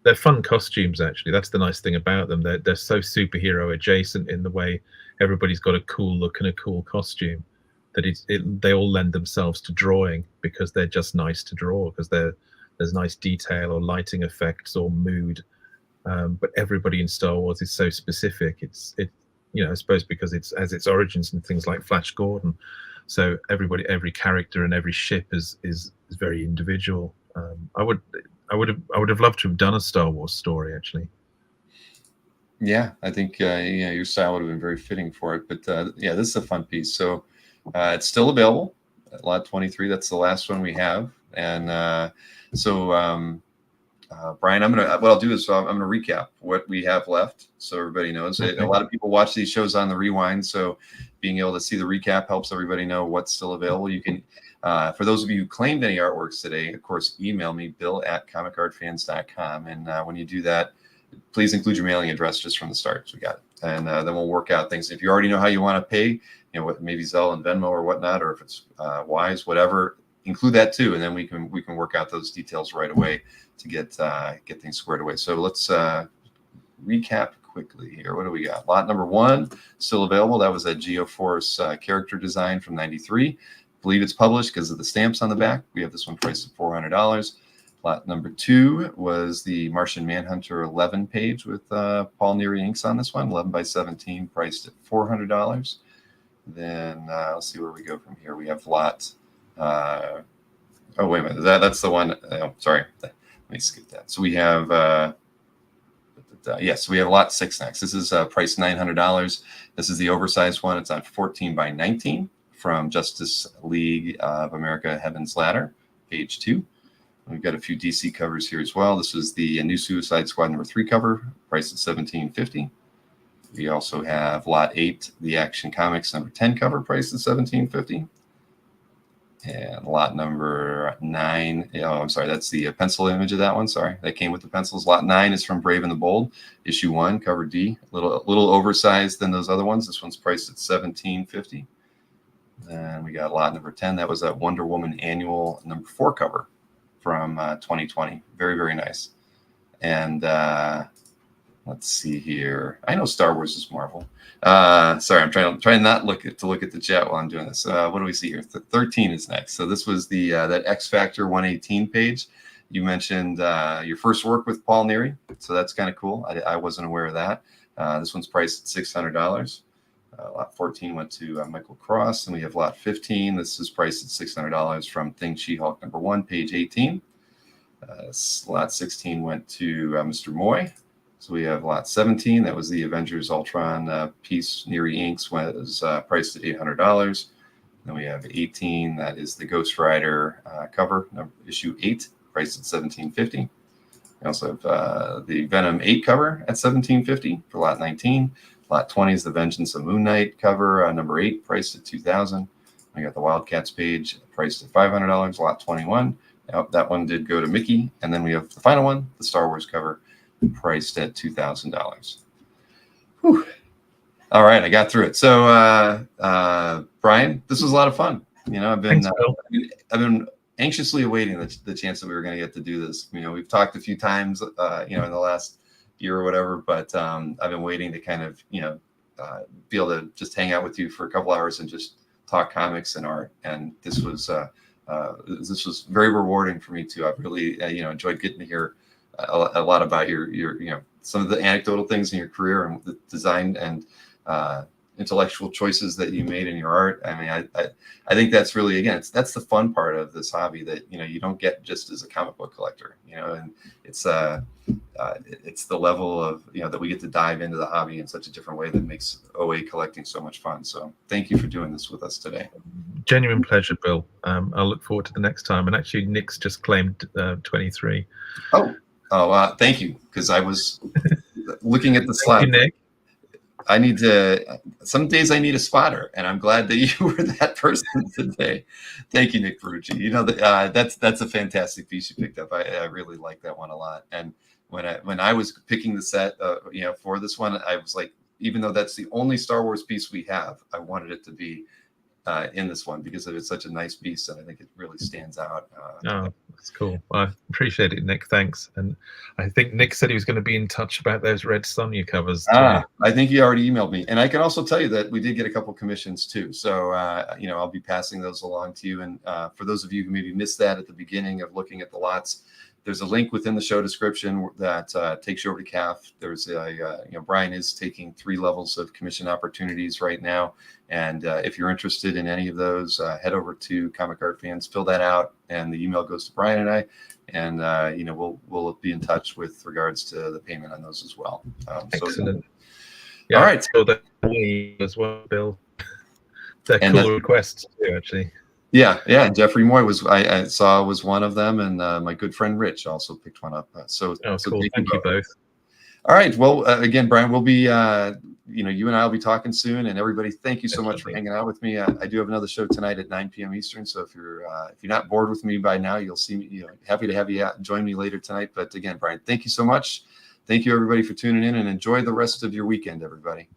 they're fun costumes, actually. That's the nice thing about them. They're so superhero adjacent in the way everybody's got a cool look and a cool costume, that they all lend themselves to drawing, because they're just nice to draw, because there's nice detail or lighting effects or mood. But everybody in Star Wars is so specific. You know, I suppose because it has its origins in things like Flash Gordon. So every character and every ship is very individual. I would have loved to have done a Star Wars story, actually. Yeah, I think your style would have been very fitting for it. But yeah, this is a fun piece. So it's still available at lot 23. That's the last one we have. And Brian, what I'll do is I'm going to recap what we have left, so everybody knows. Okay. A lot of people watch these shows on the rewind, so being able to see the recap helps everybody know what's still available. You can, for those of you who claimed any artworks today, of course, email me, bill@comicartfans.com. And when you do that, please include your mailing address just from the start, so we got it. And then we'll work out things. If you already know how you want to pay, you know, maybe Zelle and Venmo or whatnot, or if it's Wise, whatever, include that too, and then we can work out those details right away to get things squared away. So let's recap quickly here. What do we got? Lot number 1 still available. That was that Geoforce character design from '93. Believe it's published because of the stamps on the back. We have this one priced at $400. Lot number 2 was the Martian Manhunter 11 page with Paul Neary inks on this one, 11 by 17, priced at $400. Then let's see where we go from here. We have lot. Oh, wait a minute. That's the one. Oh, sorry. Let me skip that. So we have, yes, we have lot 6 next. This is priced $900. This is the oversized one. It's on 14 by 19 from Justice League of America Heaven's Ladder, page 2. We've got a few DC covers here as well. This is the new Suicide Squad number 3 cover, priced at $17.50. We also have lot 8, the Action Comics number 10 cover, priced at $17.50. And lot number 9, oh, I'm sorry, that's the pencil image of that one. Sorry, that came with the pencils. Lot 9 is from Brave and the Bold, issue 1, cover D. A little oversized than those other ones. This one's priced at $17.50. And we got lot number 10. That was that Wonder Woman annual number 4 cover from 2020. Very, very nice. And let's see here. I know Star Wars is Marvel. Sorry, I'm trying not look at the chat while I'm doing this. What do we see here? 13 is next. So this was the that X Factor 118 page. You mentioned your first work with Paul Neary, so that's kind of cool. I wasn't aware of that. This one's priced at $600. Lot 14 went to Michael Cross, and we have lot 15. This is priced at $600 from Thing She-Hulk number 1, page 18. Lot 16 went to Mr. Moy. So we have lot 17. That was the Avengers Ultron piece. Neary Inks was priced at $800. Then we have 18. That is the Ghost Rider cover, issue 8, priced at $17.50. We also have the Venom 8 cover at $17.50 for lot 19. Lot 20 is the Vengeance of Moon Knight cover, number 8, priced at $2,000. I got the Wildcats page, priced at $500. Lot 21. That one did go to Mickey. And then we have the final one, the Star Wars cover, priced at $2,000. Whew. All right, I got through it. So, Brian, this was a lot of fun. You know, I've been anxiously awaiting the chance that we were going to get to do this. You know, we've talked a few times, you know, in the last year or whatever, but I've been waiting to kind of, you know, be able to just hang out with you for a couple hours and just talk comics and art. And this was very rewarding for me too. I've really, you know, enjoyed getting to hear a lot about your, you know, some of the anecdotal things in your career and the design and intellectual choices that you made in your art. I mean, I think that's really, again, that's the fun part of this hobby that, you know, you don't get just as a comic book collector, you know, and it's the level of, you know, that we get to dive into the hobby in such a different way that makes OA collecting so much fun. So thank you for doing this with us today. Genuine pleasure, Bill. I'll look forward to the next time. And actually, Nick's just claimed 23. Thank you. Because I was looking at the slot. Thank you, Nick. I need to, some days I need a spotter, and I'm glad that you were that person today. Thank you, Nick Perucci. You know, that's a fantastic piece you picked up. I really like that one a lot. And when I was picking the set, you know, for this one, I was like, even though that's the only Star Wars piece we have, I wanted it to be in this one because it's such a nice piece, and I think it really stands out. Oh, that's cool. I appreciate it, Nick. Thanks. And I think Nick said he was going to be in touch about those Red Sonja covers. I think he already emailed me, and I can also tell you that we did get a couple commissions too. So you know, I'll be passing those along to you. And for those of you who maybe missed that at the beginning of looking at the lots, there's a link within the show description that takes you over to CAF. There's a, you know, Brian is taking 3 levels of commission opportunities right now. And if you're interested in any of those, head over to Comic Art Fans, fill that out, and the email goes to Brian and I. And, you know, we'll be in touch with regards to the payment on those as well. Excellent. So, yeah, all right. So that as well, Bill. They're cool requests too, actually. Yeah. Jeffrey Moy I saw was one of them, and my good friend Rich also picked one up. So cool. Thank you both. All right. Well, again, Brian, we'll be, you know, you and I will be talking soon. And everybody, thank you so much for hanging out with me. I do have another show tonight at 9 p.m. Eastern. So if you're not bored with me by now, you'll see me. You know, happy to have you join me later tonight. But again, Brian, thank you so much. Thank you everybody for tuning in, and enjoy the rest of your weekend, everybody.